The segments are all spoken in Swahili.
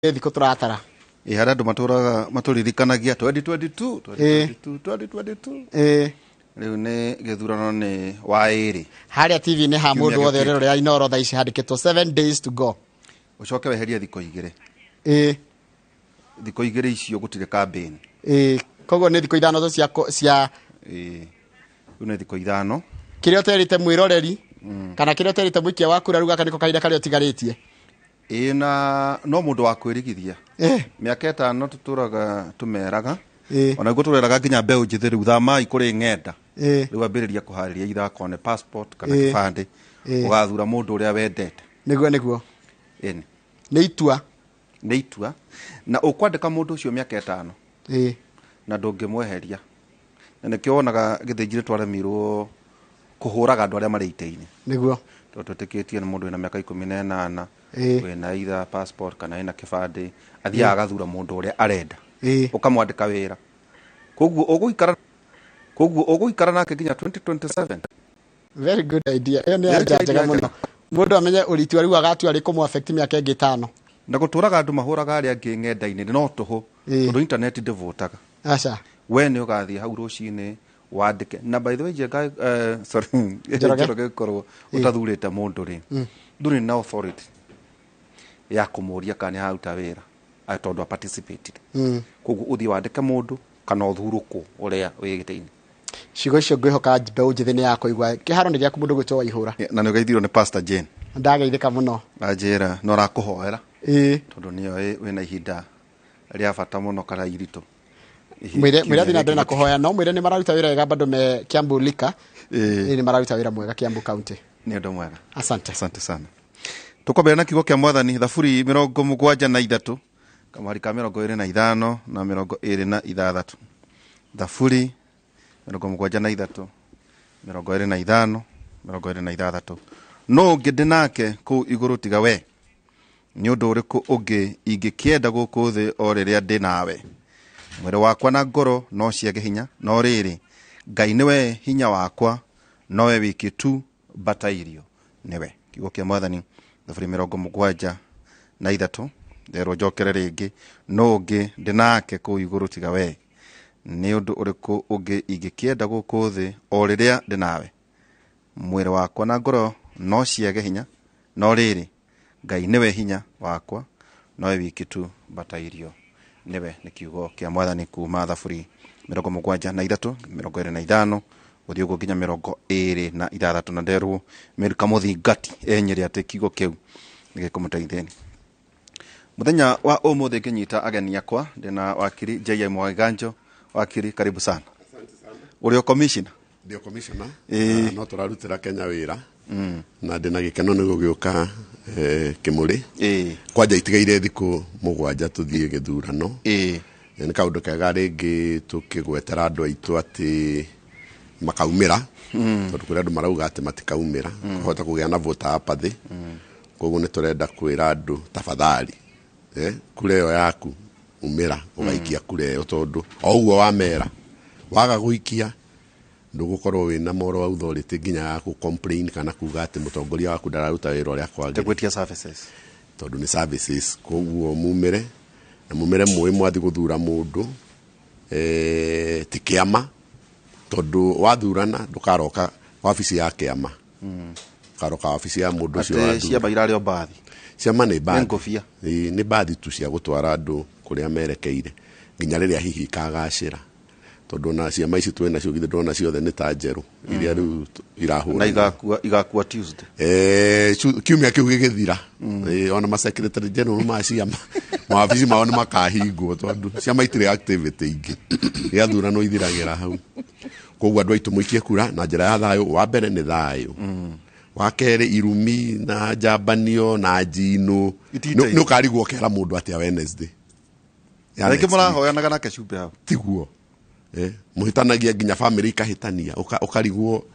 thiko turatara haria andu maturirikanagia 2022 riu ni githurano ni wa iri haria TV ni ha mundu wothe rero ya inoro tha ici handikitwo 7 days to go ucoke weheria thiko igiri thiko igiri icio gutire campaign koguo ni thiko ithano cia riu ni thiko ithano kiria uterite mwiroreri kana kiria uterite mwikia waku ruga kaniko kaida karia utigaritie na no mundu wa kwirigithia miaka 5 tuturaga tumeraga ona guo tureraga nginya mbeu njithe riu thama ikuri ng'enda riu ambiriria kuhariria ithako ne passport kana kibande ugathura mundu uria wendete niguo ni itua na ukwandika mundu ucio miaka 5 na ndungimweheria na nikio wonaga githinjire twaremirwo kuhuraga andu aria mari ite-ini niguo tututikitie ni mundu ina miaka 18 wena either passport kana ina kibande athia agathura mundu uria arenda ukamwandika wira koguo uguikara nake nginya 2027 very good idea iyo ni ajajaga muno mundu amenye uritua riu agatua ri kumu affect miaka ingi 5 na guturaga andu mahuraga aria angi ng'enda-ini no tuhu tondu internet ndivotaga acha we ni ugathie hau rucini wandike na by the way njoroge korwo utathurite mundu ri nduri na authority ya kumuria kana hauta wira tondu participated koguo uthi wandike mundu kana uthuruku uria wigite-ini cigo cio ngwihoka mbeu njithi ni yako igwa kiharo ni giaku mundu gwitwo Waihura na ni ugeithirwo ni Pastor Jane ndageithika muno ajira no rakuhoera tondu niyo wina ihinda ria bata muno kana iritu mwire thina ndena kuhoya no mwire ni mararuta wira wega bado me Kiambu Lika ni mararuta wira mwega Kiambu County ni ndo mwega asante sana tukombera na kigo kia mwathani thaburi 73 kamari ka 25 na 26 thaburi 73 25 26 no ngende nake ku iguru tiga we ni undu uriku ungi ingikienda guku thi o riria ndi nawe mwiri wakwa na ngoro no ciage hinya no riri Ngai niwe hinya wakwa nowe wiki tu batairio niwe kigo kia mwathani thaburi 73 ndero njokere ringi no ngi ndinake ku iguru tiga we ni undu uriku ungi ingikienda guku thi o riria ndi nawe mwiri wakwa na ngoro no ciage hinya no riri Ngai niwe hinya wakwa nowe wiki tu batairio niwe ni kiugo kia mwathani kuma thaburi 73 25 uthi ugo nginya 26 na nderu Amerika muthingati enyeri ati kiugo kiu nigikumuteitheni muthenya wa umuthi nginyita ageni akwa ndina wakiri J.M. Mwaganjo wakiri karibu sana asante sana urio commissioner ndio commissioner no turarutira Kenya wira na ndina gikeno ni gugiuka kimuri kwanja itigaire thiku mugwanja tuthie githurano ni kaundu kega ringi tukigwetera andu aitu ati makaumira tondu kuri andu marauga ati matikaumira kuhota kugia na voter apathy koguo ni turenda kwira andu tafadhali kure yo yaku umira ugaikia kure yo tondu o uguo wamera waga guikia ndugukorwo wina moro authority nginya ya ku complain kana kuga ati mutongoria waku ndararuta wira uria kwagire tegwetia services tondu ni services koguo mumire na mumire mwe mwathi guthura mundu ti kiama tondu wathurana ndukaroka ofisi ya kiama karoka ofisi ya mundu cio wathura cia bairari obathi ciama ni bathi ngofia ni bathi tu cia gutwara andu kuria merekeire nginya riria hihi kagacira tondu na ciama ici twena cio githe ndona ciothe ni ta njeru iria riu irahura na igakua Tuesday kiumia kiu gigithira ona ma secretary general ma ciama mawabici mao ni makahingwo tondu ciama itire activity ingi iathura no ithiragira hau koguo andu aitu muikie kura na njira ya thayo wa mbere ni thayo wa kere irumi na jambanio na njino no karigwo kera mundu atia Wednesday ya kimura hoyanaga nake cumbe hau tiguo muhitanagia nginya family ikahitania ukarigwo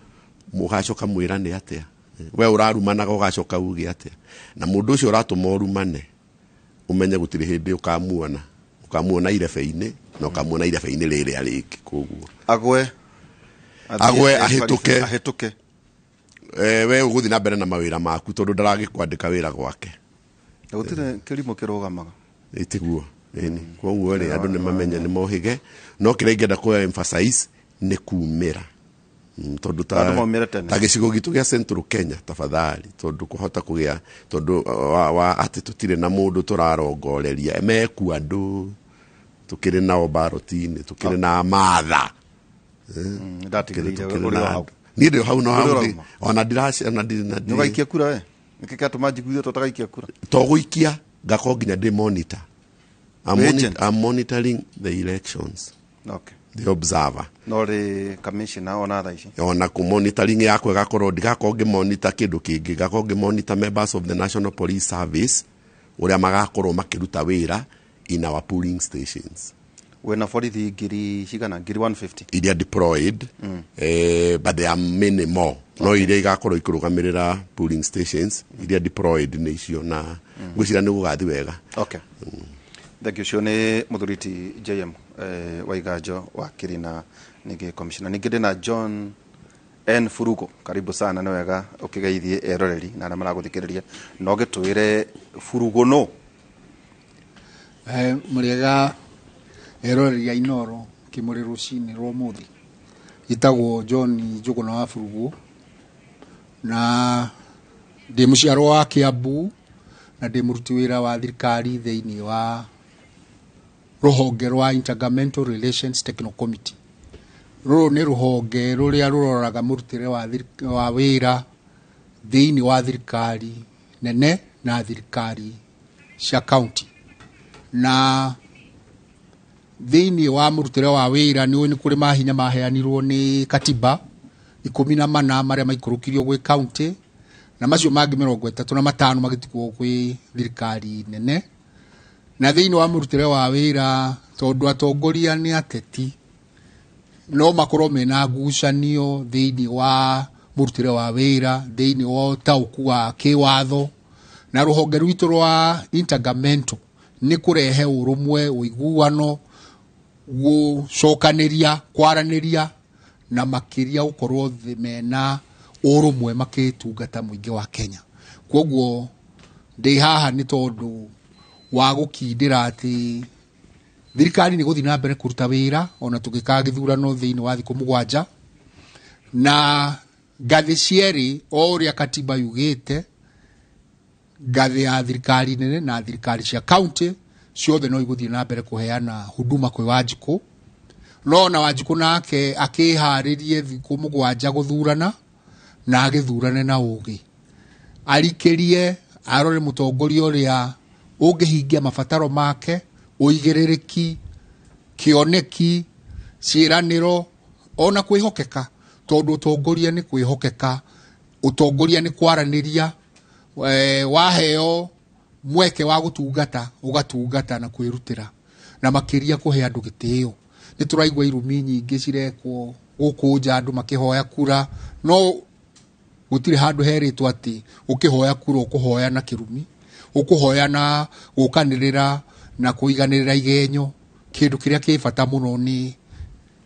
mugacoka mwirane atia we urarumanaga ugacoka uge atia na mundu ucio uratuma urumane umenye gutiri hindi ukamuona irebe-ini na ukamuona irebe-ini riri ariki koguo agwe ahituke we uguthi na mbere na mawira maku tondu ndaragi kwandika wira gwake gutire kirimo kirugamaga itiguo eni koguo ri andu ni mamenya ni mohige no kire ingenda ku emphasize ni kumira tondu ta gicigo gitu gia Central Kenya tafadhali tondu kuhota kugia tondu wa ati tutire na mundu turarongoreria emeku andu tukire na obarotini tukire na matha ni ndio hau no hau ona dirasi ona nugaikia kura we nikika tumajiguithio tutagaikia kura toguikia ngako nginya ndi monitor I'm monitoring the elections. Okay. The observer. No the commissioner ona thaici. Ona ku monitoring yakwe gakoro ndigako ngimonitor kindu kingi gako ngimonitor members of the National Police Service uria magakorwo makiruta wira in our polling stations. Wena 40 ngiri cigana ngiri 150 iria deployed but there are many more. No iria igakorwo ikurugamirira polling stations iria deployed ni icio na gwicira ni gugathi wega. Okay. Thegio cio nĩ mũthuriti JM Waiganjo wa Kirina nĩge commissioner ningĩ na John N Furuko karibu sana nĩ wega ũkĩgeithie eroreri na arĩa maragũthikĩrĩria no gĩtwĩre Furugo no mũrĩega eroreri ya Inoro kĩmũrĩ rũcinĩ rwa mũthĩ gĩtagwo John Njũgũna wa Furugo na ndĩ mũciarwo wa Kiambu na ndĩ mũruti wĩra wa thirikari thĩinĩ wa ruhonge rwa Intergovernmental Relations Technical Committee. Rũrũ nĩ ruhonge rũrĩa rũroraga mũrutĩre wa wĩra thĩinĩ wa thirikari nene na thirikari cia county. Na thĩinĩ wa mũrutĩre wa wĩra nĩ kũrĩ mahinya maheanirwo nĩ katiba 14 marĩa maikũrũkirio gwĩ county na macio mangĩ 35 magĩtigwo gwĩ thirikari nene. Na thĩinĩ wa mũrutĩre wa wĩra tondu atongoria nĩ ateti no makorwo mena ngucanio thĩinĩ wa mũrutĩre wa wĩra thĩinĩ wa taũku wa kĩwatho na rũhonge rwitũ rwa Intergovernmental nĩ kũrehe ũrũmwe ũiguano gũcokanĩria kwaranĩria na makĩria gũkorwo mena ũrũmwe makĩtungata mũingĩ wa Kenya. Koguo ndĩ haha nĩ tondu wa gũkindĩra atĩ thirikari nĩ gũthiĩ na mbere kũruta wĩra ona tũgĩkaga gĩthurano thĩinĩ wa thikũ 7 na ngathĩ cierĩ o ũrĩa katiba yugĩte ngathĩ ya thirikari nene na thirikari cia county ciothe no igũthiĩ na mbere kũheana huduma kwĩ Wanjikũ no na Wanjikũ nake akĩharĩrie thikũ 7 gũthurana na agĩthurane na ũgĩ arikĩrie arore mũtongoria ũrĩa ũngĩhingia mabataro make ũigĩrĩrĩki kĩoneki ciĩranĩro ona kwĩhokeka tondu ũtongoria nĩ kwĩhokeka ũtongoria nĩ kwaranĩria waheo mweke wa gũtungata ũgatungata na kwĩrutĩra na makĩria kũhe andũ gĩtĩo. Nĩ tũraigua irumi nyingĩ cirekwo gũkũ nja andũ makĩhoya kura no gũtirĩ handũ herĩtwo atĩ ũkĩhoya kura ũkũhoya na kĩrumi ũkũhoya na gũkanĩrĩra na kũiganĩrĩra igenyo. Kĩndũ kĩrĩa kĩ bata mũno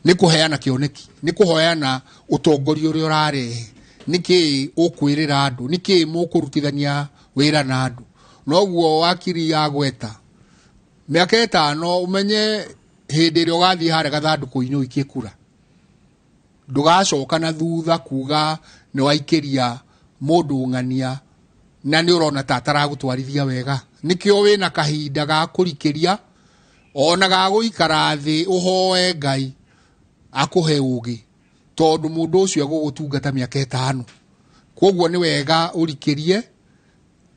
nĩ kũheana kĩoneki nĩ kũhoyana ũtongoria ũrĩa ũrarehe nĩkĩ ũkwĩrĩra andũ nĩkĩ mũkũrutithania wĩra na andũ noguo wakiri ya gweta mĩaka 5 ũmenye hĩndĩ ĩrĩa ũgathiĩ harĩa gathandũkũ-inĩ ũikie kura ndũgacoka na thutha kuga nĩ waikĩria mũndũ ng'ania na nĩ ũrona ta ataragũtwarithia wega nĩkĩo wĩna kahinda ga kũrikĩria ona ga gũikara thĩ ũhoe Ngai akũhe ũgĩ tondu mũndũ ũcio agũgũtungata mĩaka 5. Koguo nĩ wega ũrikĩrie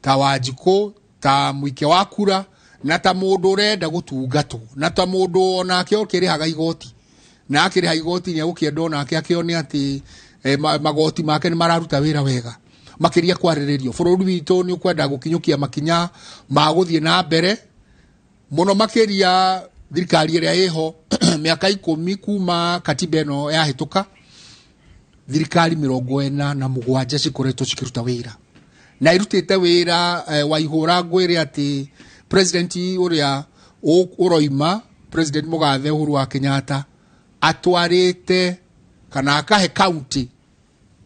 ta Wanjikũ ta mũike wa kura na ta mũndũ ũrenda gũtungatwo na ta mũndũ onake ũkĩrĩhaga igoti na akĩrĩha igoti nĩ agũkĩenda onake akĩone atĩ magoti make nĩ mararuta wĩra wega makĩria kwarĩrĩrio. Bũrũri witũ nĩ ũkwenda gũkinyũkia makinya ma gũthiĩ na mbere mũno makĩria thirikari ĩrĩa ĩho mĩaka 10 kuma katiba ĩno yahĩtũka thirikari 47 cikoretwo cikĩruta wĩra na irutĩte wĩra wa ihũra ngwĩre atĩ president ũrĩa ũroima president Mũgathe Uhuru wa Kenyatta atwarĩte kana akahe county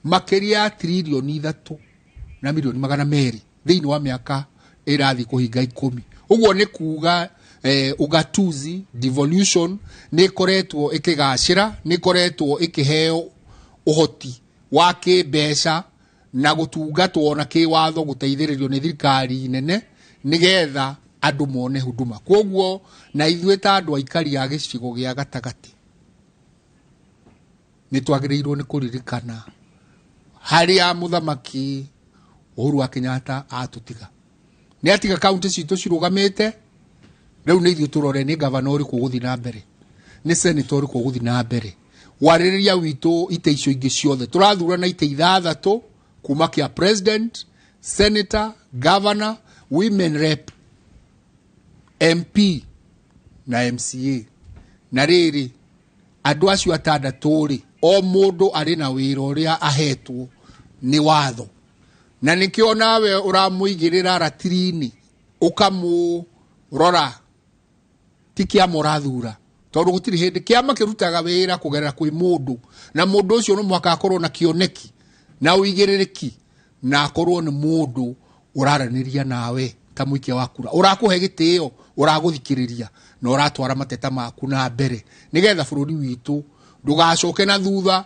makĩria trilioni 3 na milioni 200 thĩinĩ wa mĩaka ĩrathiĩ kũhinga 10. Ũguo nĩ kuga ugatuzi devolution nä koretwo ä kä gacä nä koretwo ä kä heo uhoti wa kä mbeca na gå tungatwo na kä watho gå teithä rä rio nä thirikari nene nä getha andå mone huduma koguo na ithuä ta andå aikari a gä cigo gä a gatagatä nä twagä rä irwo nä kå ririkana harä a må thamaki Uhuru wa Kenyatta atå tiga nä atiga kauntä citå cirå gamä te rä u nä ithuä tå rore nä gavana å rä kå gå thiä na mbere nä senator å rä kå gå thiä na mbere warä rä ria witå ite icio ingä ciothe tå rathurana ite 6 kuma kä a president senator governor women rep MP na MCA na rä rä andå acio 6 rä o må ndå arä na wä ra å rä a ahetwo nä watho na nä kä o nawe å ramå igä rä ra ratiri-inä å kamå rora ti kä ama å rathura tondå gå tirä hä ndä kä ama kä rutaga wä ra kå gerera kwä må ndå na må ndå å cio no mwaka akorwo na kä oneki na å igä rä rä ki na akorwo nä må ndå å raranä ria nawe ta må ikia wa kura å rakå he gä tä o å ragå thikä rä ria na å ratwara mateta maku na mbere nä getha bå rå ri witå ndå gacoke na thutha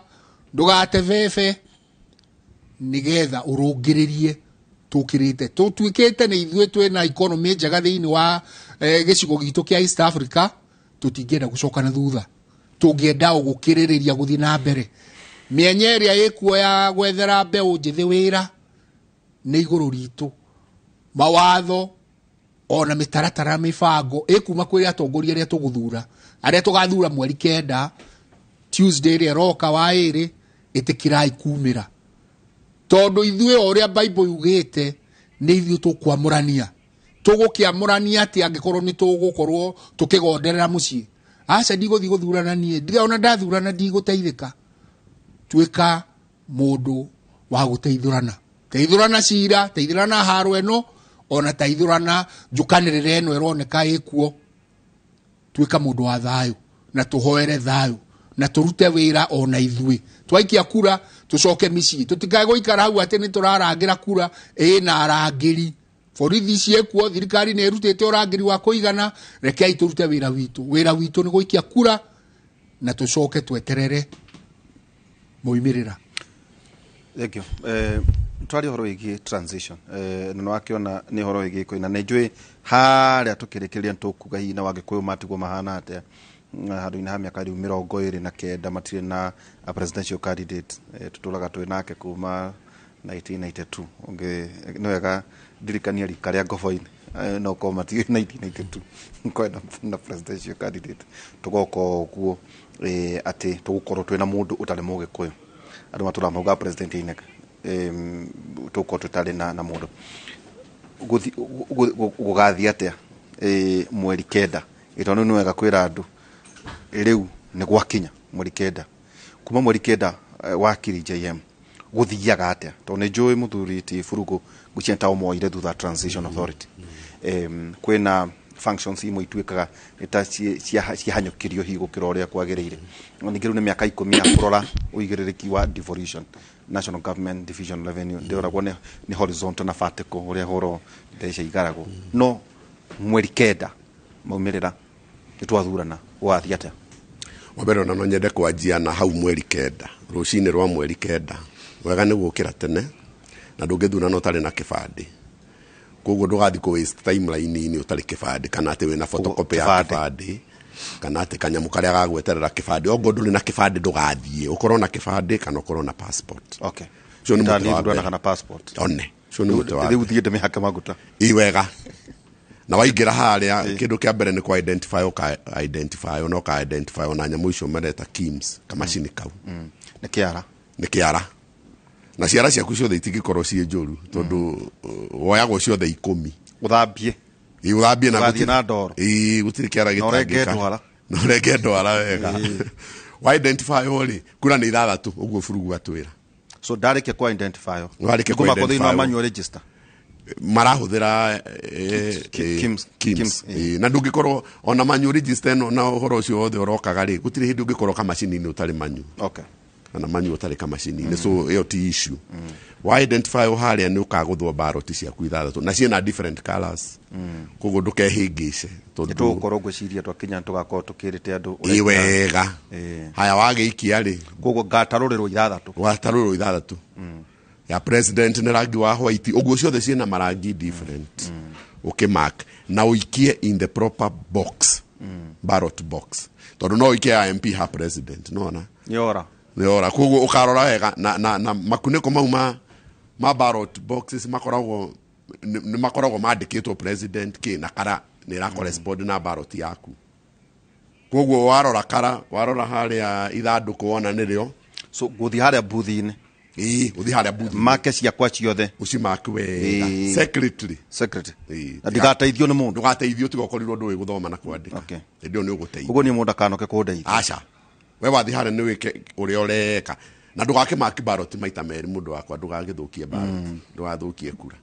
ndå gate bebe nä getha å rå ngä rä rie tå kä rä te tå tuä kä te nä ithuä twä na economy njega thä inä wa gä cigo gitå kä a East Africa tå tingä enda gå coka na thutha tå ngä enda å gå kä rä rä ria gå thiä na mbere mä enya ä rä a ä kuo ya gwethera mbeå njä thä wä ra nä igå rå ritå mawatho ona mä taratara mä bango ä kuma kwä rä atongoria arä a tå gå thura arä a tå gathura mweri 9 Tuesday ä rä a roka wa ä rä ä tä kä rai kumä ra tondå ithuä o å rä a Bible yugä te nä ithuä tå kwamå rania tå gå kä amå rania atä angä korwo nä tå gå korwo tå kä gonderera må ciä aca ndigå thiä gå thurana niä ndiga ona ndathurana ndigå teithä ka tuä ka må ndå wa gå teithårana cira teithårana haro eno ona teithårana njå kanä rä ra eno ĩroneka ĩ kuo tuä ka må ndå wa thayå na tå hoere thayå na tå rute wä ra ona ithuä twaikia kura tå coke mä ciä tå tikae gå ikara hau atä nä tå rarangä ra kura na arangä ri borithi ciä kuo thirikari nä ĩrutä te å rangä ri wa kå igana rekei tå rute wä ra witå nä gå ikia kura na tå coke tweterere moimä rä ra twari horo wä transition nä wakä ona nä horo wä koina nä njå harä a tå kä rä kä ria tå kuga hihi na wagä kå yå matigwo mahana atä handå-inä ha mä aka rä u 29 matirä na a presidential candidate tå tå raga twä nake kuma 1992 nä wega ndirikania rika rä a ngobo-inä no korwo matirä 1992 kwenda na presidential candidate tå goka å guo atä tå gå korwo twä na må ndå å tarä må gä kå yå andå matå ramauga president ineka tå korwo tå tarä na må ndå gå gathiä atä mweri 9 tondå nä wega kwä ra andå rä u nä gwakinya mweri 9 kuma mweri 9 wakiri JM gå thiaga atä tondå nä njå ä må thuri ti burugå gå cienta å moire thutha transition authority kwä na functions imwe ituä kaga nä ta ciahanyå kä rio hi gå kä ra å rä a kwagä rä ire ningä rä u nä mä aka 10 ya kå rora å igä rä rä ki wa devolution national government division revenue ndä oragwo nä horizontal na vertical å rä a horo mbeca igaragwo no mweri 9 maumä rä ra nä twathurana wathiä atä wambere ona no nyende kwanjia na hau mweri 9 rũcinĩ rwa mweri 9 wega nĩ gũkĩra tene na ndũngĩthurana ũtarĩ na kĩbandĩ koguo ndũgathiĩ kũ waste timeline-inĩ ũtarĩ kĩbandĩ kana atĩ wĩna photocopy ya kĩbandĩ kana atĩ kanyamũ karĩa gagweterera kĩbandĩ ongo ndũrĩ na kĩbandĩ ndũgathiĩ ũkorwo na kĩbandĩ kana ũkorwo na passport okay cio nĩ mũtwe wa mbere kana passport one cio nĩ mũtwe wa rĩu thiĩ ndĩmĩhake maguta wega na waingĩra harĩa kĩndũ kĩa mbere nĩ kwa identify ona ka identify ona nyamũ icio mareta KIMS kamacini kau nĩ kĩara na ciara ciaku ciothe itingĩkorwo ciĩ njũru tondũ woyagwo ciothe 10 ũthambie na ndoro gũtirĩ kĩara gĩtangĩka na ũrenge ndwara wega wa identify rĩ kura nĩ 6 ũguo burugu atwĩra so ndarĩkia kwa identify kũma manual register marahuthira KIMS na ndungikorwo ona manual register no na uhoro ucio wothe urokaga ri gutire hindi ungikorwo ka machine ni utari manyu okay kana manyu utari ka macini so iyo ti issue wa identify haria ni ukaguthwo ballot ciaku ithathatu na ciena different colors koguo ndukehingice tondu ukorwo gwiciria twakinya tugakorwo tukirite andu wega haya wagiikia ri koguo ngataruriro ithathatu ya president ni rangi wa white uguo ciothe ciena marangi different ukimark na uikie in the proper box ballot box tondu no uikie MP ha president no yora koguo ukarora wega na makuniko mau ma ballot boxes makoragwo ni makoragwo mandikitwo president na kara ni ra correspond na ballot yaku koguo warora haria ithanduku wona nirio so guthi haria booth-ini uthi haria booth make ciakwa ciothe ucimaku wega secretary na ndigateithio ni mundu ndugateithio tigokorirwo ndu guthoma na kwandika ndio ni uguteithio uguo ni mundu akanoke kundeithia acha we wathi haria ni wike uria ureka na ndugake maki ballot maita meri mundu wakwa ndugagithukie ballot ndugathukie kura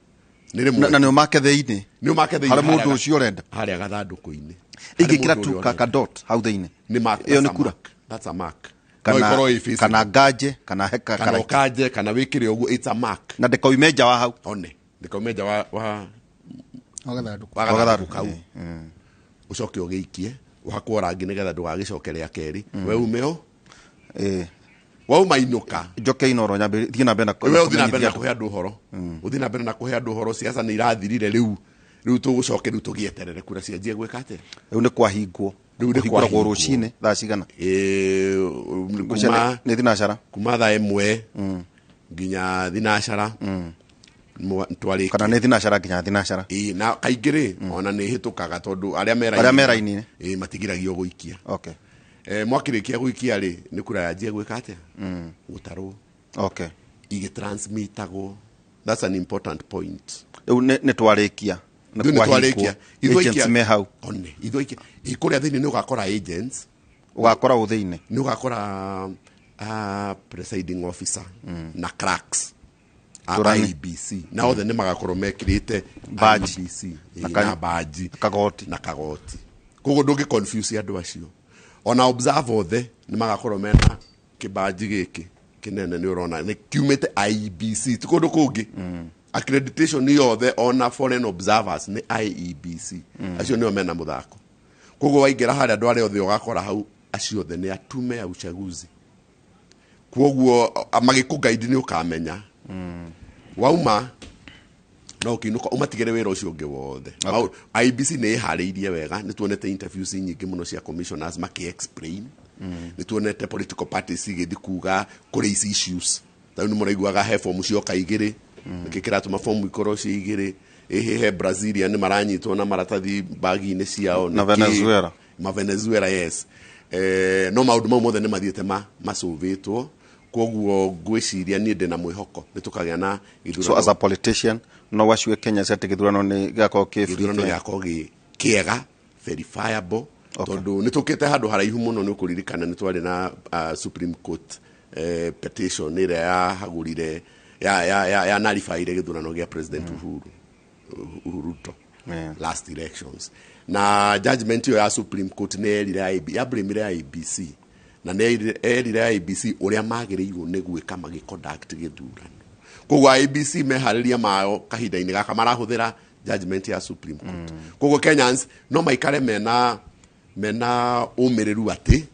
na ni make theini hari mundu ucio urenda haria gathanduku-ini ingikira tu kaka dot hau theini ni mark iyo ni kura that's a mark kana ngaje kana heka kana kaje kana wikire uguo it's a mark na ndikoime nja wa hau ndikoime nja wa gathanduku kau ucoke ugiikie uhakwo rangi nigetha ndugagicokerea keri we umeo mainuka njoke inoro nyambe thina bena we uthi na mbere na kuhe andu horo uthi na mbere na kuhe andu horo siasa ni irathirire riu tugucoke riu tugieterere kura cianjie gwika atia riu ni kwahingwo riu ni kwahingwo rucine thaa cigana ni thinacara kuma thaa imwe nginya thinacara twari kana ni thinacara nginya thinacara na kaingiri ona ni hitukaga tondu aria meraini matigiragio guikia mwakirikia guikia ri ni kura yanjie gwika atia gutarwo igitransmitagwo that's an important point ni twarikia ithoikia me hau ithoikia ikuria thini ni ugakora agents ugakora uthini ni ugakora presiding officer na clerks IBC na othe ni magakorwo mekirite IBC na badge na kagoti koguo ndungi confuse andu acio ona observe othe ni magakorwo mena kibaji giki kinene ni urona ni kiumite IBC tikundu kungi accreditation ni yothe ona foreign observers ni IEBC acio nio mena muthako koguo waingira haria andu aria othe ugakora hau acio othe ni atume ya uchaguzi koguo magikuguide ni ukamenya wauma no kinuka umatigere wira ucio ungi wothe IEBC ni ihariirie wega ni tuonete interviews nyingi muno cia commissioners maki explain ni tuonete political parties igithi kuga kuri ici issues tau ni muraiguaga he form cio kaigiri ngikira tuma form ikoro cio igiri he Brazilian ni maranyitwo na maratathi bagi-ini ciao na Venezuela yes no maundu mau mothe ni mathiete masolvetwo koguo gwiciria ni ndina mwihoko ni tukagia na ithurano so as a politician no wacue Kenya sete githurano ni gako kiega verifiable tondu ni tukite handu haraihu muno ni ukuririkana ni twari na Supreme Court petition ni ya hagurire ya nalifaire githurano gia President Uhuru Ruto last elections na judgment ya Supreme Court ni ya brimire IBC na erire IBC uria magiriirwo ni gwika magiconduct githurano koguo IBC mehariria mao kahinda-ini gaka marahuthira judgment ya Supreme Court koguo Kenyans no maikare mena umiriru ati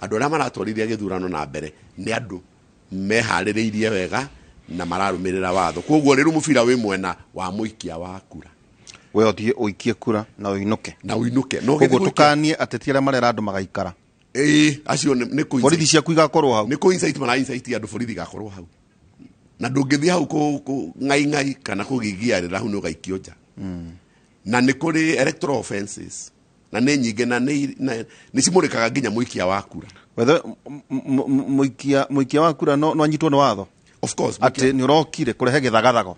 andu aria maratwarithia githurano na mbere ni andu mehaririirie wega na mararumirira watho koguo riru mubira wi mwena wa muikia wa kura we othie uikie kura na uinuke no koguo tukanie ateti aria marera andu magaikara acio ni ku borithi ciaku igakorwo hau ni ku insight andu borithi gakorwo hau na ndungithi hau ku ngai kana kugigiarira hau no gaikio nja na ni kuri electoral offenses na ni nyinge na ni cimurikaga nginya muikia wa kura wethe muikia wa kura no anyitwo ni watho of course ati ni urokire kurehe githagathago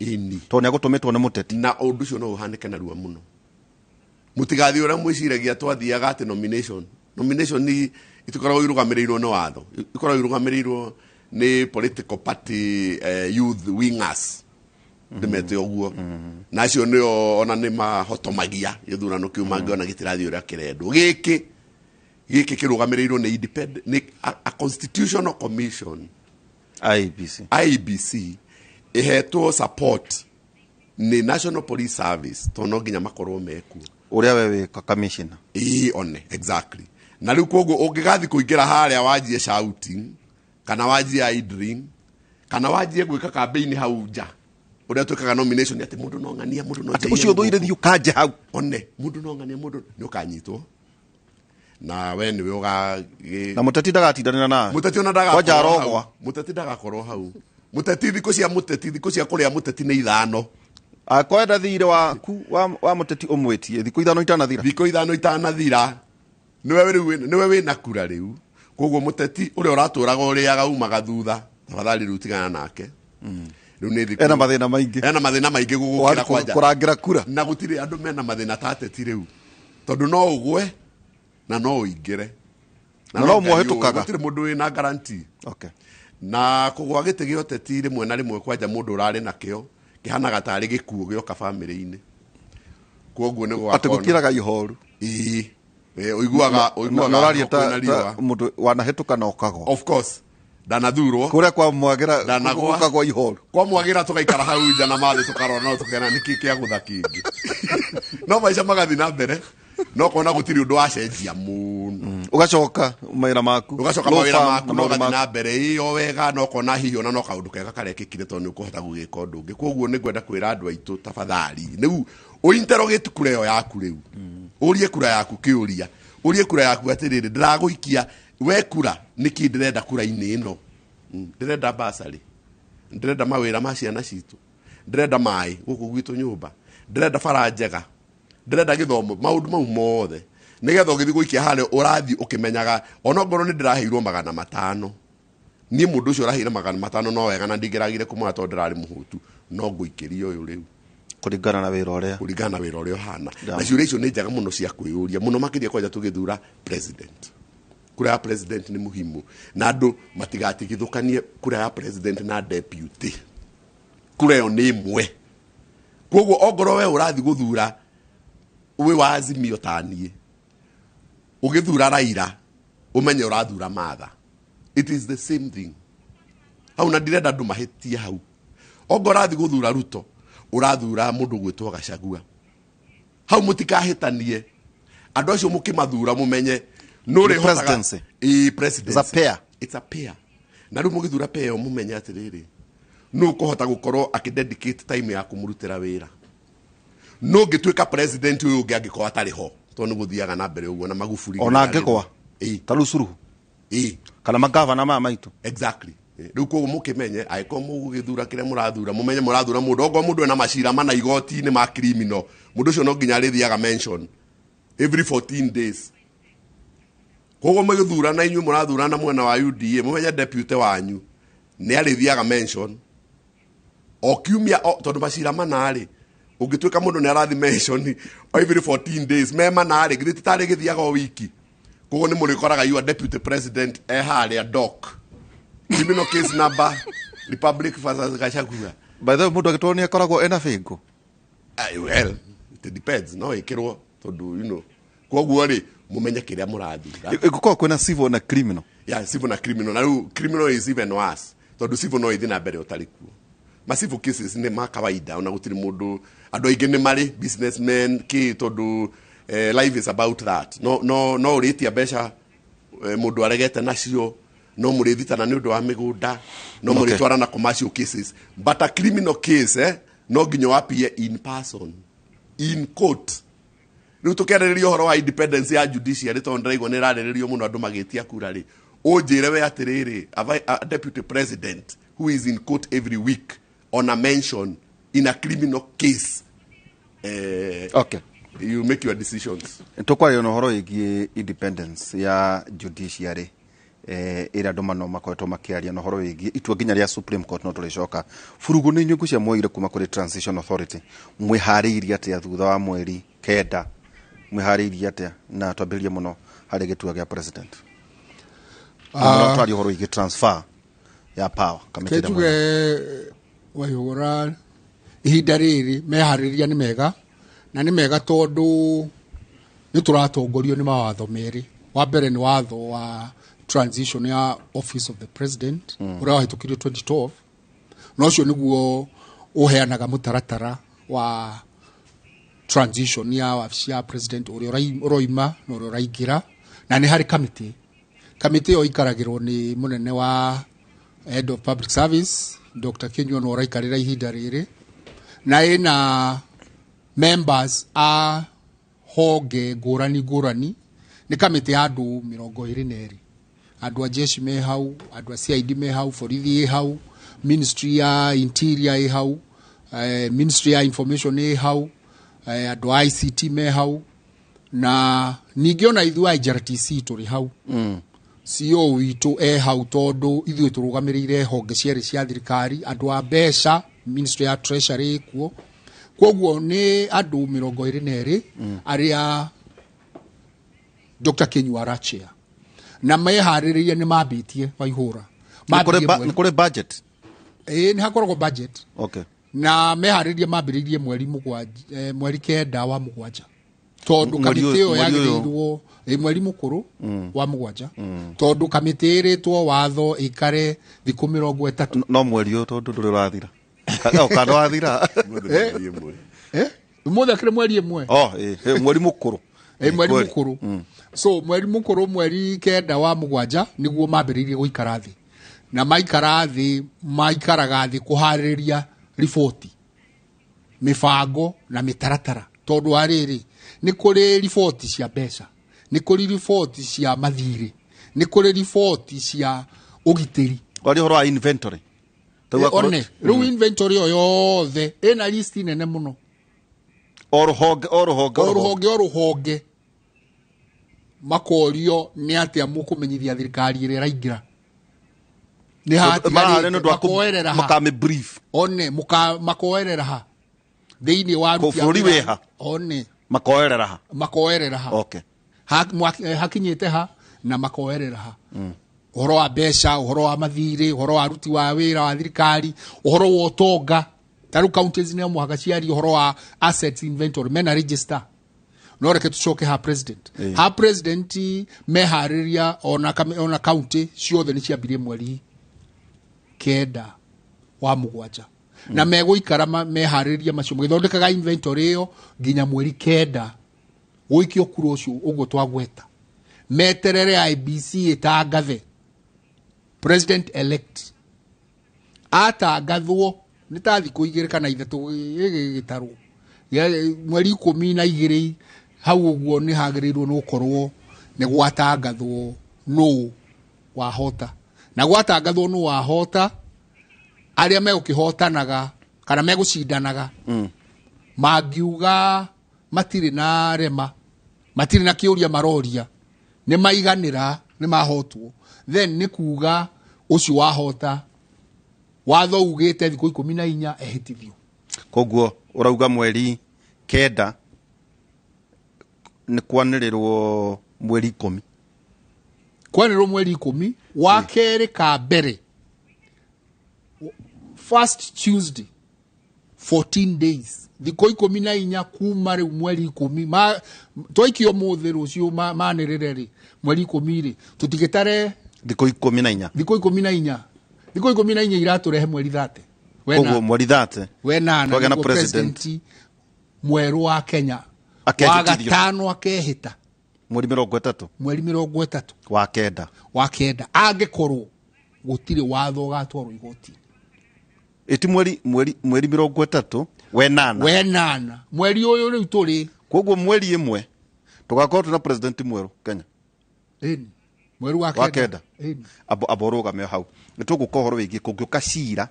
to ni agutumitwo ni muteti na undu ucio no uhanike na ruo muno mutigathi ura mwiciragia twathiaga ati nomination ni itukoragwo irugamirirwo no watho ikoragwo irugamirirwo ni political party youth wingers ndimete oguo na acio nio ona ni mahotomagia githurano kiu mangiona gitirathi uria kirendwo giki kirugamirirwo ni independent ni a constitutional commission IBC ihetwo support ni National Police Service tono nginya makorwo meku uria wewe commissioner one exactly na riu koguo ungigathi kuingira haria wajie shouting kana wajie idling kana wajie gwika campaign hau nja uria twikaga nomination ati mundu no ngania mundu no ati ucio thuire thiu kanje hau one mundu no ngania mundu ni ukanyitwo na we ni uga na muteti ndagatindanira na muteti ona ndagakorwo muteti ndagakorwo hau muteti thiko cia kuria muteti ni ithano akwenda thire wa muteti umwetie thiko ithano itanathira niwe wina kura riu koguo muteti uria uraturaga uria gaumaga thutha tafadhali rutigana nake riu ni thiko ena mathina maingi gugukira kwanja kurangira kura na gutire andu mena mathina tateti riu tondu no ugwe na no uingire na no muhitukaga gutire mundu wina guarantee okay na kugwa gite gioteti rimwe na rimwe kwanja mundu urari nakio kihanaga tari gikuo gioka family-ini koguo ni gwa ati gukiraga ihoru uiguaga noraria ta mundu wanahituka na ukago of course ndanathurwo kuria kwa mwagira ukagwa ihoru kwa mwagira tugaikara hau nja na mathi tukarora no tukena niki kia gutha kingi no maica magathi na mbere no kona gutiri undu wacenjia muno ugacoka mawira maku no gathi na mbere iyo wega no kona hihi ona no kaundu kega karekikire tondu ukuhota gugika undu ungi koguo ni gwenda kwira andu aitu tafadhali riu uinterrogate kura yo yaku riu urie kura yaku kiuria urie kura yaku atiriri ndiraguikia we kura niki ndirenda kura-ini ino ndirenda basari ndirenda mawira ma ciana citu ndirenda mai guku gwitu nyumba ndirenda bara njega ndirenda githomo maundu mau mothe nigetha ugithi guikia haria urathi ukimenyaga ona ngoro ni ndiraheirwo 500 nie mundu ucio uraheire 500 no wega na ndingiragire kumwa to ndirari muhutu no nguikiria uyu riu kuringana na wira uria hana na ciuria icio ni njega muno cia kwiyuria muno makiria kwanja tugithura president kura ya president ni muhimu na andu matigatigithukanie kura ya president na deputy kura yo ni imwe koguo ongoro we urathi guthura uwe wazimio tanie ugithura Raila umenye urathura Martha it is the same thing hau na ndirenda andu mahitie hau ongoro urathi guthura Ruto urathura mundu gwitwo Gachagua hau mutikahitanie andu acio mukimathura mumenye no re presidency it's a pair na ru mugithura pair mumenye atiriri no kuhota gukorwo akidedicate time ya kumurutira wira no gitwika president uyu ungi angikwa atari ho to ni guthiaga na mbere uguo na Magufuli ona angikwa tarusuruhu kana magavana maitu exactly riu koguo mukimenye aiko mugithura kire murathura mumenye murathura mundu ogo mundu ena macira mana igoti ni ma criminal mundu ucio no nginya rithiaga mention every 14 days koguo mugithura na inyu murathura na mwena wa UDA mumenye deputy wanyu ni arithiaga mention o kiumia tondu macira mana ri ungitwika mundu ni arathi mention every 14 days mema na ri githitari githiaga o wiki koguo ni murikoraga you deputy president haria doc criminal case number Republic versus Gachagua by the way mundu agitwo ni akoragwo ena fingo well it depends no ikirwo tondu koguo ri mumenye kiria murathura igukorwo kwina civil na criminal civil na criminal na criminal is even worse tondu civil no ithi na mbere utarikuo massive cases ni ma kawaida ona gutiri mundu andu aingi ni mari businessmen tondu life is about that no uritia besha mundu aregete nacio no murithitana ni undu wa migunda no muritwarana commercial cases but a criminal case no nginya wapie in person in court riu tukiarĩrĩria uhoro wa independence ya judiciary to ndiraigua ni rarĩrĩrio muno andu magitia kura ri unjire we atiriri a deputy president who is in court every week on a mention in a criminal case okay you make your decisions tukwario no horo igi independence ya judiciary ira andũ mano makoretwo makiaria no horo igi itua nginya ria Supreme Court no turicoka furugu ni nyungu cia moire kuma kuri Transition Authority mwihariirie atia thutha wa mweri kenda mwihariirie atia na twambirie muno hari gitua gia president twari horo igi transfer ya power kamitira wayogora ihinda riri mehariria ni mega na ni mega tondu ni turatongorio ni mawatho meri wa mbere ni watho wa transition ya office of the president uria wahitukirio 2012 no cio niguo uheanaga mutaratara wa transition ya wabici ya president uria uroima na uria uraingira na ni hari committee yo ikaragirwo ni munene wa head of public service Dr. Kinyua no uraikarira ihinda riri na ina members a honge ngurani ni committee ya andu 22 andu a jeshi me hau andu a CID me hau borithi e hau ministry ya interior e hau ministry ya information e hau andu a ICT me hau na ningĩ ona ithuĩ a JRTC tũrĩ hau CEO witũ e hau tondu ithuĩ tũrũgamĩrĩire honge cierĩ cia thirikari andu a mbeca ministry ya treasury kuo koguo nĩ andu 22 arĩa Dr. Kinyua arachia na meharĩrĩria nĩ mambĩtie Waihũra nĩ kũrĩ budget nĩ hakoragwo budget okay na meharĩrĩria mambĩrĩirie mweri kenda wa mũgwanja tondu kamĩtĩ ĩyo yagĩrĩirwo mweri mũkũrũ wa mũgwanja tondu kamĩtĩ ĩrĩtwo watho ikare thikũ 30 no mweri ũyũ tondu ndũrĩ ũrathira kana wathira mũthĩ akĩrĩ mweri ĩmwe mweri mũkũrũ mweri mũkũrũ so mweri mũkũrũ mweri kenda wa mũgwanja nĩguo mambĩrĩirie gũikara thĩ na maikaraga thĩ kũharĩrĩria riboti mibango na mitaratara tondu arĩrĩ nĩ kũrĩ riboti cia mbeca nĩ kũrĩ riboti cia mathirĩ nĩ kũrĩ riboti cia ũgitĩri wali horo wa inventory one rĩu inventory yo yothe ĩna list nene mũno oruhonge makorio nĩ atĩa mũkũmenyithia thirikari ĩrĩa ĩraingĩra nĩ hatigarĩ makame brief one makoerera ha thĩinĩ wa bũrũri wĩha one makoerera ha okay hakinyĩte ha na makoerera ha ũhoro wa mbeca ũhoro wa mathirĩ ũhoro wa aruti wa wĩra wa thirikari ũhoro wa ũtonga taru counties nĩ mũhaka ciari ũhoro wa assets inventory mena register no reke tucoke ha president ha president meharĩria ona county ciothe nĩ ciambirie mweri kenda wa mũgwanja na megũikara meharĩria macio magĩthondekaga inventory ĩyo nginya mweri kenda gũikio kura ũcio ũguo twagweta meterere IBC ĩtangathe president elect atangathwo nĩ ta thikũ 2 kana 3 gĩgĩtarwo mweri 12 hau ũguo nĩ hagĩrĩirwo nĩ gũkorwo nĩ gwatangathwo nũ wahota na gwatangathwo nũ wahota arĩa megũkĩhotanaga kana megũcindanaga mangiuga matirĩ na rema matirĩ na kĩũria maroria nĩ maiganĩra nĩ mahotwo then nĩ kuga ũcio wahota watho ugĩte thikũ 14 ehĩtithio koguo ũrauga mweri kenda nĩ kwanĩrĩrwo mweri 10 kwanĩrĩrwo mweri 10 wa kerĩ ka mbere first Tuesday 14 days thikũ 14 kuma rĩu mweri 10 twaikio mũthĩ rũciũ manĩrĩre rĩ mweri 10 rĩ tũtigĩtare thikũ 14 thikũ 14 iratũrehe mweri 30 koguo mweri 30 twagĩa president mwerũ wa Kenya wa gatano akehĩta mweri 30 wa kenda angĩkorwo gũtirĩ watho gatwarwo igoti eti mweri 30 wenana mweri ũyũ rĩu tũrĩ koguo mweri ĩmwe tugakorwo tuna president mwerũ Kenya mweri wa kenda aborũgamio hau nĩtũgũkorwo wĩgiĩ kũngĩũka cira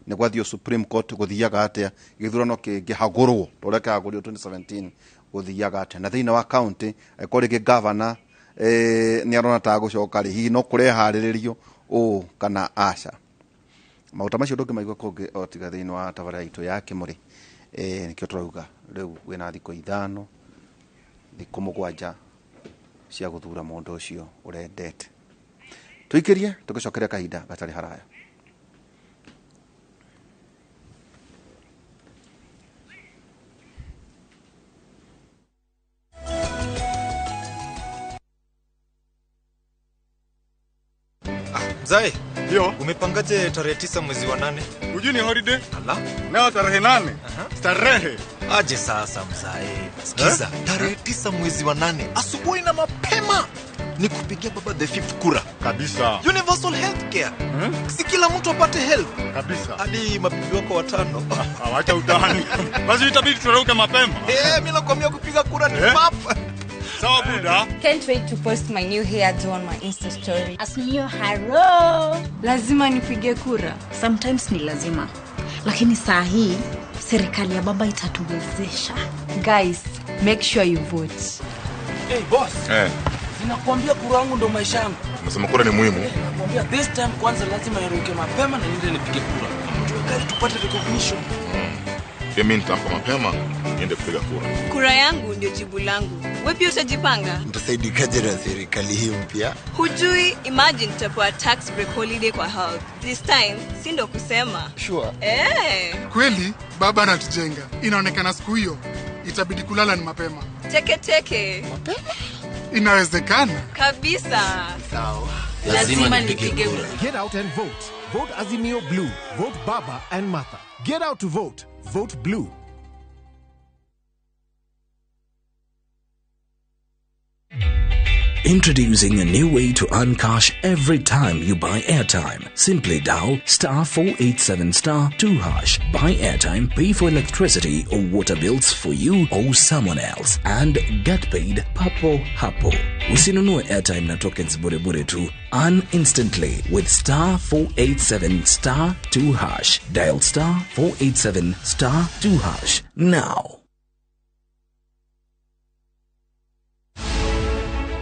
nĩ gwathio Supreme Court gũthiaga atĩa gĩthurano kĩngĩhagũrwo ũrĩa kĩahagũrirwo 2017 gũthiaga atĩa na thĩinĩ wa county akorwo rĩngĩ governor nĩ arona ta gũcoka rĩ hihi no kũreharĩrĩrio kana aca maũndũ macio ndũngĩmaigua kũngĩ o tiga thĩinĩ wa tabarĩra itũ ya Kĩmũrĩ nĩkĩo tũrauga rĩu wĩna thikũ 5 thikũ 7 cia gũthura mũndũ ũcio ũrendete tũikĩrie tũgĩcokeria kahinda gatarĩ haraya. Mzee, ndio. Umepangaje tarehe 9 mwezi wa 8? Hujui ni holiday? Ala. Leo tarehe 8. Starehe. Aje sasa mzee. Sikiza, tarehe 9 mwezi wa 8 asubuhi na mapema ni kupigia baba the 5th kura. Kabisa. Universal healthcare. Si kila mtu apate health. Kabisa. Hadi mabibi wako 5. Awacha utani. Basi itabidi turauke mapema. Mimi nakwambia kupiga kura ni papa. Sawa buda. Can't wait to post my new hairdo on my Insta story. As new hero. Lazima nipige kura. Sometimes ni lazima. Lakini saa hii serikali ya baba itatuwezesha. Guys, make sure you vote. Hey boss. Ninakwambia kura yangu ndo maisha yangu. Unasema kura ni muhimu? Nakwambia this time kwanza lazima niruke mapema na niende nipige kura. Tukae tupate recognition. Mimi nitamka mapema niende kupiga kura. Kura yangu ndio jibu langu. Wewe pia utajipanga? Mtasaidikaje na serikali hii mpya? Hujui, imagine tutapewa tax break holiday kwa health. This time si ndo kusema. Sure. Kweli baba anatujenga. Inaonekana siku hiyo itabidi kulala ni mapema. Teke. Mapema? Inawezekana. Kabisa. Sawa. Lazima nipige kura. Get out and vote. Vote Azimio Blue. Vote Baba and Martha. Get out to vote. Vote Blue. Introducing a new way to earn cash every time you buy airtime. Simply dial *487*2#. Buy airtime, pay for electricity or water bills for you or someone else, and get paid papo hapo. Usinunue airtime na tokens bure bure tu. Earn instantly with *487*2#. Dial *487*2# now.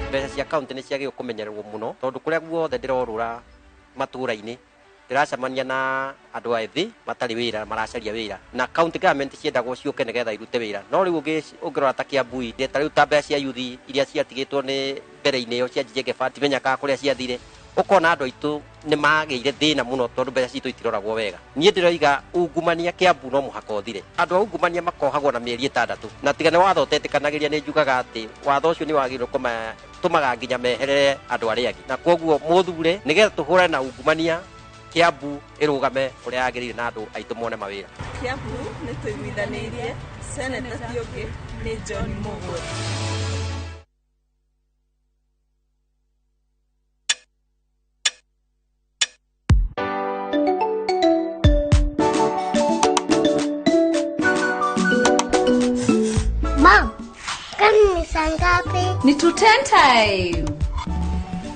Mbeca cia account ni ciagio kumenyererwo muno tondu kuria guothe ndirorura matura-ini ndiracemania na andu ethi matari wira maracaria wira na county government ciendagwo ciuke nigetha irute wira no riu ungirora ta Kiambui ndeta riu ta mbeca cia yuthi iria ciatigitwo ni mbere-ini yo cia njenge fati menyaka kuria ciathire ukona andu aitu ni magire thina muno tondu mbeca citu itiroragwo wega nie ndiroiga ungumania Kiambu no muhaka uthire andu ungumania makohagwo na mieri 6 na tigane watho utetikanagiria ni njugaga ati watho ucio ni wagirwo tumaga nginya meherere andu aria angi na koguo muthure nigetha tuhurane na ungumania Kiambu irugame uria yagirire na andu aitu mone mawira. Kiambu ni tuithanirie Senator Thioke ni John Mogori. Mom, can you sing happy? Ni 2:10 time.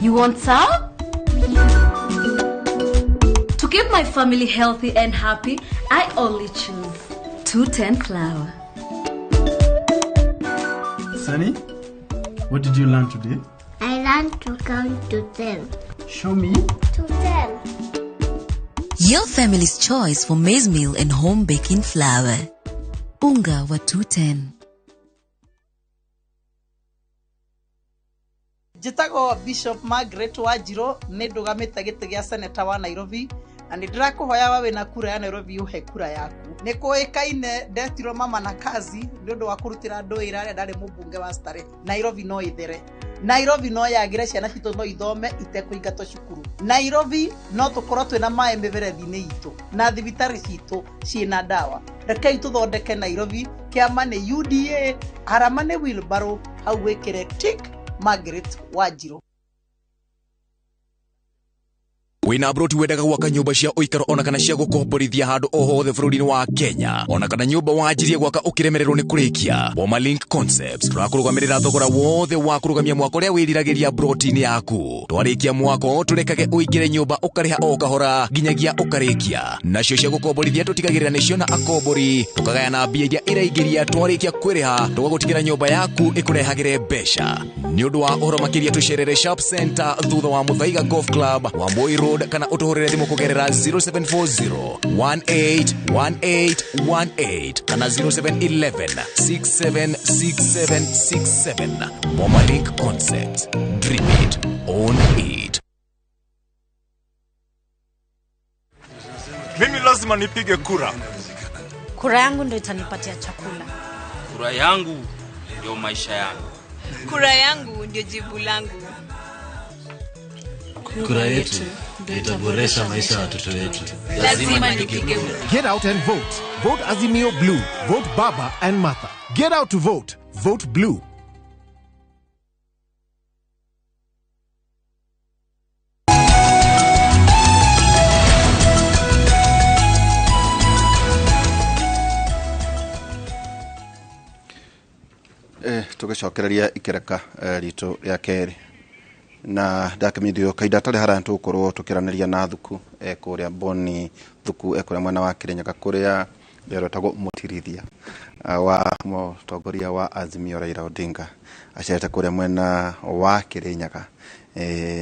You want some? To keep my family healthy and happy, I only choose 210 flour. Sunny, what did you learn today? I learned to count to 10. Show me. To 10. Your family's choice for maize meal and home baking flour. Unga wa 210. Jitago Bishop Margaret Wajiro nĩndugamĩte gĩtĩ gĩa seneta wa Nairobi na nĩndĩrakũhoya wawe na kura ya Nairobi uhe kura yaku. Nĩkũĩkaine ndetirwo mama na kazi nĩ ũndũ wa kũrutĩra andũ wĩra arĩa ndarĩ mũmbunge wa Starehe. Nairobi no ithere. Nairobi no yagire ciana citũ no ithome itekũingatwo cukuru. Nairobi no tũkorwo twĩna maĩ mĩberethi-inĩ itũ na thibitarĩ citũ ciĩna ndawa. Rekei tũthondeke Nairobi, kĩama nĩ UDA, harama nĩ wheelbarrow, hau wĩkĩre tick Margaret Wajiro. Wina broti wedaga gwaka nyumba cia uikaro ona kana cia gukomborithia handu o hothe bururi-ini wa Kenya ona kana nyumba wanjirie gwaka ukiremererwo ni kurikia Boma Link Concepts turakurugamirira thogora wothe wa kurugamia mwako uria wiriragiria broti-ini yaku twarikia mwako turekage uingire nyumba ukariha o kahora nginyagia ukarikia nacio cia gukomborithia tutigagirira nicio na akombori tukagayana mbia iria iraingiria twarikia kwiriha tugagutigira nyumba yaku ikurehagire mbeca ni undu wa uhoro makiria tucerere Sharp Center thutha wa Muthaiga Golf Club wa Moi Road kana utuhorere thimu kugerera 0740181818 kana 0711676767. Boma Link Concepts, dream it, own it. Mimi lazima nipige kura. Kura yangu ndio itanipatia chakula. Kura yangu ndio maisha yangu. Kura yangu ndio jibu langu. Kura yetu itaboresha maisha ya watoto wetu. Lazima nipige kura. Get out and vote. Vote Azimio Blue. Vote Baba and Martha. Get out to vote. Vote Blue. tugicokereria ikereka ritu ria keri na ndakamidio kaida tari hara tukorwo tukiraniria na thuku kuria Boni thuku kuria mwena wa Kirinyaga kuria yerotagwo mutirithia wa mutongoria wa Azimio Raila Odinga acete kuria mwena wa Kirinyaga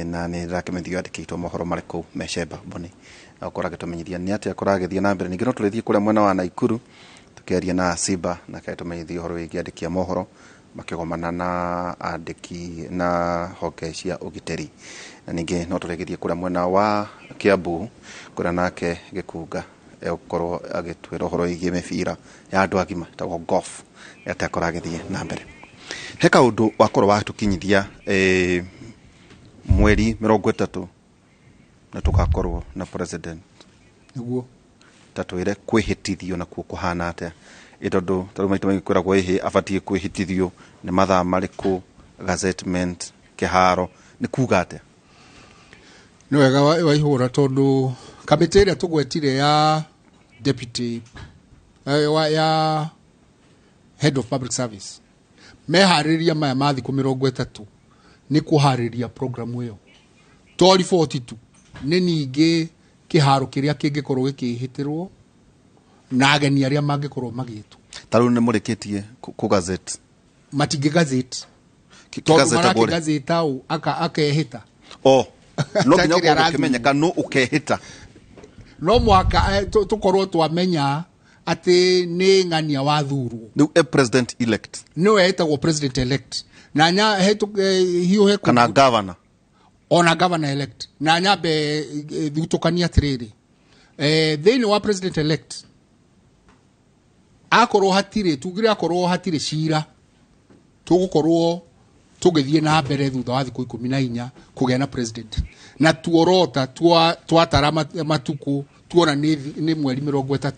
na ni ndakamidio andikitwo mohoro mariku meceba Boni akora gitumenyithia ni atia akoragithia na mbere ningino turithie kuria mwena wa Naikuru tukiaria na Simba na kaitumenyithia horo wigi andikia mohoro makigomana na andiki na honge cia ugiteri na ningi no turegithie kuria mwena wa Kiambu kuria nake Gikunga ukorwo agitwira horo wigi mibira ya andu agima tawo golf atakoragithie na mbere heka undu wakorwo watukinyithia mweri 30 na tugakorwo na president niguo tatwire kwihitithio na kuhana atia itondu taru maitu magikwira kwa ihi abatie kwihitithio ni mathaa mariku gazettement kiharo ni kuga atia no wega wa ihura tondu kamiti ria tugwetire ya deputy ya head of public service mehariria maya mathi 30 ni kuhariria program iyo tori 42 ni ningi kiharo kiria kingikorwo gikihitirwo na ageni aria mangikorwo magitwo taru ni murikitie ku gazette matingi gazette tondu gazette au akehita no kinya ukimenya no ukehita no mwaka tukorwo twamenya ati ni ngania wa thuru no president elect no etagwo president elect na nya hiyo he kana governor ona governor elect na nyambe thutukania tiriri thini wa president elect akorwo hatire tugire akorwo hatire cira tugukorwo tugithie na mbere thutha wa thiku 14 kugena president na tuorota twatara matuku tuona ni mweri 30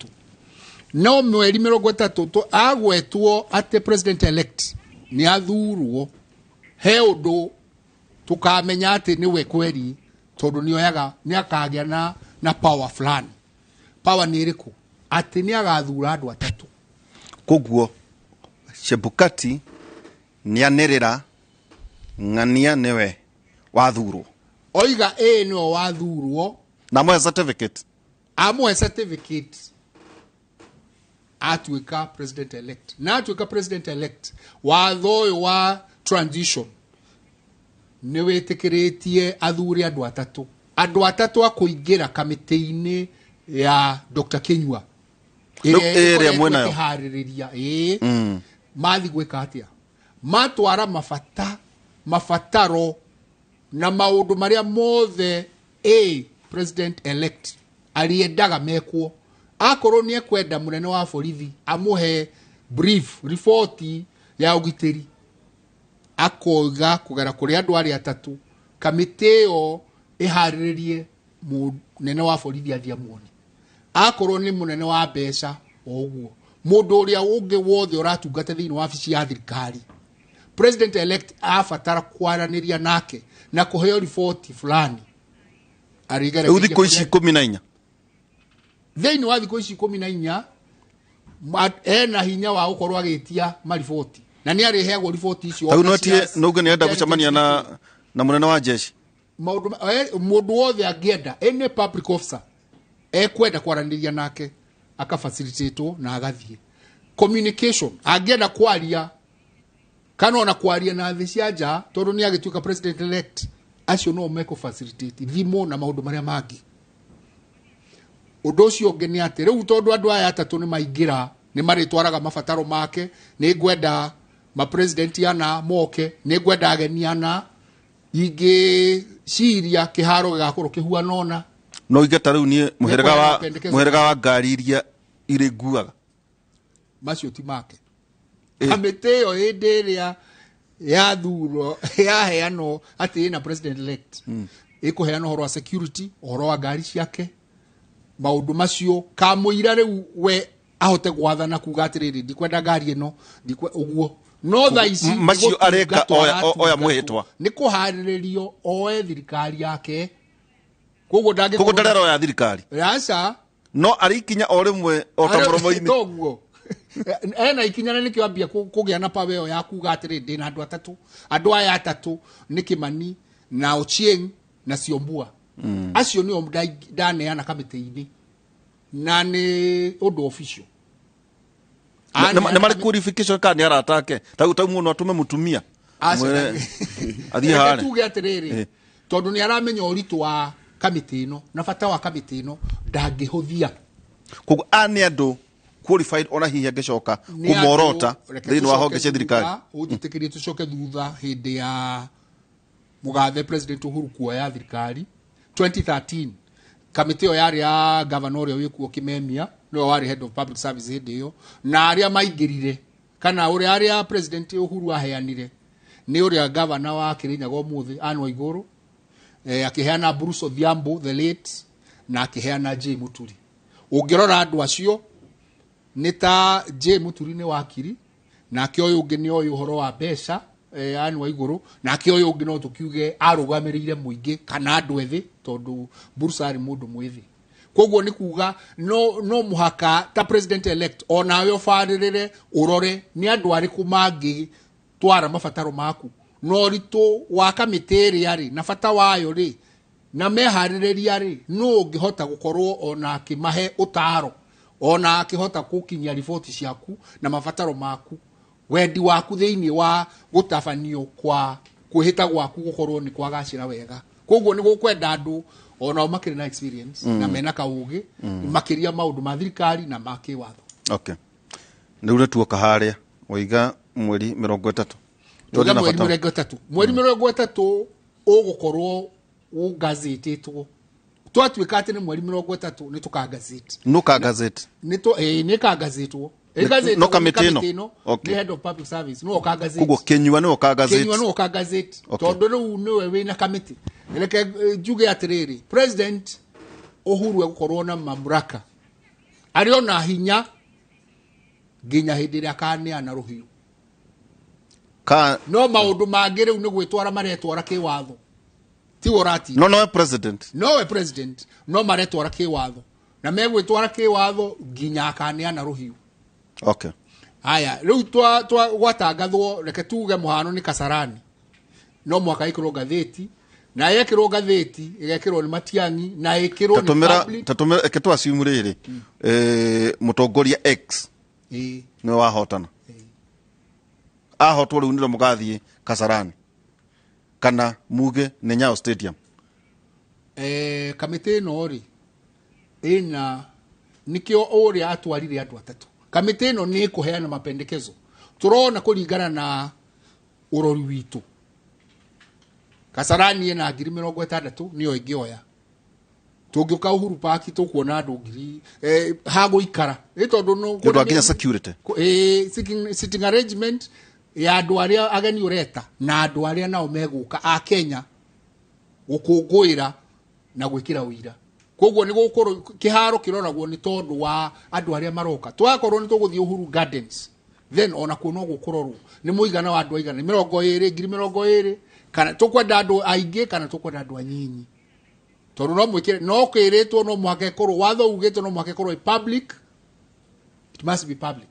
no mweri 30 agwetwo ate president elect ni athurwo he undu tukamenya ati niwe kweri tondu nioyaga ni akagia na power fulani power ni iriku ati ni agathura andu atatu koguo Chebukati ni anirira ngania niwe wathurwo oiga niwe wathurwo na mwe certificate amwe certificate atuika president elect na atuika president elect watho wa transition ni witikiretie athuri andu atatu akuingira kamiti-ini ya Dr. Kinyua area mwena yo haririria mathi gwika atia matwara mafataro na maundu maria mothe president elect aliendaga mekwo akorwo ni ekwenda munene wa borithi amuhe brief report ya ugiteri akoiga kugera kuri andu ari atatu kamiti yo ihariririe munene wa borithi athia muone akorwo ni munene wa mbeca oguo mundu uria ungi wothe uratungata thiini wa ofisi ya thirikari president elect afatara kwaraniria nake na kuheo report fulani arigara uthiko ici 14 thiini wa thiko ici 14 ena hinya wa ukorwo agitia maripoti na ni ariheagwo report icio taunotie nugo ni enda gucamania na munene wa jeshi mundu wothe angienda any public officer ekwenda kwaraniria nake akafacilitatwo na agathie communication angienda kwaria kana ona kwaria na thi cia nja tondu ni agituika president elect acio no meko facilitate thimo na maundu maria mangi undu ucio ungi ni ati riu tondu andu aya atatu ni maingira ni maritwaraga mafataro make ni ngwenda ma president yana moke ni ngwenda ageni yana ingi ciria kiharo gigakorwo kihuana ona no igeta riu ni muherega wa ngari iria iri nguaga macio ti make ameteo enderia ya thuro ya heano ati na president elect ikuheana horo wa security horo wa ngari ciake maundu macio kamuira riu we ahote gwathana kuga atiriri ndikwenda ngari ino uguo no tha ici macio areka oya muhitwa ni kuhariririo oe thirikari yake koguo ndarero ya thirikari aca no arikinya o rimwe o ta muromo-ini toguo ena ikinya ni kiambia kugia na paweo ya kuga atiriri ndina andu aya atatu ni Kimani na Ochieng na Siombua acio ni ndaneana kamiti-ini na ni undu official ne mari qualification kana aratake tau muno atume mutumia athie hare tuge atiriri tondu ni aramenya uritu wa kamiti ino na bata wa kamiti ino ndangihuthia koguo ani andu qualified ona hihi angicoka kumorota thini wa honge cia thirikari ujitikirie tucoke thutha hindi ya mugathe president Uhuru kuoya thirikari 2013 kamiti yo yari ya governor yo wikuo Kimemia no wari head of public service hindi yo na aria maingirire kana uri aria president Uhuru aheanire ni uri governor wa Kirinyaga muthi Anne Waiguru akiheana Bruce Odhiambo the late na akiheana J Muturi ungirora andu acio ni ta J Muturi ni wakiri na kioyo ungi ni oyo horo wa mbeca Anne Waiguru na kioyo ungi no tukiuge arugamirire muingi kana andu ethi tondu Bruce ari mundu mwithi koguo ni kuga no muhaka ta president elect ona yo faririre urore ni andu ariku mangi twara mabataro maku no rito wa kamiteri ari na bata wayo ri na mehaririria ri no ngihota gukorwo ona akimahe utaro ona akihota kukinyia ripoti ciaku na mabataro maku wendi waku thiini wa gutabanio kwa kuhita gwaku gukorwo ni kwagacira wega koguo ni gukwenda andu ona makiri na experience na mena kaugi makiria maundu ma thirikari na maki watho okay ndio tuoka haria oiga mweri 30 mweri 30 ugukorwo ugazititwo twatuika ati ni mweri 30 ni tukagazeti no kagazeti ni kagazitwo no kamitino okay head of public service no kagazeti kugo kenywa no kagazeti tondu riu niwe wina kamiti eleke juge atiriri president Uhuru egukorwo na mamlaka ariona hinya ginya hindi ria kaneana ruhiu no maundu mangi riu ni gwitwara maretwara kiwatho ti worati no president no maretwara kiwatho na megwitwara kiwatho ginya kaneana ruhiu okay haya riu gwatangathwo reke tuge muhano ni Kasarani no mwaka ikirwo gatheti na yekirwo gatheti igekirwo ni Matiang'i na ikirwo ni public tatumira eketwa simuriri mutongoria X no wahotana ahotwo riu ndiro mugathie Kasarani kana muge ni Nyayo stadium kamiti no ri ina nikio uri atwarire andu atatu kamiti ino ni kuheana mapendekezo turona kuringana na urori witu Kasarani na 60 niyo ingioya tungiuka Uhuru Park tukuona andu ngiri hago ikara tondu no kundu security sitting arrangement ya andu aria ageni ureta na andu aria nao meguka a Kenya gukunguira na gwikira uira koguo ni gukorwo kiharo kiroragwo ni tondu wa andu aria maroka twakorwo ni tuguthie Uhuru Gardens then ona kuno gukororwo ni muigana wa andu aigana 20 kana tukwenda andu aingi kana tukwenda andu anyinyi tondu no mwikire no kiritwo no mwake korwo watho ugite no mwake korwo public it must be public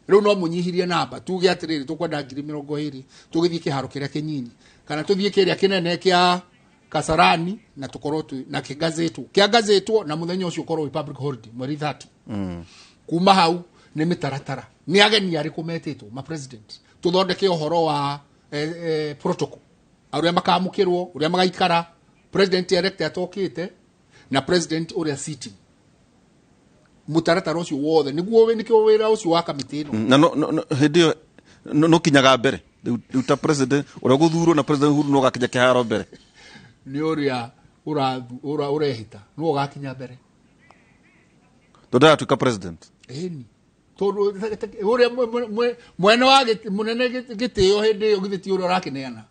riu no munyihirie namba tuge atiriri tukwenda 20 tugithie kiharo kiria kinyinyi kana tuthie kiria kinene kia Kasarani na tukorwo na kigazetwo na muthenya ucio korwo public holiday mweri 30 kuma hau ni mitaratara ni ageni ari kumetitwo ma president tuthondeke uhoro wa protocol aria makamukirwo uria magaikara president elect atokite na president uria sitting mutaratara ucio wothe niguo nikio wira ucio wa kamiti ino na no hindi no kinyaga mbere uta president uria guthurwo na president Uhuru no gakinya kiharo mbere ni uria urehita no gakinya mbere tondu tuka president ni tondu uria mwene wa munene gitio hindi yo githiti uria rakineana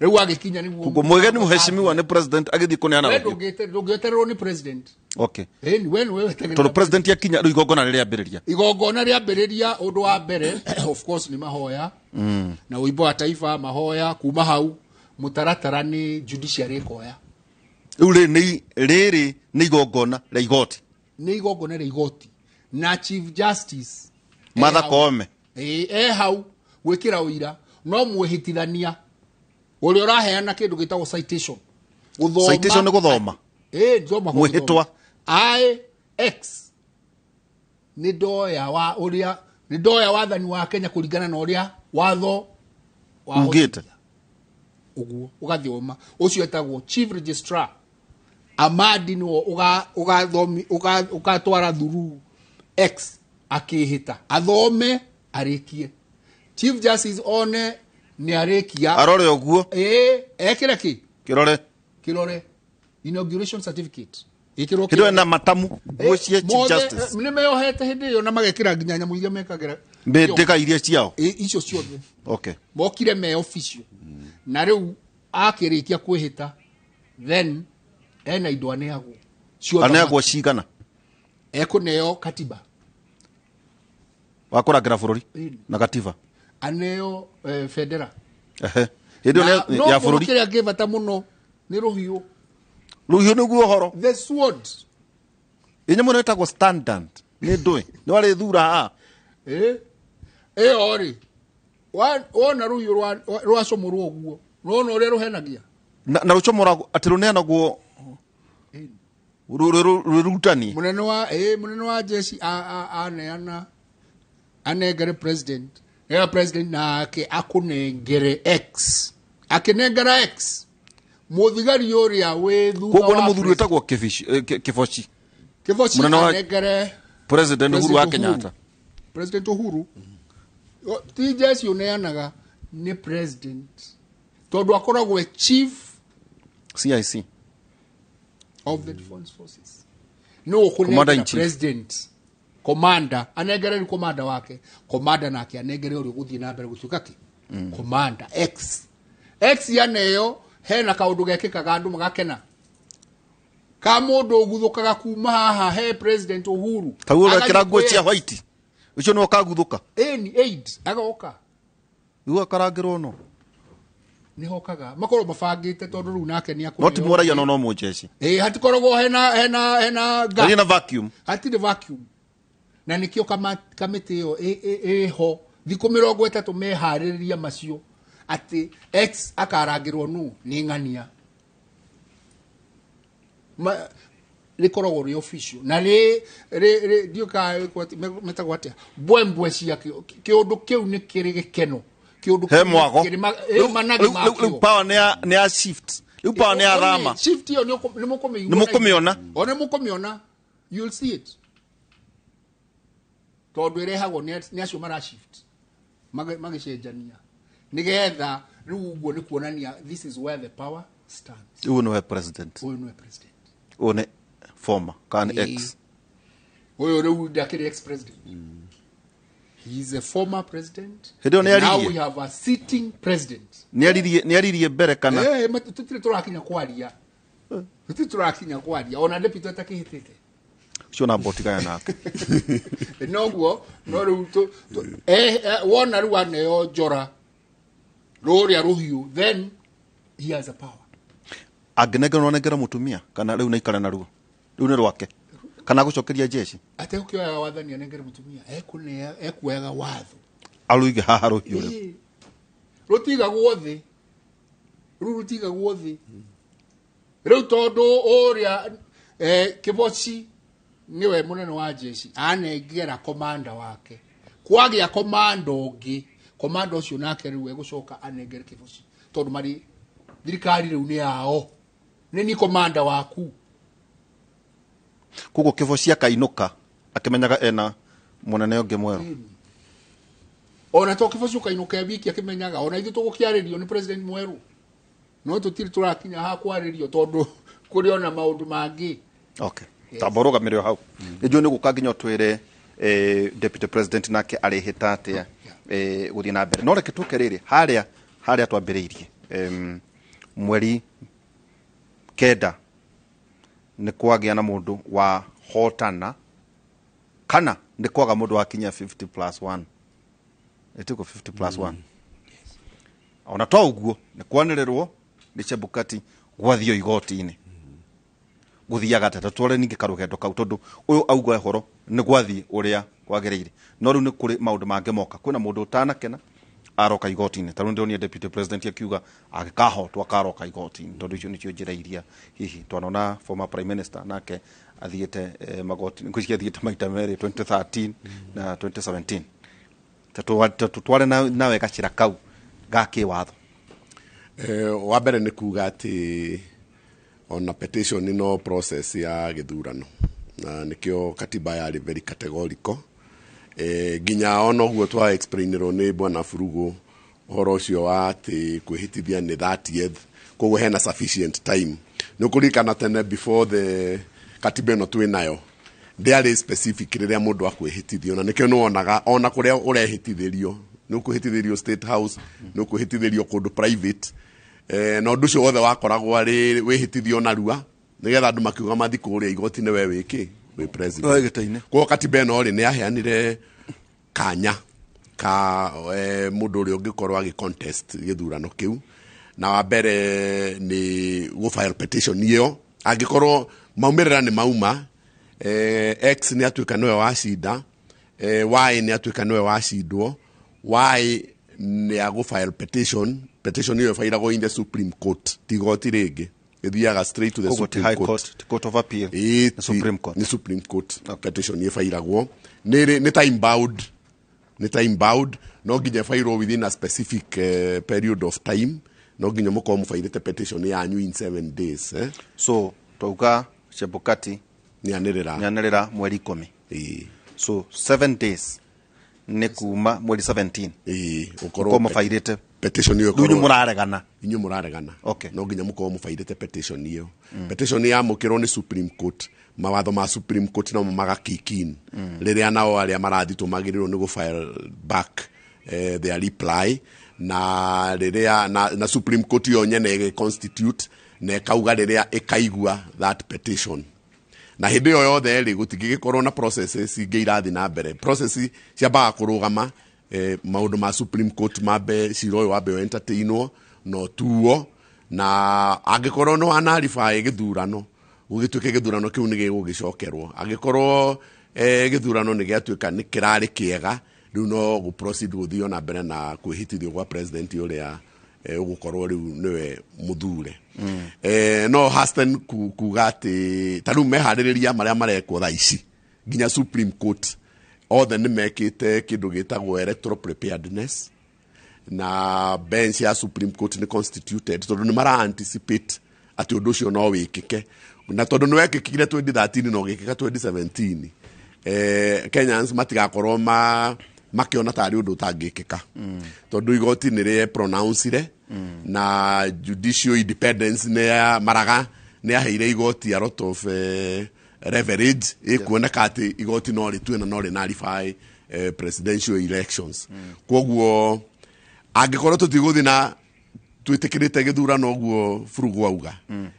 Riu agikinya ni kugo mwegeni muheshimiwa ni president agithi kuneana wewe ndũngĩetererwo ni president. Okay. Wewe Tondũ president yakinya rĩu igongona rĩambĩrĩria. Igongona rĩambĩrĩria ũndũ wa mbere of course ni mahoya. Na wimbo wa taifa mahoya kuma hau mutaratara ni judiciary ikoya. Rĩu rĩrĩ nĩ igongona rĩa igoti. Nĩ igongona rĩa igoti. Na chief justice Martha Koome hau gwĩkĩra ũira no mwĩhĩtithania ũrĩa ũraheana kĩndũ gĩtagwo citation. Gũthoma. Citation nĩ gũthoma. Thoma mwĩhĩtwa. X nĩ ndoya wathani wa Kenya kũringana na ũrĩa watho ugĩte. Ũguo ũgathoma ũcio etagwo chief registrar. Amadi no ugatwara thuru X akihita athome arikie. Chief justice one ni arikia arore oguo ekire ki kirore inauguration certificate ikiro na matamu gũcie chief justice ni meyohete hindi yo na magekira nginya nyamu iria mekagira mbĩtĩka iria ciao icio ciothe. Okay. Mokire me official na riu akirikia kwihita then ena indo aneagwo cigana ekuneo katiba wakũrangĩra bũrũri na katiba aneo federal hĩndĩ ya bũrũri kĩrĩa kĩbata mũno nĩ rũhiũ nĩguo ũhoro the sword nyamũ ĩno ĩtagwo standard nĩ ndũĩ nĩ warĩ thura haha ori wona rũhiũ rwacomorwo ũguo rwona ũrĩa rũhenagia na rũcomoragwo atĩ rũneanagwo rurutani munene wa jeshi anengere president nake akunengere X akinengera X muthigari uria we thutha koguo nĩ mũthuri wĩtagwo Kibochi anengere president Uhuru wa Kenyatta. President Uhuru ti jeshi uneanaga ni president tondu akoragwo chief CIC of the defense forces. No kunengera president commander anengere ni commander wake commander nake anengere uri guthii na mbere gutuka ki commander X yaneyo hena kaundu gekikaga andu magakena ka mundu uguthukaga kuma haha he president Uhuru tawura kirango cia white ucio no kaguthuka aid agoka uwa karangirwo no ni hokaga makoro mabangite tondu riu nake ni akuru not moraia no mujeci hatikoragwo hena na vacuum hatire vacuum na nikio kamiti yo ho thikũ 30 meharĩrĩria macio ati X akarangirwo nu ni ng'ania likoragwo ri official na dio ka metagwo atia mbwembwe cia kiundu kiu ni kiri gikeno kiundu he mwago riu power ni a shift riu power ni a rama shift yo ni mukumiona one mukumiona you'll see it tondu irehagwo ni acio mara shift magicenjania nigetha riu uguo ni kuonania this is where the power stands. Uyu no president one former kan X uyu riu ndakiri ex president he is a former president. Now we have a sitting president. Niaririe mbere kana tutire turakinya kwaria ona deputy atakihitite cio na botika ya nake noguo no riu wona riu aneyo njora ruria ruhiu then he has a power angenegera mutumia kana riu naikara na ruo riu ni rwake kana gucokeria jeshi ate ukioya wathani anengere mutumia ekuega watho aruige haha ruhiu riu rutiga guothi riu tondu uria Kibochi niwe munene wa jeshi anengera komanda wake kwagia komanda ungi komanda ucio nake riu egucoka anengere Kibochi tondu mari thirikari riu ni yao ni komanda waku kugo Kibochi akainuka akimenyaga ena munene ungi mweru ona to Kibochi ukainuka wiki akimenyaga ona ithu tugukiaririo ni president mweru no tutiri turakinya ha kwaririo tondu kuri ona maundu mangi. Okay. Taboroga mirio hau ejo ni gukaginya twire deputy president nake arihita atia guthii na mbere no reke tuke riri haria twambiriirie mweri kenda nä kwagä na må ndå wa hotana kana nä kwaga må ndå wakinya 50+1 ätiko 50+1 ona to å guo nä kwanä rä rwo nä Chebukati gwathio igoti-inä gå thiaga tata tware ningä karå gendo kau tondå å yå auga horo nä gwathiä å rä a kwagä rä ire no rä u nä kå rä maå ndå mangä moka kwä na må ndå å tanakena aroka igoti-inä tarä u ndäronire deputy president akiuga agä kahotwo akaroka igoti-inä tondå icio nä cio njä ra iria hihi twanona former prime minister nake athiä te magoti-inä ngå ciathiä te maita merä 2013 na 2017 tware na wega cira kau ga kä watho wa mbere nä kuga atä ona petition no process ya githurano na nikio katiba ya very categorical ginya ona guo twa explainirwo ni bwana Furugu horo ucio wa ati kwihitithia ni 30th koguo hena sufficient time nukurikana tene before the katiba no twinayo ndiari specific riria mundu akwihitithio na nikio nuonaga ona kuria urehitithirio nukuhitithirio state house nukuhitithirio kundu private na undu ucio wothe wakoragwo ari wihitithio narua nigetha andu makiuga mathi kuria igoti-inĩ we wiki we president kwa katiba ĩno rĩ nĩ aheanire kanya ka mũndũ ũrĩa ũngĩkorwo agi contest gĩthurano kĩu na wa mbere nĩ go file petition ĩyo angĩkorwo maumĩrĩra nĩ mauma X nĩ atuĩka nĩwe wacinda Y nĩ atuĩka nĩwe wacindwo Y nĩ agũ file petition ĩyo ĩbairagwo in the Supreme Court tigoti rĩngĩ ithiaga straight to the Supreme Court of Appeal Supreme Court ni Supreme Court petition ifairagwo ni time bound no nginya fairwo within a specific period of time no nginya muko mufairite petition yanyu in 7 days so twauga Chebukati ni anĩrĩra mweri 10 so 7 days nĩ kuma mweri 17 ukorwo mufairite petition iyo inyu muraregana okay no nginya muko mufairite petition iyo petition ya mukirwo ni Supreme Court mawatho ma Supreme Court no magakikin riria nao aria marathitwo magirirwo ni go file back their reply na riria na Supreme Court yo nyene constitute na kauga riria ikaigua that petition na hindi yo yothe ri gutingigikorwo na processes ingĩ irathi na mbere processes ciambaga kurugama maundu ma Supreme Court mabe ciro wabe entertainwo no tuo na angikorwo no anarify githurano ugituike githurano kiu ni gigugicokerwo angikorwo githurano ni giatuika ni kirari kiega riu no go proceed guthio na mbere na kwihitithio kwa president uria ugukorwo riu niwe muthure no hasten kuga ati tariu mehaririria maria marekwo thaa ici nginya Supreme Court othe nĩ mekĩte kĩndũ gĩtagwo electoral preparedness na bench ya Supreme Court nĩ constituted tondũ nĩ mara anticipate atĩ ũndũ ũcio no wĩkĩke na tondũ nĩ wekĩkire 2013 no gĩkĩka 2017 Kenyans matigakorwo makiona tarĩ ũndũ ũtangĩkĩka tondũ igoti nĩ rĩ pronounce na judicial independence nĩ maraga nĩ aheire igoti a lot of leverage ikuoneka ati igoti no ritue na no rinarify presidential elections koguo angikorwo tutiguthi na twitikirite githurano guo Furugu auga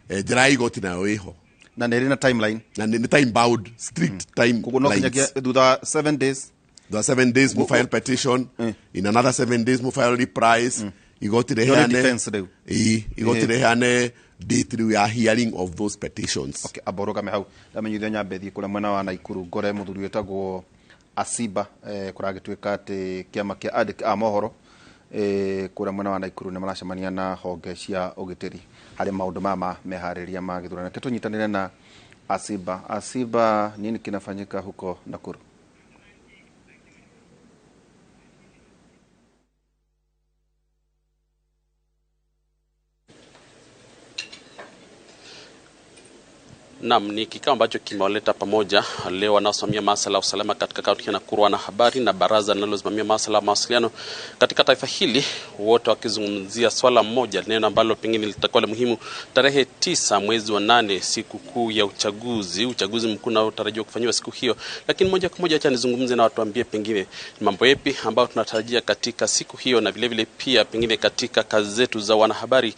njira igoti nayo iho na nä rä na timeline na nä time bound strict time koguo no kinyagia thutha 7 days the 7 days mu file petition in another 7 days mu file reprise igoti reheane igoti reheane date riu ya hearing of those petitions okay aborogame hau ndamenyithio nyambe thi kuria mwena wa Naikuru ngore muthuri wetagwo Asiba kuragituika ati kiama kia andiki a mohoro kuria mwena wa Naikuru ni maracemania na honge cia ugitiri hari maundu mama mehariria ma githurano ketunyitanire na Asiba nini kinafanyika huko Nakuru Naam, ni kikao ambacho kimewaleta pamoja leo wanaosimamia masuala ya usalama katika kaunti ya Nakuru, wanahabari na baraza linalosimamia masuala ya mawasiliano katika taifa hili, wote wakizungumzia swala moja, neno ambalo pengine litakuwa la muhimu tarehe 9 mwezi wa 8, siku kuu ya uchaguzi mkuu unaotarajiwa kufanywa siku hiyo. Lakini moja kwa moja acha nizungumze na watu ambie pengine mambo yapi ambayo tunatarajia katika siku hiyo, na vile vile pia pengine katika kazi zetu za wanahabari.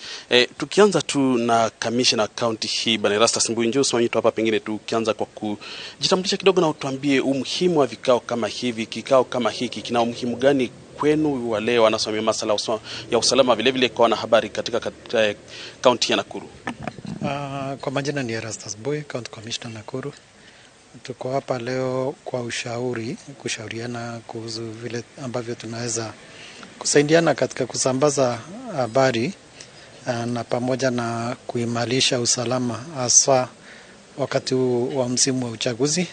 Tukianza tu na kamishna kaunti hii Bwana Erastus Mbunju, swali tu hapa, pengine tukianza kwa kujitambulisha kidogo na utuambie umuhimu wa vikao kama hivi. Kikao kama hiki kina umuhimu gani kwenu wale wanasimamia masuala ya usalama, vile vile kwa wanahabari katika kaunti ya Nakuru? Kwa majina ni Erastus Boy, County Commissioner Nakuru. Tuko hapa leo kwa kushauriana kuhusu vile ambavyo tunaweza kusaidiana katika kusambaza habari na pamoja na kuimarisha usalama hasa wakati wa msimu wa uchaguzi,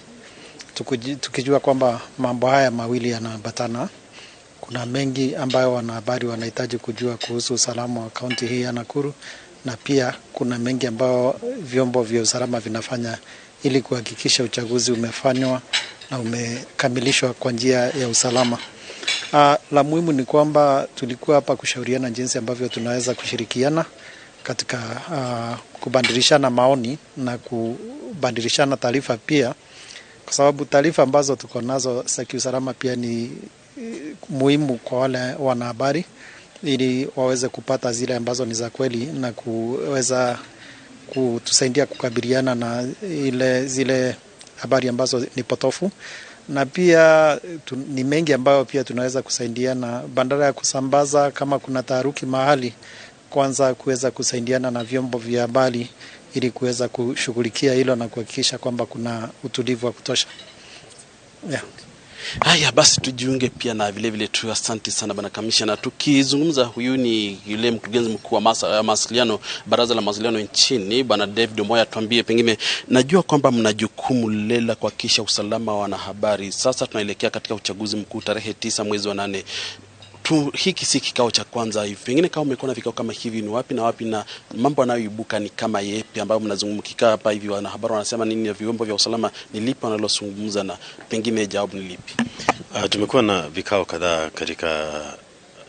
tukijua kwamba mambo haya mawili yanaambatana. Kuna mengi ambayo wanahabari wanahitaji kujua kuhusu usalama wa kaunti hii ya Nakuru, na pia kuna mengi ambayo vyombo vya usalama vinafanya ili kuhakikisha uchaguzi umefanywa na umekamilishwa kwa njia ya usalama. La muhimu ni kwamba tulikuwa hapa kushauriana jinsi ambavyo tunaweza kushirikiana katika kubadilishana maoni na kubadilishana taarifa pia, kwa sababu taarifa ambazo tuko nazo za kiusalama pia ni muhimu kwa wale wanahabari, ili waweze kupata zile ambazo ni za kweli na kuweza kutusaidia kukabiliana na zile habari ambazo ni potofu. Na pia ni mengi ambayo pia tunaweza kusaidiana badala ya kusambaza kama kuna taharuki mahali, kwanza kuweza kusaidiana na vyombo vya habari ili kuweza kushughulikia hilo na kuhakikisha kwamba kuna utulivu wa kutosha. Yeah. Haya basi, tujiunge pia na vile vile tu. Asante sana bwana kamishna. Tukizungumza, huyu ni yule mkurugenzi mkuu wa mawasiliano, baraza la mawasiliano nchini, bwana David Moya. Tuambie, pengine najua kwamba mna jukumu lela kuhakikisha usalama wa wanahabari. Sasa tunaelekea katika uchaguzi mkuu tarehe 9 mwezi wa 8. Hiki si kikao cha kwanza hivi. Pengine kama umekuwa na vikao kama hivi, ni wapi na wapi, na mambo yanayoibuka ni kama yepi ambayo mnazungumzia hapa hivi? Wanahabari wanasema nini, na vyombo vya usalama ni lipi wanalozungumza, na pengine jawabu ni lipi? Tumekuwa na vikao kadhaa katika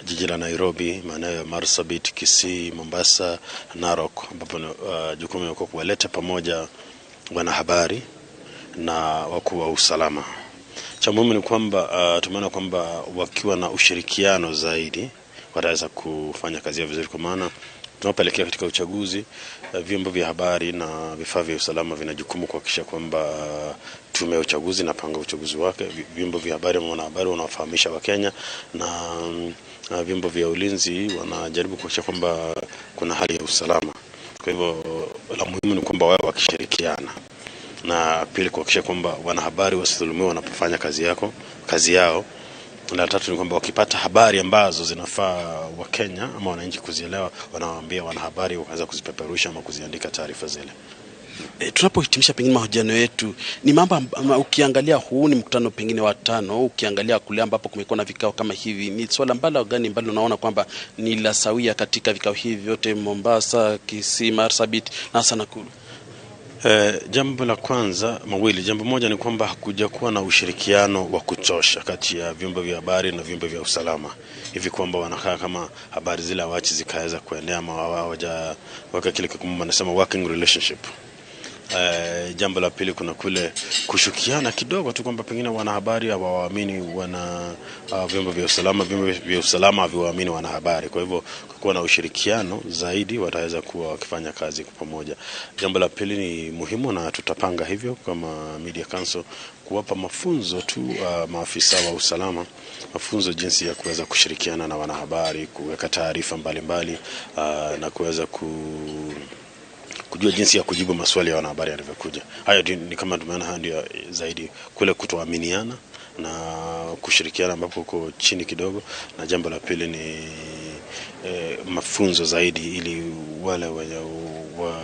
jiji la Nairobi, maeneo ya Marsabit, Kisii, Mombasa, Narok, ambapo jukumu ni kuwaleta pamoja wanahabari na wakuu wa usalama. Cha muhimu ni kwamba tumeona kwamba wakiwa na ushirikiano zaidi wataweza kufanya kazi yao vizuri, kwa maana tunapoelekea katika uchaguzi, vyombo vya habari na vifaa vya usalama vina jukumu kuhakikisha kwamba tume ya uchaguzi inapanga uchaguzi wake. Vyombo vya habari na wanahabari wanawafahamisha Wakenya, na vyombo vya ulinzi wanajaribu kuhakikisha kwamba kuna hali ya usalama. Kwa hivyo la muhimu ni kwamba wao wakishirikiana, na pili kuhakikisha kwamba wanahabari wasidhulumiwe wanapofanya kazi yao. Na tatu ni kwamba wakipata habari ambazo zinafaa Wakenya ama wananchi kuzielewa, wanawaambia wanahabari wakaweza kuzipeperusha ama kuziandika taarifa zile. Tunapohitimisha pengine mahojiano yetu, ni mambo ukiangalia, huu ni mkutano pengine wa 5, ukiangalia kule ambapo kumekuwa na vikao kama hivi, ni swala gani ambalo unaona kwamba ni la sawia katika vikao hivi vyote, Mombasa, Kisii, Marsabit na Nakuru? Jambo la kwanza mawili. Jambo moja ni kwamba hakuja kuwa na ushirikiano wa kutosha kati ya vyombo vya habari na vyombo vya usalama, hivi kwamba wanakaa kama habari zile hawachi zikaweza kuenea, ama hawajaweka kile kama wanasema working relationship. Jambo la pili, kuna kule kushukiana kidogo tu kwamba pengine wanahabari hawaamini vyombo vya usalama haviwaamini wanahabari. Kwa hivyo kuwa na ushirikiano zaidi, wataweza kuwa wakifanya kazi kwa pamoja. Jambo la pili ni muhimu, na tutapanga hivyo kama Media Council kuwapa mafunzo tu maafisa wa usalama, mafunzo jinsi ya kuweza kushirikiana na wanahabari, kuweka taarifa mbalimbali, na kuweza kujua jinsi ya kujibu maswali ya wanahabari yanavyokuja. Hayo ni kama tumeona, ndio zaidi kule kutoaminiana na kushirikiana ambapo uko chini kidogo. Na jambo la pili ni mafunzo zaidi, ili wale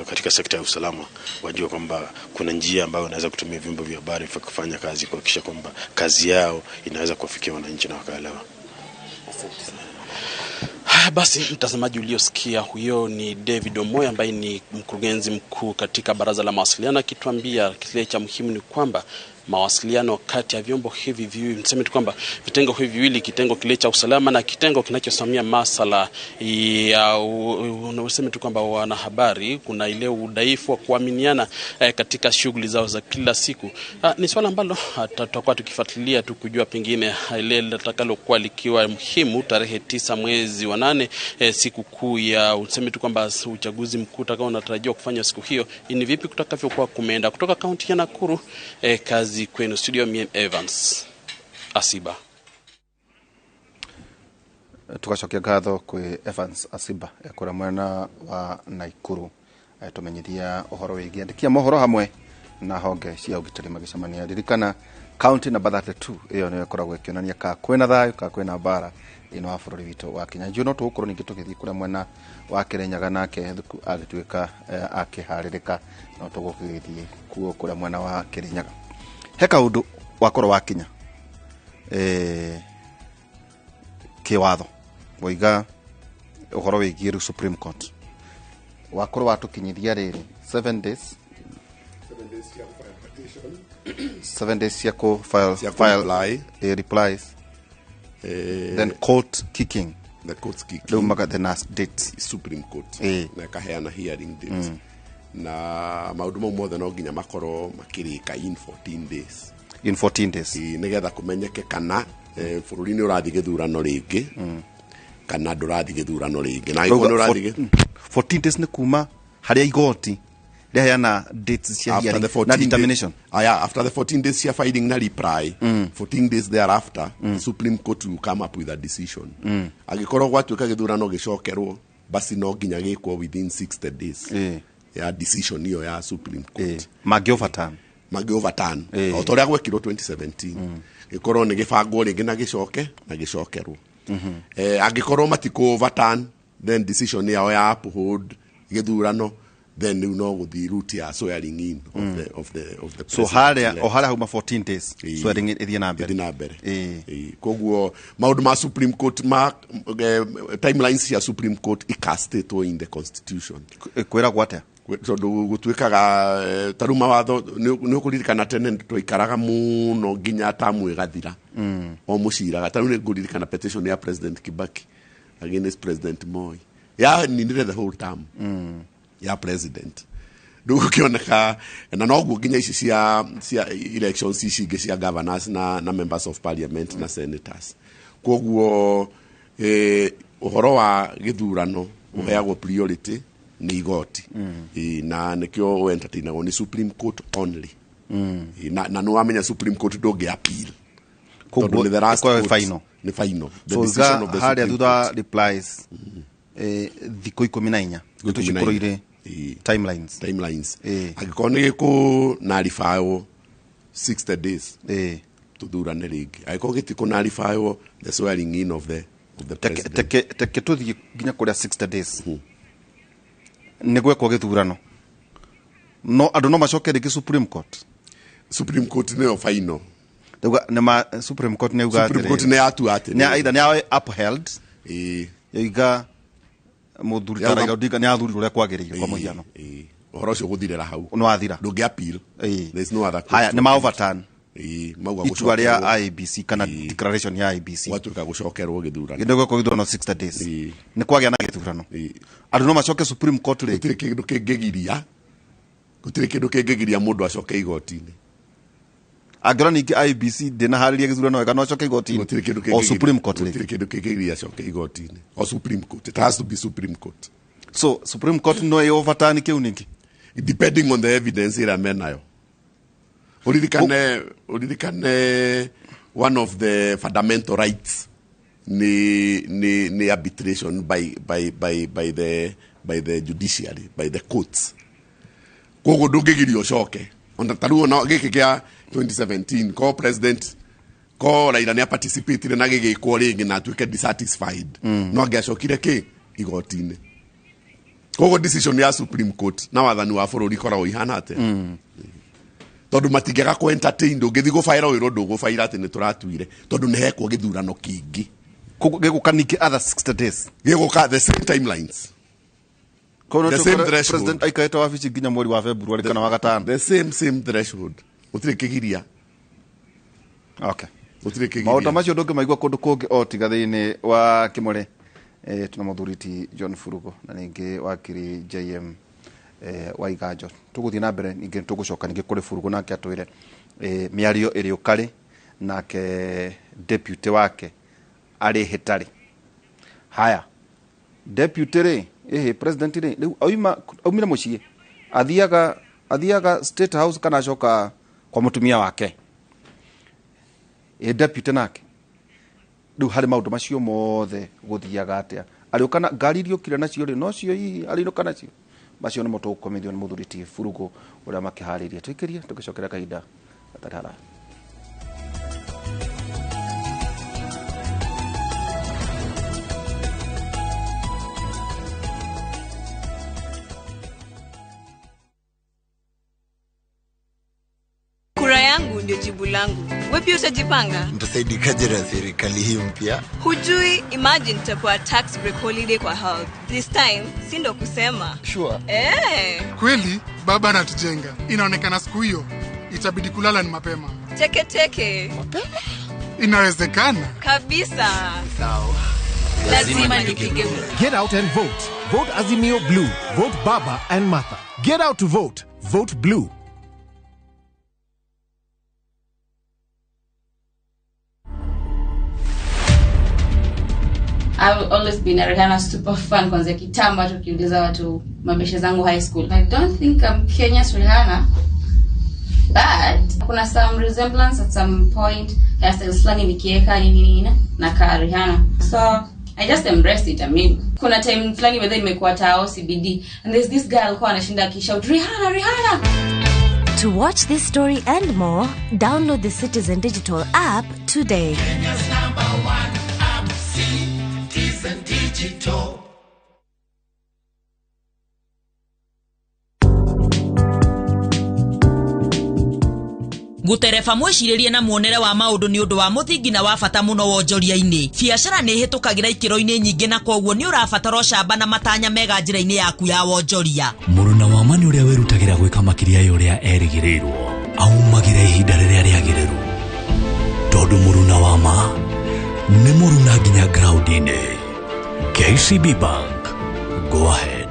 katika sekta ya usalama wajue kwamba kuna njia ambayo wanaweza kutumia vyombo vya habari kufanya kazi, kuhakikisha kwamba kazi yao inaweza kuwafikia wananchi na wakaelewa. Basi mtazamaji uliosikia, huyo ni David Omoy ambaye ni mkurugenzi mkuu katika Baraza la Mawasiliano, akituambia kile cha muhimu ni kwamba mawasiliano kati ya vyombo hivi viwili, niseme tu kwamba vitengo hivi viwili, kitengo kile cha usalama na kitengo kinachosimamia masala ya unasema tu kwamba wanahabari, kuna ile udhaifu wa kuaminiana katika shughuli zao za kila siku. Ni swala ambalo tutakuwa tukifuatilia tu kujua pengine ile litakalokuwa likiwa muhimu tarehe 9 mwezi wa 8, siku kuu ya useme tu kwamba uchaguzi mkuu utakao unatarajiwa kufanya siku hiyo. Ni vipi kutakavyokuwa kumeenda. Kutoka kaunti ya Nakuru, kazi kwenu studio, mimi Evans Asiba. Tukacokia ngatho kwi Evans Asiba ekura mwena wa Naikuru tumenyithia uhoro wigi andikia mohoro hamwe na honge cia ugitari magicamania. Ririkana county number 32 iyo niyo ikoragwo ikionania ka kwina thayu ka kwina bara ino wa bururi witu wa Kenya. Juno tugukorwo ningi tugithi kura mwena wa Kirinyaga nake agituika akiharirika no tugukithi kuo kura mwena wa Kirinyaga. Heka undu wakorwo wa Kenya kiwatho woiga uhoro wigiru Supreme Court wakorwo watukinyithia riri 7 days cia ku file replies, then court kicking, the court kicking, do maga the last date Supreme Court na kaheana hearing dates na maundu mau mothe no nginya makoro makirika in 14 days. In 14 days nigetha kumenyeke kana bururi ni urathi githurano ringi kana ndurathi githurano ringi na ikono urathi 14 days ni kuma haria igoti riheana dates cia hearing na determination. After the 14 days cia filing na reply, 14 days thereafter the Supreme Court will come up with a decision. Agikorwo gwatuika githurano gicokerwo basi no nginya gikwo within 60 days ya decision hiyo ya Supreme Court. Magi overturn otoria gwekirwo 2017 gikorwo ni gibangwo ringi na gicoke na gicokerwo. Agikorwo matiko overturn, then decision yao ya uphold githurano, then you know with the route ya swearing in of the so haria huma 14 days swearing in ithina mbere koguo maundu ma Supreme Court ma timelines ya Supreme Court ikastated in the constitution kwera gwate so gutuikaga taruma watho ni ukuririkana tene twaikaraga muno nginya tamu igathira o muciraga taru ni nguririkana petition ya President Kibaki against President Moi ya ninire the whole term ya president ndugu kioneka na noguo nginya ici cia elections ici ingi cia governors na members of parliament na senators. Koguo uhoro wa githurano uheagwo priority ni igoti na nikio entertainagwo ni Supreme Court only na no amenya Supreme Court doge appeal koguo ni final the decision of the Supreme Court replies thiko 14 gutucikorire timelines agikone ko narifayo 60 days tuthurane ringi agiko gitiko narifayo the swearing in of the president teke tuthi ginya kuria 60 days negwe ko githurano no andu no macoke ringi Supreme Court ne final ma Supreme Court ne uga Supreme Court ne atu ate ne either ne upheld yiga muthuri taraiga ndiga ni athuri uria kwagiriire kwa muhiano uhoro ucio guthirira hau no athira ndungi appeal there is no other haya ni ma overturn mauga gucokeria IBC kana declaration ya IBC watuka gucokerwo githurano ndio kwa githurano 60 days ni kwagya na githurano andu no macoke Supreme Court ri gutire kindu kingigiria mundu acoke igoti-ini agora ningi IBC ndina hariria githurano wega no acoke igoti-ini o Supreme Court ri gutire kindu kingigiria acoke igoti-ini o Supreme Court. It has to be Supreme Court. So Supreme Court no overturn kiu ningi depending on the evidence ira menayo. Uririkane one of the fundamental rights ni arbitration by the judiciary, by the courts. Kogo ndungigirio coke onda taruo no giki kia 2017 ko president ko Raila ne participate na gigikwo ringi na tuike dissatisfied no ngiacokire ki igoti-ini. Kogo decision ya Supreme Court na wathani wa bururi koragwo ihana ate tondu matingega ko entertain ndungithi go fire wiro ndugu fire ate ni turatuire tondu ne hekwo githurano kingi gigukanike other 60 days giguka the same timelines the same president threshold aikaita wabici nginya mweri wa February kana wa gatano the same threshold utire kigiria okay utire kigiria maundu macio ndungi maigua kundu kungi o tiga thiini wa Kimore tuna muthuriti John Furugo na ningi wakiri JM wa Iganjo tuguthii na mbere ningi tugucoka ningi kuri Furugo nake atwire miario iri ukari nake deputy wake ari hitari haya deputy ri president ri aumira mucie athiaga state house kana acoka kwa mutumia wake deputy nake riu hari maundu macio mothe guthiaga atia ariukana ngari irio kire nacio ri no cio ariuka nacio macio nimo tugukomithio ni muthuriti Furugo uria makihariria twikiria tugicokera kahinda gatarara. Kura yangu ndio jibu langu. Wewe pia utajipanga? Mtasaidikaje na serikali hii mpya? Hujui, imagine tapewa tax break holiday kwa health. This time, si ndo kusema. Sure. Kweli, baba anatujenga. Inaonekana siku hiyo itabidi kulala ni mapema. Teke. Mapema? Inawezekana. Kabisa. Sawa. Lazima nipige kura. Get out and vote. Vote Azimio Blue. Vote Baba and Martha. Get out to vote. Vote Blue. I've always been a Rihanna super fan kwanza kitambo tukiuliza watu mabeshe zangu high school. I don't think I'm Kenya's Rihanna, but kuna some resemblance at some point. Hairstyles flani nikieka nini na ka Rihanna. So I just embraced it. I mean, kuna time flani whether imekuwa tao CBD and there's this girl alikuwa anashinda akishout Rihanna. To watch this story and more, download the Citizen Digital app today. Kenya's #1 app, Citizen Digital. Gutereba mwiciririe na muonere wa maundu ni undu wa muthingi na wa bata muno wonjoria-ini. Biacara ni hitukagira ikiro-ini nyingi na koguo ni urabatara camba na matanya mega njira-ini yaku ya wonjoria. Muruna wa mani uria wirutagira gwika makiria yuria erigirirwo aumagira ihinda riria riagiriru tondu muruna wa ma ni muruna nginya ground-ini. KCB Bank, go ahead.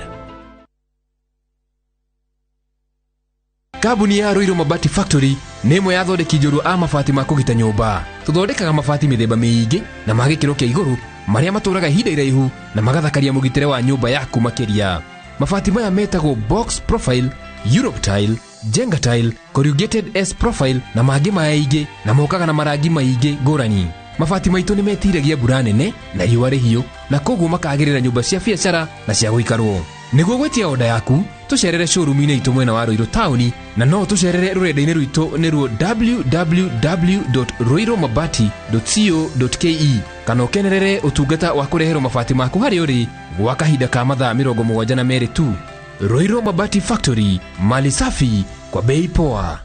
Kambuni ya Roiro Mabati Factory nĩ ĩmwe ya thondeki njũru a mabati ma kũgita nyũmba. Tũthondekaga mabati mĩthemba mĩingĩ na ma gĩkĩro kĩa igũrũ marĩa matũraga ihinda iraihu na magathakaria mũgitĩre wa nyũmba yaku makĩria. Mabati maya metagwo box profile, Europe tile, Jenga tile, corrugated S profile na mangĩ maingĩ na mokaga na marangi maingĩ ngũrani. Mabati maitũ nĩ metiragia mbura nene na riũa rĩhiũ na koguo makagĩrĩra nyũmba cia biacara na cia gũikarwo. Nĩguo gwetia oda yaku, tucerere showroom-inĩ itũ mwena wa Roiro Town na no tucerere rũrenda-inĩ rwitũ nĩ ruo www.roiromabati.co.ke kana ũkenerere ũtungata wa kũreherwo mabati maku harĩa ũrĩ gwa kahinda ka mathaa 72 tu. Roiro Mabati Factory, mali safi kwa bei poa.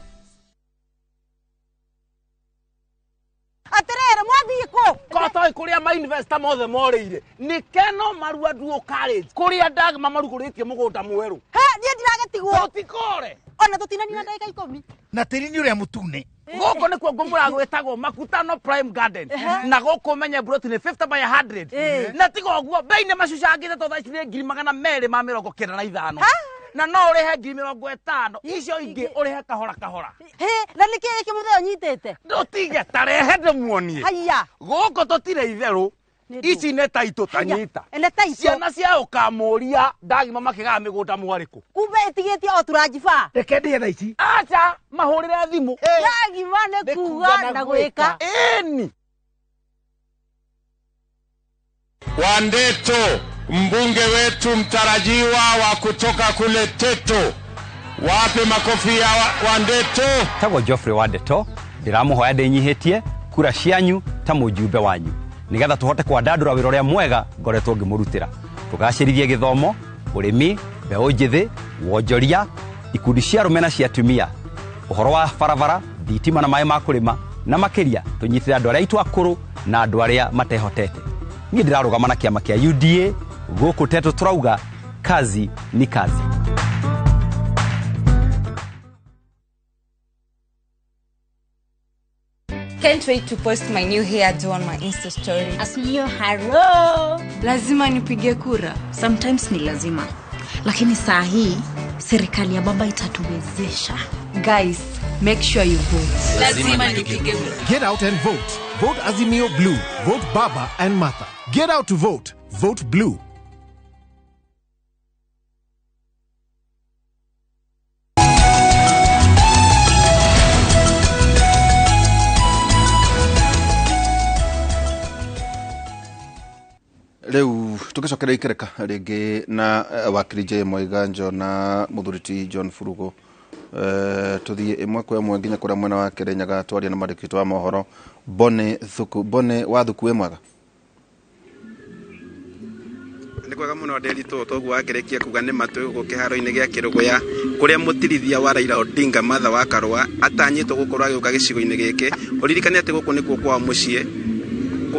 Aterere mwathiko kotoi kuria ma investor mothe moreire ni keno marua duo college kuria dag mamaruguritie mugunda mweru he nie ndiragetigwo utikore ona tutinani na ndagika 10 na tirini uria mutune goko nikuo ngumura gwetagwo Makutano Prime Garden na goko menye broti ni 50 by 100 na tigo guo bei ne macucangite to thaicire 295 na no urehe 50 icio ingi urehe kahora he na niki iki mutheo nyitete ndotige tarehe ndemuonie haya goko totire itheru ici ne taito tanyita ene taito ciana cia ukamuria ndagima makigaga migunda mwariku kumbe itigetie o turajiba reke ndie tha ici acha mahurire thimu ndagima ne kuga na gwika eni Wandeto, mbunge wetu mtarajiwa wa kutoka kule Teto. Wape makofi ya Wandeto. Tagwo Geoffrey Wandeto, ndiramuhoya ndinyihitie kura cianyu ta mujumbe wanyu. Nigetha tuhote kwandandura wira uria mwega ngoretwo ngimurutira. Tugacirithie githomo, urimi, mbeu njithi, wonjoria, ikundi cia rume na cia tumia. Uhoro wa barabara, thitima na mai ma kurima na makiria tunyitire andu aria itu akuru na andu aria matehotete. niĩ ndĩrarũgama na kĩama kĩa UDA gũkũ Teto turauga kazi ni kazi. Can't wait to post my new hairdo on my Insta story. Asmio, hello. Lazima nipige kura. Sometimes ni lazima. Lakini saa hii serikali ya baba itatuwezesha. Guys, make sure you vote. Lazima nipige kura. Get out and vote. Vote Azimio Blue. Vote Baba and Martha. Get out to vote. Vote Blue. Leu tukicokera ikereka ringi na wakiri J Moiganjo na muthuriti John Furugo tuthie imwe kwa imwe nginya kuria mwena wa Kirinyaga twaria na marikito wa mohoro Bone Thuku Bone wa Thuku mwega ni kwega muno nderito toguo agerekia kuga ni matu gukiharo-ini gia Kiruguya kuria mutirithia wa Raila Odinga Martha wa Karua atanyitwo gukorwo agiuka gicigo-ini giki uririkane ati guku nikuo kwa mucie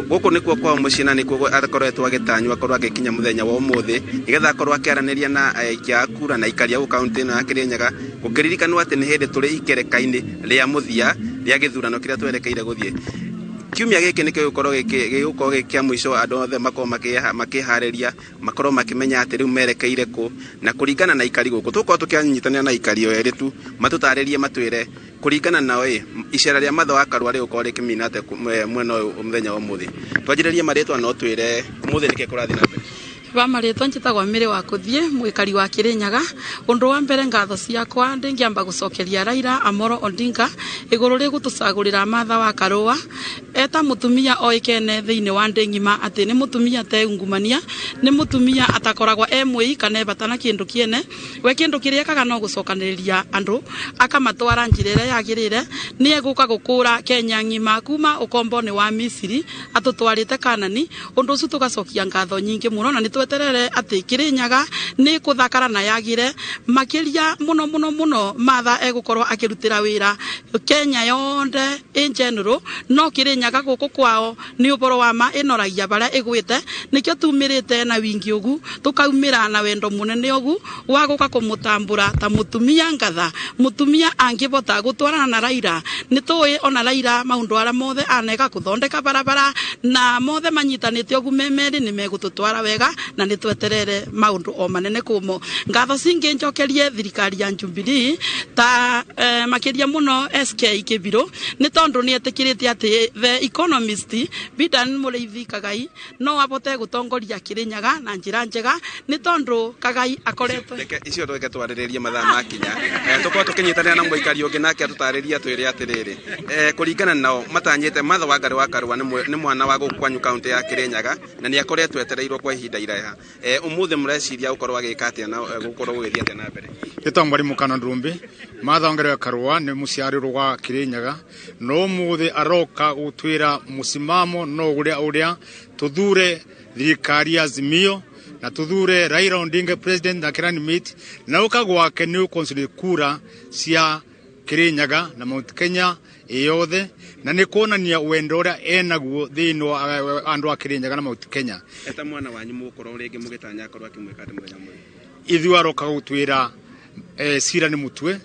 guku nikuo kwa mucie na nikuo akoretwo agitanywa akorwo agikinya muthenya wa umuthi nigetha akorwo akiaraniria na aikia kura na ikaria gu kaunti ino ya Kirinyaga gukiririkanwo ati ni hindi turi ikereka-ini ria muthia ria githurano kiria twerekeire guthie kiumia giki ni gigukorwo gikia mwisho andu othe makorwo makihariria makorwo makimenya ati riu merekeire ku na kuringana na ikari guku tukorwo tukianyitanira na ikari o eritu matutaririe matwire kuringana nao icera ria Martha wa Karua rigukorwo rikimina ate mwena muthenya wa umuthi twanjiririe maritwa no twire umuthi nike kurathi na mbere Bamaretwa njitagwa Mire wa kuthie mwikari wa Kirinyaga undu wa mbere ngatho ciakwa ndingiamba gucokeria Raila Amolo Odinga iguru ri gutucagurira Martha wa Karua eta mutumia oikene thiini wa ndengima ati ni mutumia te ungumania ni mutumia atakoragwa emwi kana batana kindu kiene we kindu kiria kaga no gucokaniria andu akamatwara njirere yagirire ni eguka gukura Kenya ngima kuma ukomboni wa Misiri atutwarite Kanani undu ucu tugacokia ngatho nyingi muno na tweterere ati Kirinyaga ni kuthakara na yagire makiria muno Martha egukorwo akirutira wira Kenya yonde in general no Kirinyaga guku kwao ni uboro wa ma inoragia bara igwite nikyo tumirite na wingi ugu tukaumira na wendo munene ugu wa guka kumutambura ta mutumia ngatha mutumia angibota gutwarana na Raila ni tuwe ona Raila maundu ara mothe aneka kuthondeka barabara na mothe manyitanite ugu memeri ni megututwara wega na nitweterere maundu o manene kumo ngatho cingi njokerie thirikari ya Jubilee ta makiria muno SK Kibiro ni tondu ni etikirite ati the economist Bidan Mureithi Kagai no abote gutongoria Kirinyaga na njira njega ni tondu Kagai akoretwo icio tweke twariririe mathaa makinya tukorwo tukinyitanira na muikari ungi nake atutariria twire atiriri kuringana nao matanyite Martha wa Karua ni mwana wa gukwanyu kaunti ya Kirinyaga na ni akoretwo etereirwo kwa ihinda iraya umuthi mureciria gukorwo agika atia na gukorwo gugithia atia na mbere gitwa mwarimu Kana Ndumbi Martha wa Karua ni muciariro wa Kirinyaga no umuthi aroka gutwira musimamo no uria tuthure thirikari ya Azimio na tuthure Raila Odinga president na kirani meet na ukagwake ni ukonsider kura cia Kirinyaga na Mount Kenya yothe na ni kuonania wendo uria enaguo thiini wa andu a Kirinyaga na Mount Kenya eta mwana wanyu mukorwo ringi mugitanya akorwo akimwika ati muthenya mwe ithu aroka gutwira cira ni mutwe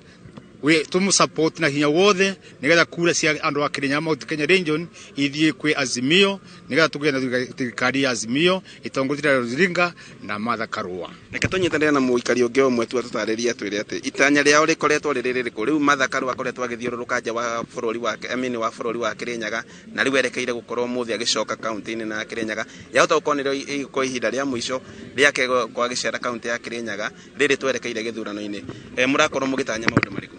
we tumu support na hinya wothe nigetha kura cia andu a Kirinyaga Mount Kenya region ithie kwi Azimio nigetha tugie na thirikari ya Azimio itongorira Odinga na Martha Karua reke tunyitanire na muikari ungi omwe tu atutariria twire ati itanya riao rikoretwo riririku riu Martha Karua akoretwo agithiururuka nja wa bururi wake wa bururi wa Kirinyaga na riu erekeire gukorwo muthi agicoka kaunti-ini na Kirinyaga yahota gukonero kwa ihinda ria mwisho riake kwa gicera kaunti ya Kirinyaga riri twerekeire githurano-ini murakorwo mugitanya maundu mariku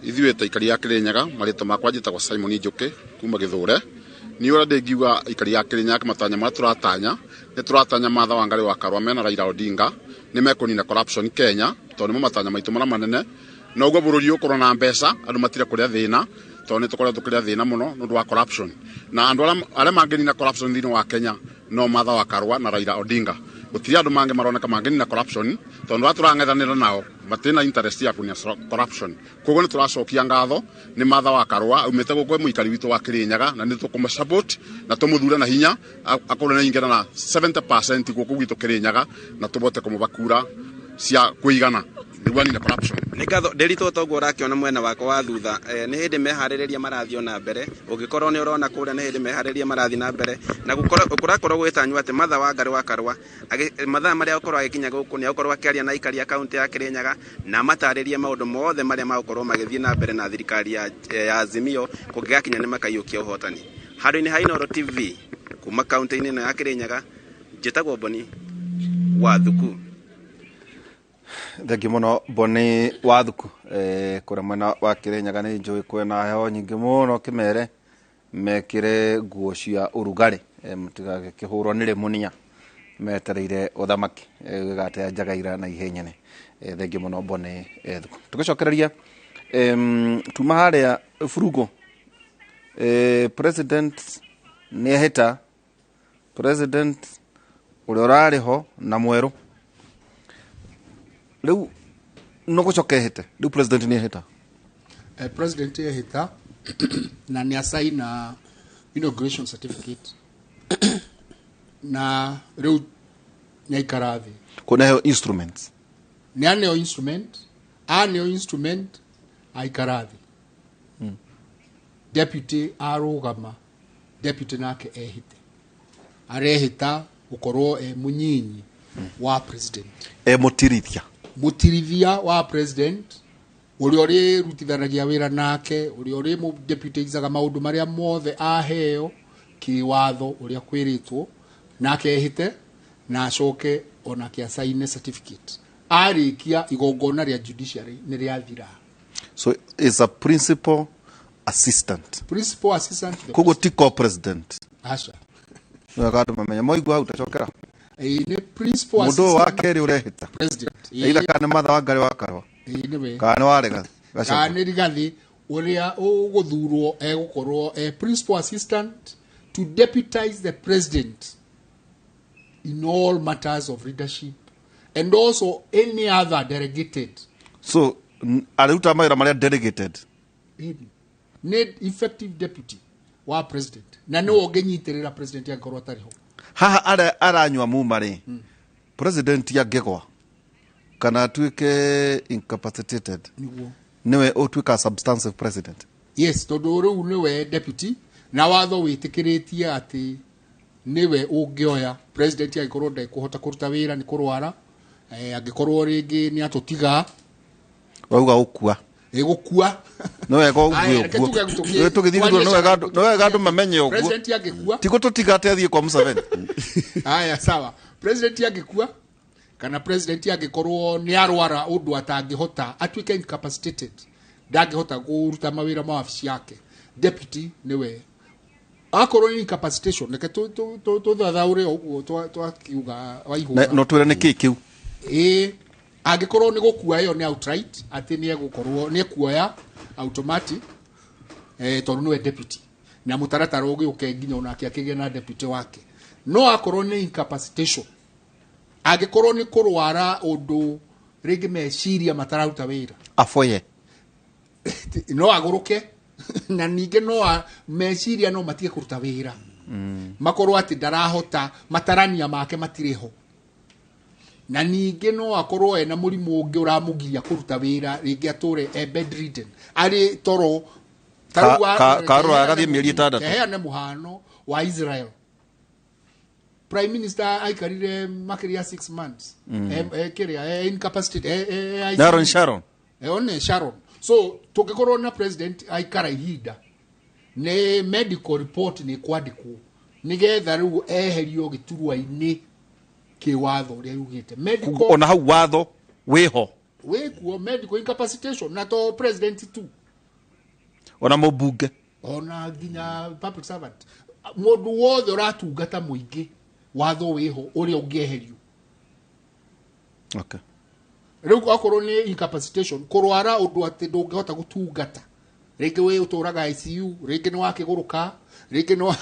ithuĩ ta ikari ya Kirinyaga marĩtwa makwa njĩtagwo Simon Njuki kuma Gĩthũre ni ora ndengiuga ikari ya Kirinyaga matanya ma turatanya ni turatanya Martha wa Karua mena Raila Odinga ni mekunina corruption Kenya tondu nimo matanya maitu mara manene na ugo bururi ukorwo na mbeca andu matire kuria thina tondu ni tukoretwo tukiria thina muno nundu wa corruption na andu aria mangenina corruption thini wa Kenya no Martha wa Karua na Raila Odinga gutiri andu mange maroneka mangeni na corruption tondu aturangethanira nao matina interest ya kunia corruption koguo ni turacokia ngatho ni Martha wa Karua umete gukwe muikari witu wa Kirinyaga na ni tukuma support na tumuthure na hinya akorwo na ingena na 70% guku gwitu Kirinyaga na tubote kumubakura cia kuigana niguani na corruption nigatho nderito toguo rakiona mwena wako wa thutha ni hindi mehaririria marathio na mbere ugikorwo ni urona kuria ni hindi mehaririria marathi na mbere na gukurakorwo gwitanywa ati Martha wa Karua mathaa maria ukorwo agikinya guku ni ukorwo akiaria na ikari akaunti ya Kirinyaga na mataririe maundu mothe maria magukorwo magithie na mbere na thirikari ya Azimio kugigakinya ni makaiyukia uhotani handu-ini ha Inooro TV kuma kaunti-ini ino ya Kirinyaga njitagwo Boni wa Thuku. Thengi muno Boni wa Thuku kuria mwena wa Kirinyaga ni njui kwena heho nyingi muno kimere mekire nguo cia urugari mutigage kihurwo ni rimunia metereire uthamaki gate njagaira na ihenyene thengi muno Boni Thuku. Tugicokereria tuma haria Furugo president ni ehita president uria urariho na mweru riu no gucoke hete riu president ni ehita president ehita na ni assign inauguration certificate na riu ni ikarathi kuna hiyo instruments ni aneo instrument aikarathi deputy arugama deputy nake ehite arehita ukorwo munyinyi wa president mutirithia wa president uri rutithanagia wira nake uri mu deputy izaga maundu maria mothe aheo kiwatho uri kwiritwo nake ehite na acoke ona kia sign certificate arikia igongona ria judiciary ni ria thira. So is a principal assistant kogo tiko president asha wakati mamenya moigwa utachokera ni principal assistant mudo wa keri urehita president ila kana Martha wa Karua kana warega kana rigathi uria uguthurwo egukorwo principal assistant to deputize the president in all matters of leadership and also any other delegated. So aliuta maira maria delegated need effective deputy wa president na no ogenyitirira president ya Karua tariho haha aranywa mumari president ya gegwa kana tuike incapacitated niwe otuika substantive president. Yes, todoro niwe deputy na watho witikiritie ati niwe ungioya president ya Karua ndai kuhota kuruta wira ni kurwara agikorwo ringi ni atutiga wauga ukua gukua no wega uguo we tugithithirwo no wega andu mamenye uguo president yagikua tiko tutigate athie kwa Museveni haya sawa president yagikua kana president yagikorwo ni arwara undu atangihota atuike incapacitated ndangihota kuruta mawira ma office yake deputy niwe akorwo ni incapacitation neke to thathaure uguo twakiuga waihura no twire ni kikiu agikorwo ni gukua yo ni outright ati ni egukorwo ni kuoya automatic tondu niwe deputy na mutaratara ugi ukenginya onake akige na deputy wake no akorwo ni incapacitation agikorwo ni kurwara undu ringi meciria matararuta wira afoye no aguruke na ninge no meciria no matige kuruta wira makorwo ati ndarahota matarania make matireho na ninge no akorwo ena murimu ungi uramugiria kuruta wira ringi ature bedridden ari toro Karua agathie mieri 6 ne muhano wa Israel prime minister aikarire makiria 6 months kiria incapacitated Sharon so tukikorwo na president aikara ihinda ne medical report ni kwandikwo nigetha riu eherio giturwa-ini kiwatho uria yugite medical ona hau watho wiho wikuo medical incapacitation na to president tu ona mubunge ona nginya public servant mundu wothe uratungata muingi watho wiho uria ungieherio. Okay. Riu akorwo ni incapacitation kurwara undu ati ndungihota gutungata reke we uturaga ICU reke no akiguruka reke no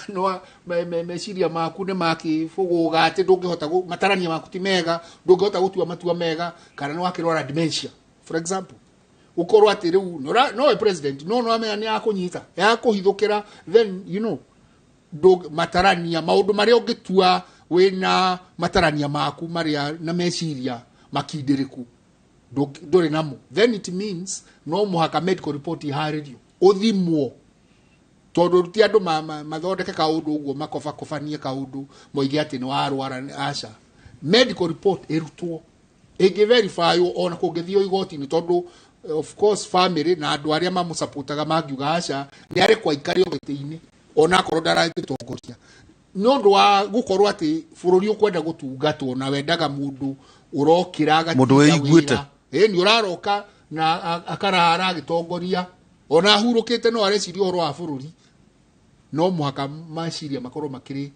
meciria maku ne makifuguga ati ndungihota matarania maku ti mega ndungihota gutua matua mega kana no akirwara dementia for example ukorwo ati riu no president no amenya ni akunyita ya kuhithukira then you know matarania maundu maria ungitua wina matarania maku maria na meciria makindiriku nduri namo then it means no muhaka medical report iharirio uthimwo tondu ti andu mathondeke kaundu uguo makofanie kaundu moige ati ni warwara aca medical report irutwo verify ona kungithio igoti-ini tondu of course family na andu aria mamusupportaga mangiuga aca ni ari kwa ikario giti-ini ona korwo ndaragitongoria nondu wa gukorwo ati bururi ukwenda gutungatwo na wendaga mundu urokira mundu weiguite ni uraroka na akarara agitongoria ona hurukite no areciria uhoro wa bururi no muhaka maciria makorwo makiri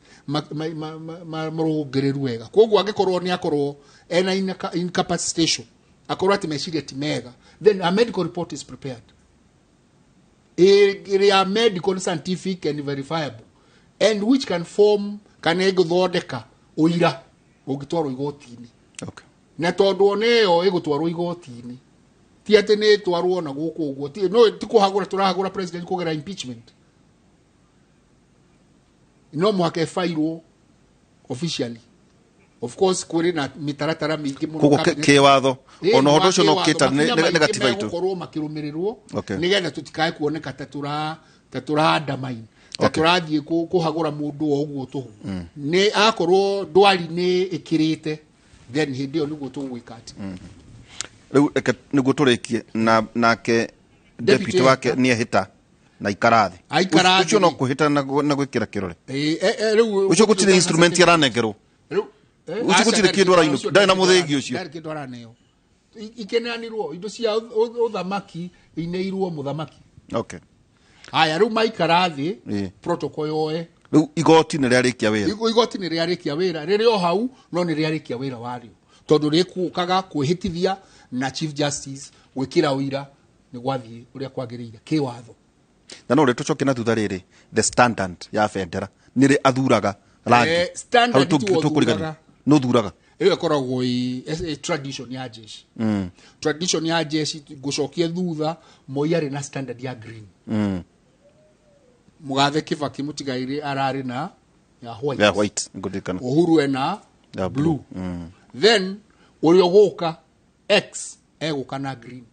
marungireru wega koguo angikorwo ni akorwo ena incapacitation akorwo ati meciria ti mega then a medical report is prepared. They are medical, scientific and verifiable, and which can form iguthodeka uira ugitwarwo igoti-ini. Okay. Na tondu oneyo igutwarwo igoti-ini ti ati ni twarwo na guku uguo no ti kuhagura turahagura president kugera impeachment no mwake fairwo officially. Of course kuri na mitaratara mingi muno ke watho ono hondo cio no kita negative itu korwo makirumirirwo nigetha tutikae kuoneka tatura undermine taturathie kuhagura mundu o uguo tuhu ni akorwo ndwari ni ikirite then hindi yo niguo tugwikati riu niguo turikie nake deputy wake ni ehita na ikarathi ucio no kuhita na gwikira kirore ucio gutire instrument yaranengerwo ucio gutire kindu araino ndai na muthengi ucio ndari kindu araneo ikeneanirwo indo cia uthamaki ineirwo muthamaki. Okay. Aya riu maikarathi protocol yoe riu igoti ni riarikia wira igoti ni riarikia wira ririo hau no ni riarikia wira wario tondu rikukaga kwihitithia na chief justice gwikira wira ni gwathie uria kwagirire kiwatho na no retucoke na thutha riri the standard ya federa niri athuraga rangi standard tu no thuraga iyo koragwo tradition ya jeshi tradition ya jeshi gucokia thutha moyari na standard ya green mugathe Kibaki mutigaire arari na ya white ngudikana Uhuru ena blue then urio guka x eguka na green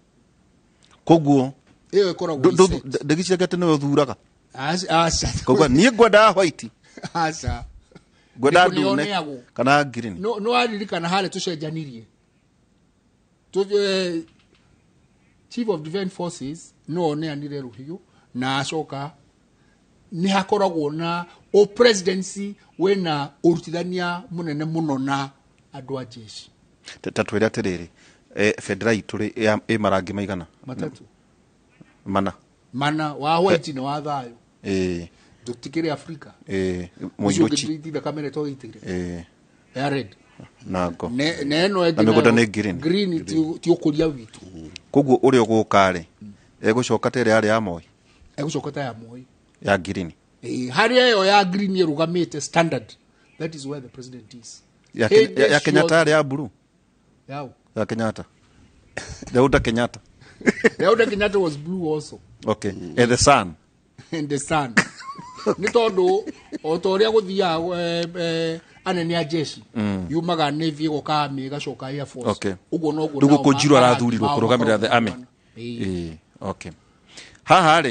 koguo iyo ikoragwo ndegicira gate no thuraga asa koguo nie ngwenda white asa gwenda ndune kana green no aririkana hale tucenjanirie chief of defense forces no ne anire ruhiu na acoka ni hakoragwo na o presidency wena urutithania munene muno na andu a jeshi tatwira atiriri federal turi marangi maigana matatu mana wa white na wa thayo tutikire Afrika moirochi da kamera to itire ya red nago neno egina green ti ukuria witu koguo uri ogukare egucoka tere ari ya moi egucoka ta ya moi ya green hari yo ya green irugamite standard that is where the president is ya Kenyatta ari ya blue ya Kenyatta Deuda Kenyatta was blue also. Okay. And the sun ni tondu otoria guthia anene a jeshi yumaga navy goka mi gacoka air force uguo no guo ndugu kujirwa arathurirwo kurugamira the army okay haha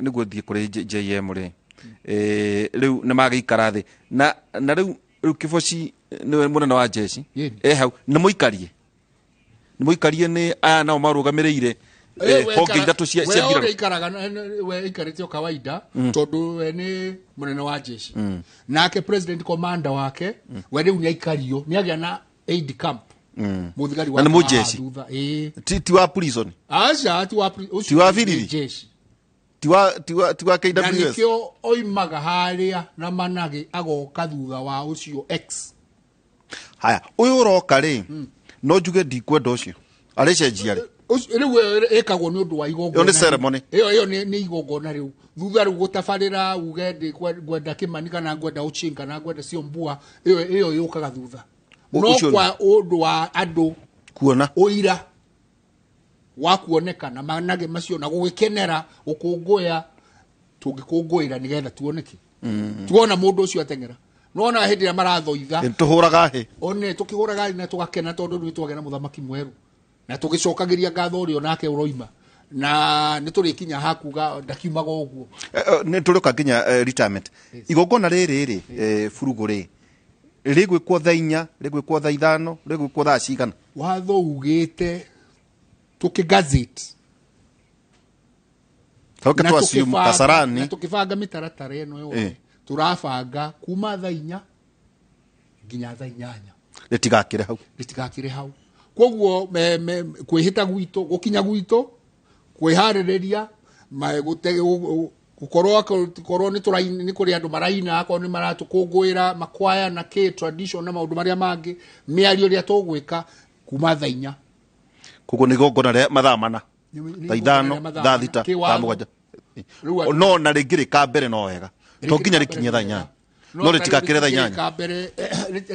niguo thie kuri JM ri riu ni magikara thi na riu Kiboci ni munene wa jeshi hau ni muikarie ni aya nao marugamireire honge ithatu cia mbirarũ we ikaraga we ikaritio kawaida tondu ni munene wa jeshi nake president commander wake we riu ni aikario ni agia na aid camp muthigari wa jeshi ti wa prison acha ti wa jeshi ti wa KWS na nikio oimaga haria na manage agoka thutha wa ucio X haya uyu uroka ri no njuge ndikwenda ucio arecenjia ri riu ekagwo ni undu wa igongona yo ni ceremony iyo ni igongona riu thutha riu gutabarira ugende gwenda Kimani kana gwenda Uchinga na gwenda Siombua iyo yukaga thutha no kwa undu wa andu kuona uira wa kuonekana manage macio na gugikenera ukunguya tungikunguyira nigetha tuoneke tuona mundu ucio atengera nona hindi ya marathoitha tuhuraga he one tukihuraga na tugakena tondu ni twagena muthamaki mweru na tugicokagiria ngatho rio nake uroima na ni turikinya hakuga ndakiumaga uguo ni turuka nginya retirement igongona riri furuguri rigwikwo thaa 4 rigwikwo thaa 5 rigwikwo thaa cigana watho ugite tukigazeti Kauke tu assume Kasarani na tukibanga mitaratara eno yo turabanga kuma thaa 4 nginya thaa 8 litigakire hau koguo kwihita gwito gukinya gwito kwiharireria gukorwo ni turaini ni kuri andu maraina ako ni maratukungwira makwaya na k tradition na maundu maria mangi miario ria tugwika kuma thaa 4 koguo ni gongona ria mathaa mana thaa 5 thaa 6 thaa 7 no na rigirika mbere no wega to nginya rikinya thaa 8 no ritigakire thaa 8 mbere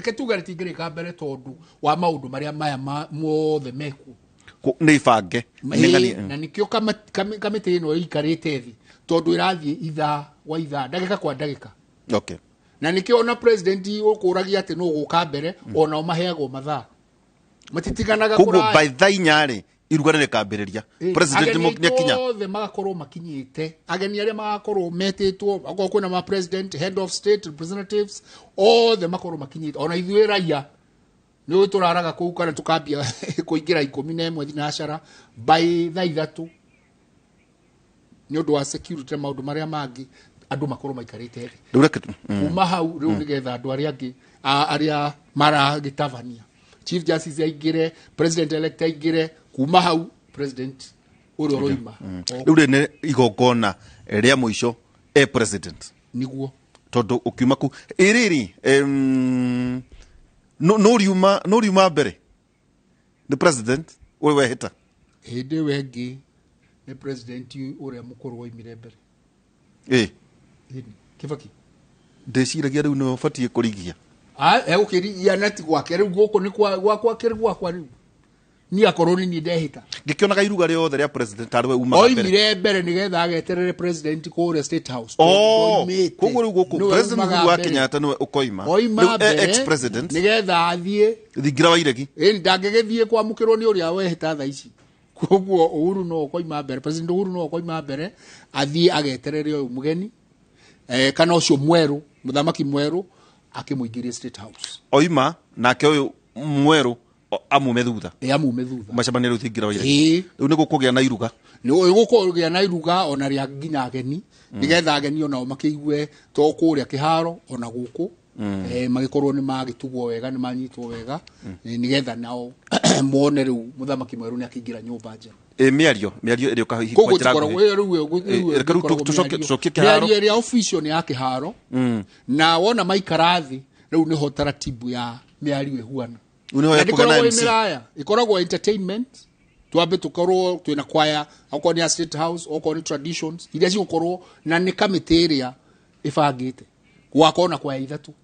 ketuga ritigirika mbere tondu wa maundu maria maya mothe meku ni ibange na nikio kamite ino ikarite thi tondu irathie itha wa itha ndagika kwa ndagika okay na nikio na president ukuragia ati no guka mbere ona umaheagwo mathaa matitiganaga kurai kugo by thaa 4 ri iruga rikambiriria president nyakinya othe magakorwo makinyite ageni aria magakorwo metitwo akorwo kwina ma president head of state representatives othe makorwo makinyite ona ithuĩ raia ni turaraga kuu kana tukambia kuingira 11 thinacara by thaa 3 ni undu wa security maundu maria mangi andu makorwo maikarite kuma hau riu nigetha andu aria maragitavania chief justice aingire president elect aingire kuma hau president uri roima riu ni igongona ria muico president niguo tondu ukiuma ku iriri no riuma mbere the president uri wehita hindi wengi ni president uria mukuru woimire mbere Kibaki ndeciragia riu no fatie kurigia ukirigia nati gwake riu guku ni gwakwa kiri gwakwa riu ni akoroni ni ndehita ngikionaga iruga riothe ria president ariwe uma oimire mbere nigetha ageterere president kure state house koguo riu guku president wa Kenyatta niwe ukoima ex president nigetha athie thingira wa iregi ndangegethie kwamukirwo ni uria wehita thaa ici koguo Uhuru no ukoima mbere president Uhuru no ukoima mbere athie ageterere uyu mugeni kana ucio mweru muthamaki mweru akimuingiria state house oima nake uyu mweru amume thutha macemania riu thingira wa iregi riu ni gukugia na iruga ni gukugia na iruga ona ria nginya ageni nigetha ageni ona makiigue to kuria kiharo ona guku magikorwo ni magitugwo wega ni manyitwo wega nigetha nao mone riu muthamaki mweru ni akingira nyumba njera miario iri ukahikwa tucokie kiharo miario ria official ni ya kiharo na wona maikarathi riu niho taratibu ya miario ihuana ikoragwo entertainment twambe tukorwo twina kwaya okorwo ni state house okorwo ni traditions iria cigukorwo na ni kamite iria ibangite gwakorwo na kwaya ithatu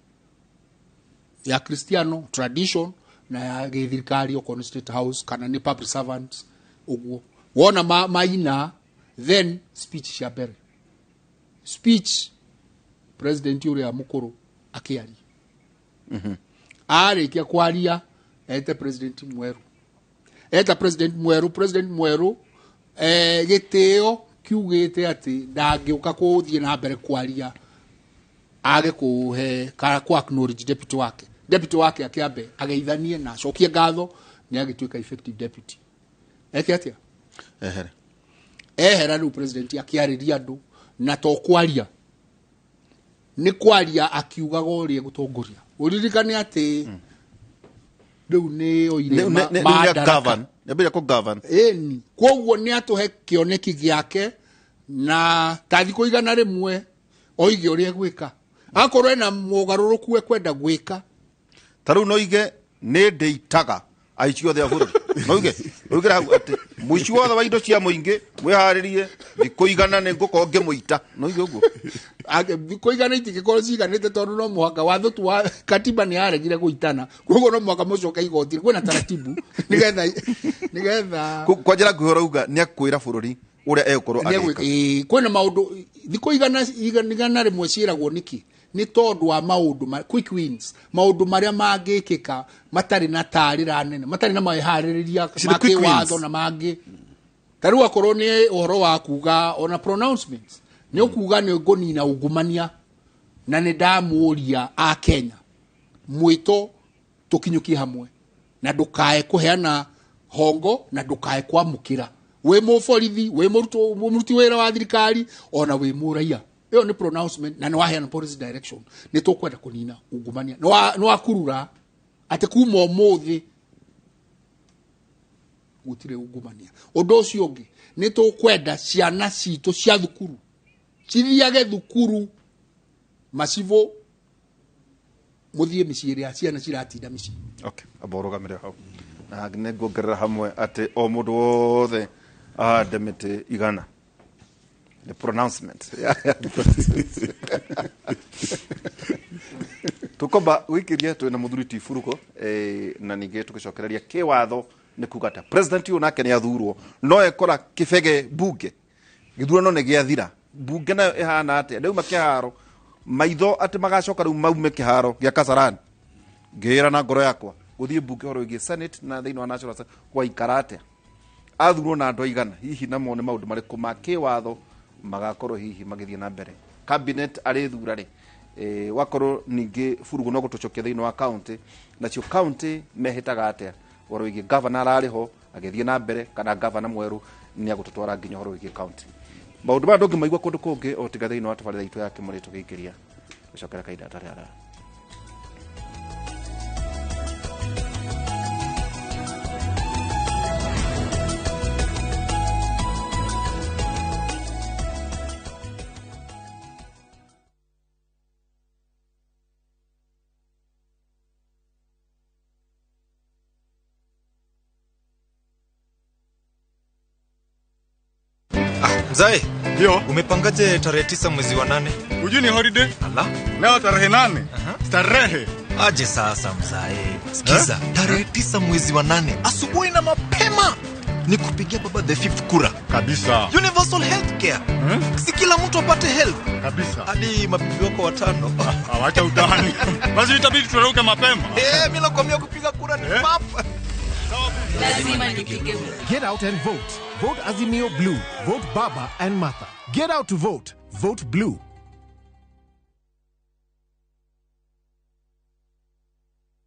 ya Cristiano tradition na ya githirikari okorwo ni state house kana ni public servants uguo wona maina then speech cia mbere speech president uria mukuru akiari arikia kwaria eta president mweru giteo kiugite ati ndangiuka kuthie na mbere kwaria age kuhe kana kwa acknowledge deputy wake akiambe ageithanie na cokie ngatho ni agituika effective deputy atia ehera riu president akiariria andu na to kwaria ni kwaria akiugaga uria gutongoria uririkane ati riu ni oire govern nabira ko govern ni koguo ni atuhe kioneki giake na tathiko igana rimwe oige uria gwika akorwo na mugaruruku ekwenda gwika taru no ige ni ndeitaga aici othe a bururi Noige hau ati muici wothe wa indo cia muingi mwiharirie thikũ igana nĩ ngũkorwo ngĩmũita noige ũguo thikũ igana itingĩkorwo ciganĩte tondũ no mũhaka watho tu wa katiba nĩ yaregire gũitana koguo no mũhaka mũcoke igoti kwĩna taratibu nĩgetha kwa njĩra nguhĩ ũrauga nĩ akwĩra bũrũri ũrĩa egũkorwo agĩka kwĩna maũndũ thikũ igana rĩmwe ciĩragwo nĩkĩ nĩ tondũ wa maũndũ quick wins maũndũ marĩa mangĩkĩka matarĩ na taarĩra nene matarĩ na maharĩrĩria makĩwatho na mangĩ tarĩu akorwo nĩ ũhoro wa kuga ona pronouncements nĩ ũkuga nĩ ngũnina ungumania na nĩ ndamũria a Kenya mwĩto tũkinyũkie hamwe na ndũkae kũheana hongo na ndũkae kwamũkĩra wĩ mũborithi wĩ mũruti wĩra wa thirikari ona wĩ mũraia ĩyo nĩ pronouncement na nĩ waheana policy direction nĩ tũkwenda kũnina ungumania nĩ wakurura atĩ kuma ũmũthĩ gũtirĩ ungumania ũndũ ũcio ũngĩ nĩ tũkwenda ciana citũ cia thukuru cithiage thukuru macivũ mũthiĩ mĩciĩ ĩrĩa ciana ciratinda mĩciĩ okay aborũgamĩre hau na nĩ nguongerera hamwe atĩ o mũndũ wothe ahande mĩtĩ igana the pronouncement tukomba wikiria twina muthuri tifuruko na ningĩ tugicokereria kiwatho nĩ kuga ta president uyu nake nĩ athurwo no ekora kibege bunge githurano nĩ gĩathira bunge nayo ihana atĩa rĩu makĩharo maitho atĩ magacoka rĩu maume kĩharo gĩa Kasarani ngĩra na ngoro yakwa gũthiĩ bunge horo ĩgiĩ senate na thĩinĩ wa national kwa ikarate athurwo na andũ aigana hihi namo nĩ maũndũ marĩkũ ma kĩwatho magakorwo hihi magĩthiĩ na mbere cabinet arĩ thura rĩ wakorwo ningĩ furugo no gũtũcokia thĩinĩ wa county nacio county mehĩtaga atĩa ũhoro wĩgiĩ governor arĩ ho agĩthiĩ na mbere kana governor mwerũ nĩ agũtũtwara nginya ũhoro wĩgiĩ county maũndũ maya ndũngĩmaigua kũndũ kũngĩ o tiga thĩinĩ wa tabarĩra itũ ya Kĩmũrĩ tũgĩikĩria gũcokera kahinda gatarĩ haraya. Mzai, ndio. Umepangaje tarehe 9 mwezi wa 8? Ujui ni holiday? Ala. Leo tarehe 8. Tarehe. Aje sasa mzai. Sikiza, tarehe 9 mwezi wa 8 asubuhi na mapema ni kupigia baba the fifth kura. Kabisa. Universal healthcare. Si kila mtu apate health. Kabisa. Hadi mabibi wako 5. Awacha utani. Basi itabidi turuke mapema. Mimi nakwambia kupiga kura ni papa. Get out and vote. Vote Azimio Blue. Vote Baba and Martha. Get out to vote. Vote Blue.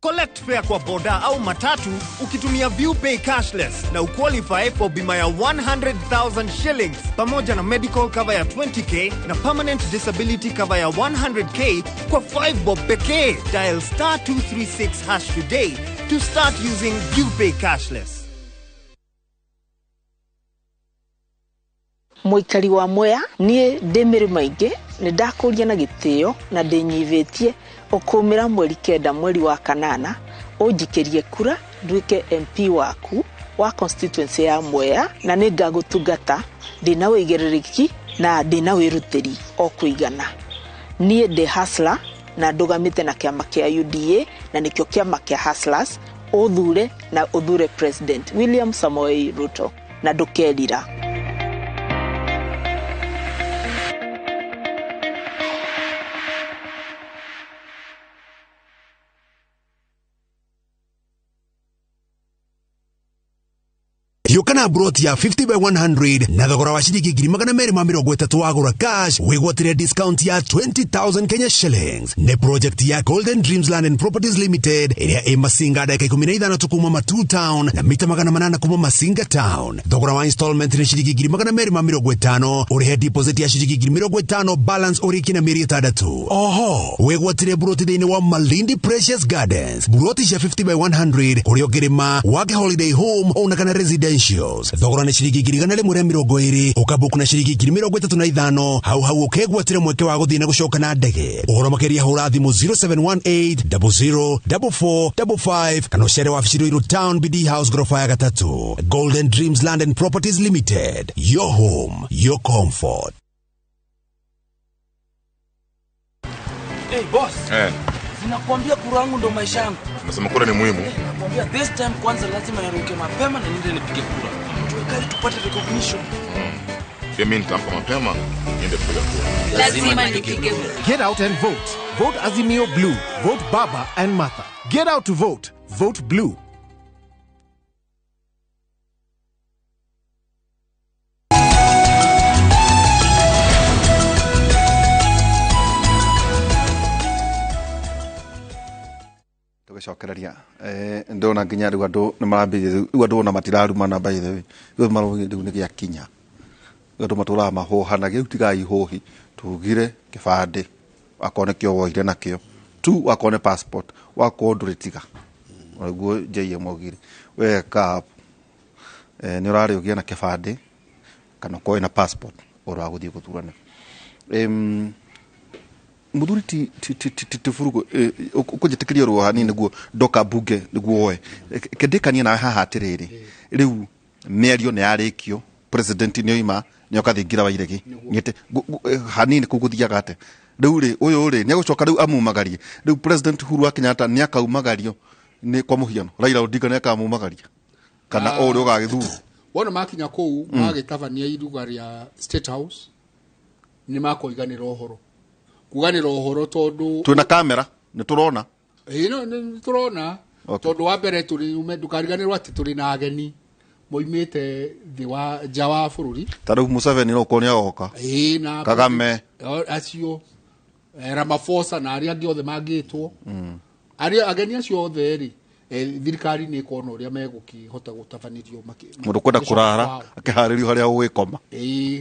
Collect fare kwa boda au matatu ukitumia ViewPay cashless na uqualify for bima ya 100,000 shillings pamoja na medical cover ya 20k na permanent disability cover ya 100k kwa 5 bob pekee. Dial *236# today to start using ViewPay cashless. Muikari wa Mwea nie ndemere maingi ni ndakuria na gitio na ndinyivetie okumira mweri kenda mweri wa kanana unjikirie kura nduike MP waku wa constituency ya Mwea na ni ngagutungata ndina wigerereki na ndina wiruteri o kuigana nie de hustler na ndugamite na kiama kia UDA na nikyo kiama kia hustlers uthure na uthure President William Samoei Ruto na ndukerira. Yokana brought ya 50 by 100 na thogora wa shilingi 230 wagura cash wigwatire discount ya 20,000 Kenya shillings ne project ya Golden Dreams Land and Properties Limited area Masinga dakika 15 tukuma Matu Town na mita 800 kuma Masinga Town. Thogora wa installment ni shilingi 250 urihe deposit ya shilingi 50 balance uriki na mieri 3. Oho wigwatire brought thini wa Malindi Precious Gardens brought ya 50 by 100 uriogirima wake holiday home ona kana residential essentials thogora nĩ ciringi 120 ũkabook na ciringi 35 hau ũkegwatĩra mweke wa gũthiĩ na gũcoka na ndege. Ũhoro makĩria hũra thimũ 0718 004455 kana ũcere wabici Ruiru Town BD House ghorofa ya 3. Golden Dreams Land and Properties Limited, your home, your comfort. Hey boss. Sinakwambia kura yangu ndo maisha yangu. Nasema kura ni muhimu. Nakwambia this time kwanza lazima niruke mapema na niende nipige kura. Tuwekali tupate recognition. Mimi nitamka mapema niende kupiga kura. Lazima nipige kura. Get out and vote. Vote Azimio Blue. Vote Baba and Martha. Get out to vote. Vote Blue. Tugicokereria ndona nginya riu andu ni marambirie riu andu na matiraruma na by the way riu marugi riu ni gia kinya andu matura mahohanagia riu tigai hohi tugire kibande akone kio woire nakio tu akone passport wako nduritiga guo jeye mogire we ka ni urari ugia na kibande kana ko na passport ora guthie guthurana muthuri ti furugo ukujitikiria ruo hanini niguo ndoka bunge niguo oe kendikania na haha atiriri riu mĩario nĩ yarĩkio president nĩ oima nĩ okathingira Wairegi nyete hanini kuguthiaga ate riu ri uyu ri nĩ gucoka riu amumagarie riu president Uhuru Kenyatta nĩ akaumagario nĩ kwa muhiano Raila Odinga nĩ akamumagaria kana uri ugagithuru wona makinya kuu magĩtabania iruga rĩa State House nĩ makoiganĩra ũhoro kuganira uhoro tondu twina kamera ni turona no ni turona tondu wa mbere turi ndukariganirwo ati turi na ageni moimite thi wa jawa bururi tariu Museveni no konia oka na Kagame acio Ramaphosa na aria angi othe mangitwo aria ageni acio othe ri thirikari ni ikona uria megukihota gutabanirio mundu kwenda kurara akiharirio haria ugikoma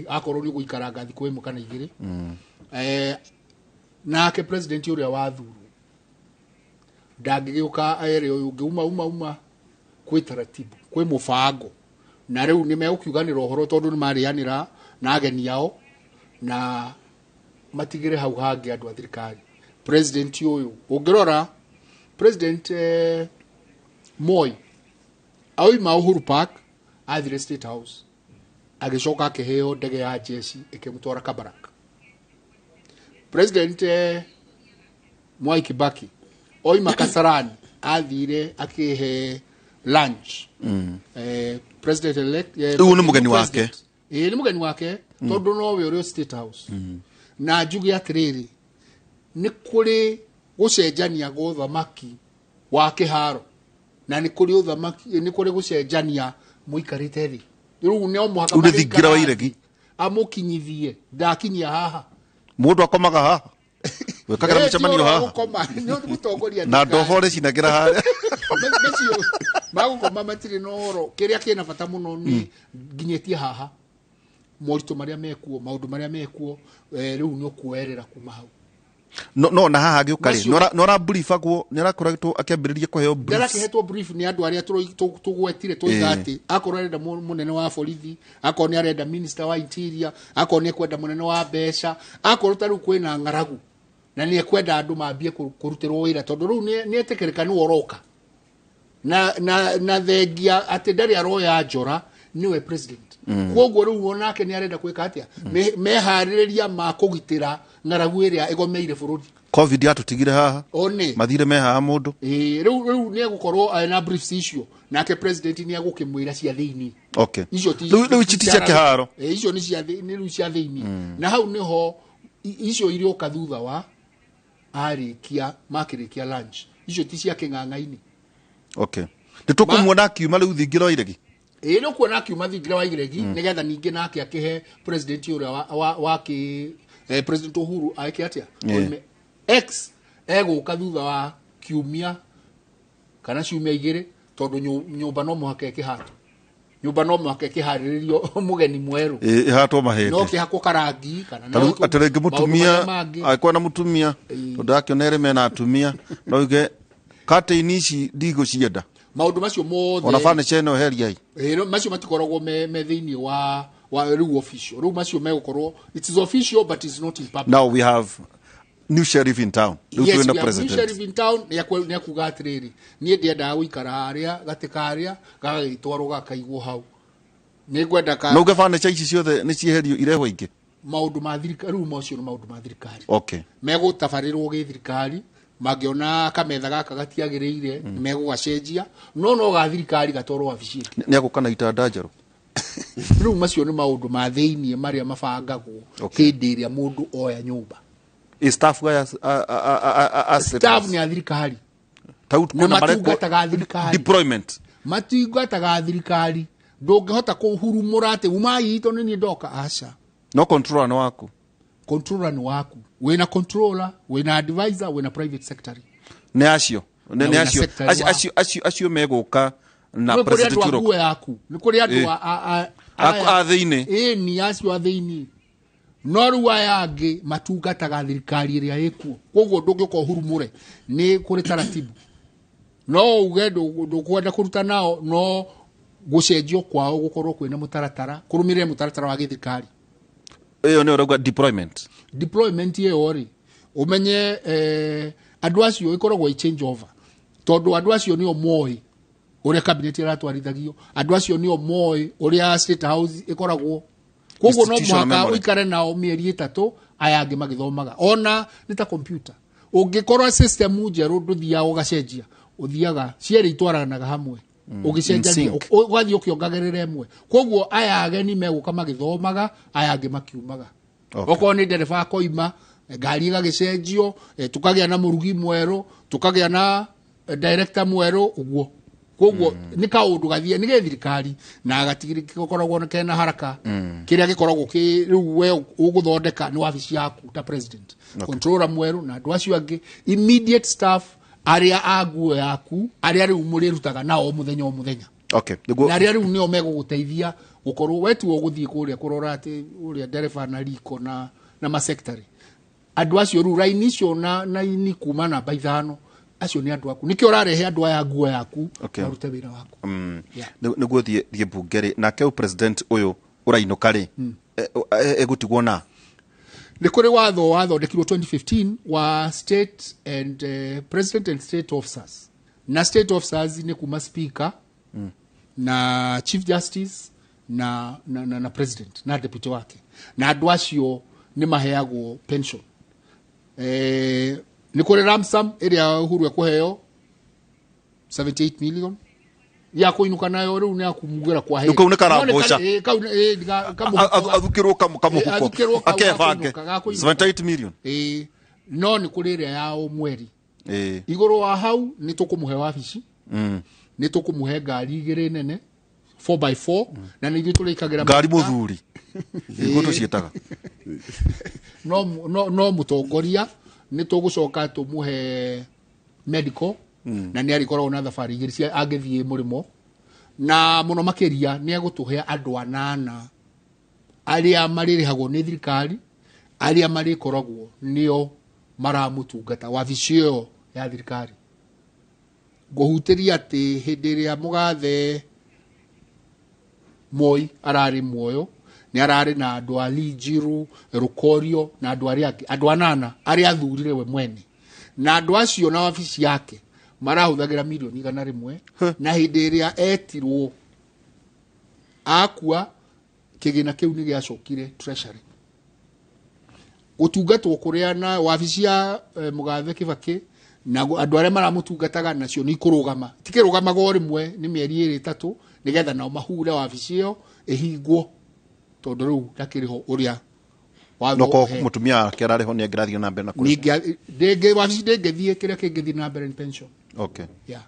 akorwo ni guikara ngathi kwa imwe kana igiri nake president uria wathuru ndagiuka ere ungiuma kwi taratibu kwi mufango na riu ni megukiuganira uhoro tondu ni marianira na ageni yao na matigire hau hangi andu a thirikari president uyu ungirora president Moi auma Uhuru Park athire State House agicoka akiheo ndege ya jeshi ikimutwara Kabarak. President Mwai Kibaki oima Kasarani athire akihe lunch president elect uyu ni mugeni wake ni mugeni wake tondu no we uri State House na njugi atiriri ni kuri gucenjania guthamaki wa kiharo na ni kuri uthamaki ni kuri gucenjania muikarite thi riu ne omwaka uthingira Wairegi amukinyithie ndakinyia haha mundu akomaga haha wekagira mĩcemanio haha na ndohore cinagira haha magukoma matiri no kiria kina bata muno ni nginyetie haha moritu maria mekuo maundu maria mekuo riu ni okuerera kuma hau no na haha giukari no ra brief agwo ni rakoretwo akiambiriria kuheo brief ndarakihetwo brief ni andu aria tugwetire tuigati akorwo arenda munene wa borithi akorwo ni arenda minister wa interior akorwo ni ekwenda munene wa mbeca akorwo taru kwina ngaragu na ni ekwenda andu mambie kurutirwo wira tondu riu ni etekereka ni woroka na thengia ati ndari aroya njora niwe president kwoguo riu wonake ni arenda kwika atia mehaririria ma kugitira ngaragu iria igomeire bururi covid atutigire haha mathire me haha mundu riu ni egukorwo na briefs icio nake president ni egukimwira cia thiini okay riu chiti cia kiharo icio ni cia thiini riu cia thiini na hau niho icio irio kathutha wa arikia makirikia lunch icio ti cia king'ang'aini okay nitukumwona kiuma riu thingira Wairegi no kuona kiuma thingira Wairegi nigetha ningi nake akihe president uria wa ki president Uhuru aike atia x eguka thutha wa kiumia kana ciumia igiri tondu nyumba no muhaka ikihatu nyumba no muhaka ikiharirio mugeni mweru ihatwo mahende no kihako karangi kana no aterenge mutumia akwa na mutumia tondu akionere mena atumia no uge kate inici ndigo cienda maundu macio mothe ona furniture no heria no macio matikoragwo me thiini wa riu official riu macio megukorwo it is official but it's not in public. Now we have new sheriff in town. Yes, we have new sheriff in town. Ni akuga atiriri nie ndiendaga guikara haria gatika haria gagitwarwo gakaigwo hau ni gwenda ka no furniture ici ciothe ni cieherio ireho ingi maundu ma thirikari riu macio no maundu ma thirikari okay megutabarirwo gi thirikari magiona kametha gaka gatiagiriire megugacenjia no ga thirikari gatwarwo wabici ni agukana itanda njeru riu macio ni maundu ma thiini maria mabangagwo hindi iria mundu oya nyumba staff staff ni athirikari matungataga thirikari deployment matungataga thirikari ndungihota kuhurumura ati umai ito nini ndoka aca no controller no waku controller ni waku wina controller wina advisor wina private secretary ne acio acio meguka na president Europe yaku ni kuri andu a thiini ni acio a thiini no riu aya angi matungataga thirikari iria ikuo koguo ndungioka hurumure ni kuri taratibu no uge ndukwenda kuruta nao no gucenjio kwao gukorwo kwina mutaratara kurumirire mutaratara wa githirikari iyo ni urauga deployment iyo ri umenye andu acio ikoragwo i change over tondu andu acio nio moi uria cabinet iratwarithagio andu acio nio moi uria state house ikoragwo koguo no mwaka uikare nao mieri 3 aya angi magithomaga ona ni ta computer ungikorwo system njeru nduthia ugacenjia uthiaga cieri itwaranaga hamwe ugicenjia ugathii ukiongagirira emwe koguo aya ageni meguka magithomaga aya angi makiumaga oko ni ndereba koima ngari igagicenjio tukagia na murugi mweru tukagia na director mweru uguo koguo ni kaundu gathie ni gethirikari na gatigiri gikoragwo na kena haraka kiria gikoragwo ki riu we uguthondeka ni wabici yaku ta president controller mweru na andu acio angi immediate staff aria aguo yaku aria riu murirutaga nao muthenya o muthenya okay na aria riu nio meguguteithia gukorwo wetu uguthii kuria kurora ati uria dereva na riko na ma secretary andu acio riu rainicio na ini kuma na baithano acio ni andu aku nikio urarehe andu aya nguo yaku marute wira waku niguo thie bungeri na keu president uyu urainuka ri egutigwo na ni kuri watho ndekirwo 2015 wa state and president and state officers na state officers ni kuma speaker na chief justice na president na deputy wake na andu acio ni maheagwo pension ni kuri ramsam iria Uhuru ekuheo 78 million ya kuinuka nayo riu ni akumugira kwa he ni karamboca athukirwo kamuhuko akebange 78 million no ni kuri iria ya mweri iguru wa hau ni tukumuhe wabici ni tukumuhe ngari igire nene 4x4 na ni ithu turikagira ngari muthuri igutu cietaga no mutongoria ni tugucoka tumuhe medical na ni arikorwo na thabari igiri cia angithie murimo na muno makiria ni agutuhe andu 8 aria maririhagwo ni thirikari aria marikoragwo nio maramutungata wabicio ya thirikari guhutiria ati hindi iria mugathe Moi arari muoyo ni arari na andu ali Jiru Rukorio na andu aria andu 8 aria athurire we mwene na andu acio na wabici yake marahuthagira milioni 100 na hindi iria etirwo akua kigina kiu ni giacokire treasury utungatwo kuria na wabici ya mugathe Kibaki na andu aria maramutungataga nacio ni kurugama tikirugamaga rimwe ni mieri 3 nigetha nao mahure wabici iyo ihingwo tondu riu ndakiriho uria noko mutumia kerariho ni angirathio na mbere na kuri ndege wabici ndengethie kiria kingithie na mbere ni pension okay yeah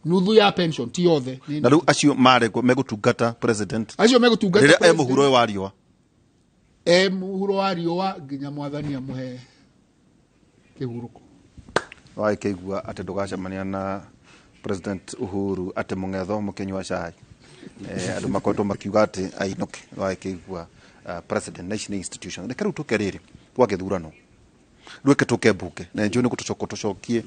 nuthu ya pension ti yothe na riu acio marego megutungata president acio megutungata rira muhuro wa riwa muhuro wa riwa nginya mwathani amuhe kihuruko wai keigua ati ndugacemania na president Uhuru ati mungetho mukinywa cai andu makoto makiuga ati ainuke wai keigua president national institution reke riu tukeriri kwa githurano rwe kituke mbuke na njoo ni kutucokie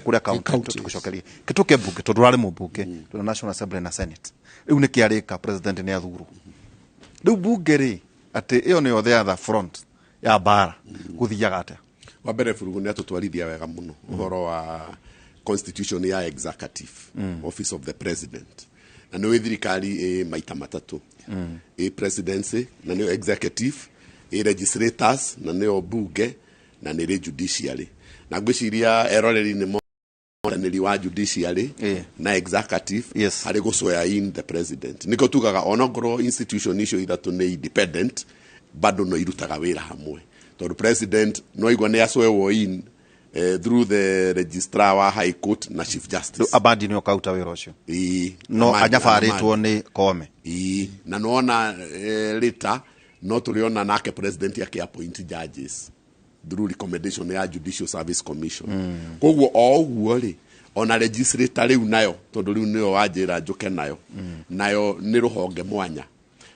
kuria county tukucokerie kituke mbuke tondurare mu mbuke tuna National Assembly na Senate riu ni kiarika president ni athuru riu mbunge ri ati iyo ni othe other front ya bara guthiaga atia wa mbere furugu ni atutwarithia wega muno uhoro wa constitution ya executive office of the president na no thirikari maita matatu presidency na no executive legislators na no bunge na nä judiciary na ngwiciria eroreri nä monanäri wa judiciary na executive harä gå swear in the president nä tugaga onongorwo institution icio ithatå nä independent bado no irutaga wä ra hamwe tondå president no igua nä aswearwo in through the registrar wa high court na chief justice abandi nä okauta wä ra å cio no anyabarä two nä kome na nona rita no tå rä ona nake president akä appoint judges through recommendation ya Judicial Service Commission. Koguo o uguo ri ona legislator riu nayo tondu riu niyo wajira njuke nayo nayo ni ruhonge mwanya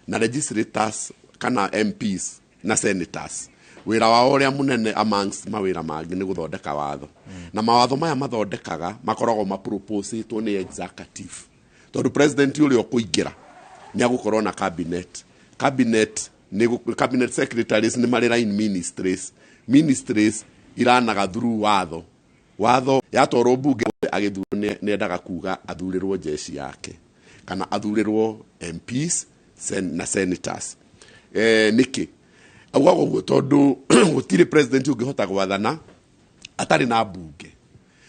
na legislators kana MPs na senators wira wao uria munene amongst mawira mangi ni guthondeka watho na mawatho maya mathondekaga makoragwo mapropose to ni executive tondu president uri okuingira ni agukorwo na cabinet ni cabinet secretaries ni mari line ministries iranaga through watho yatorwo mbunge agithuru ni endaga kuga athurirwo jeshi yake kana athurirwo MPs na senators niki agwago tondu gutire president ungihota gwathana atari na mbunge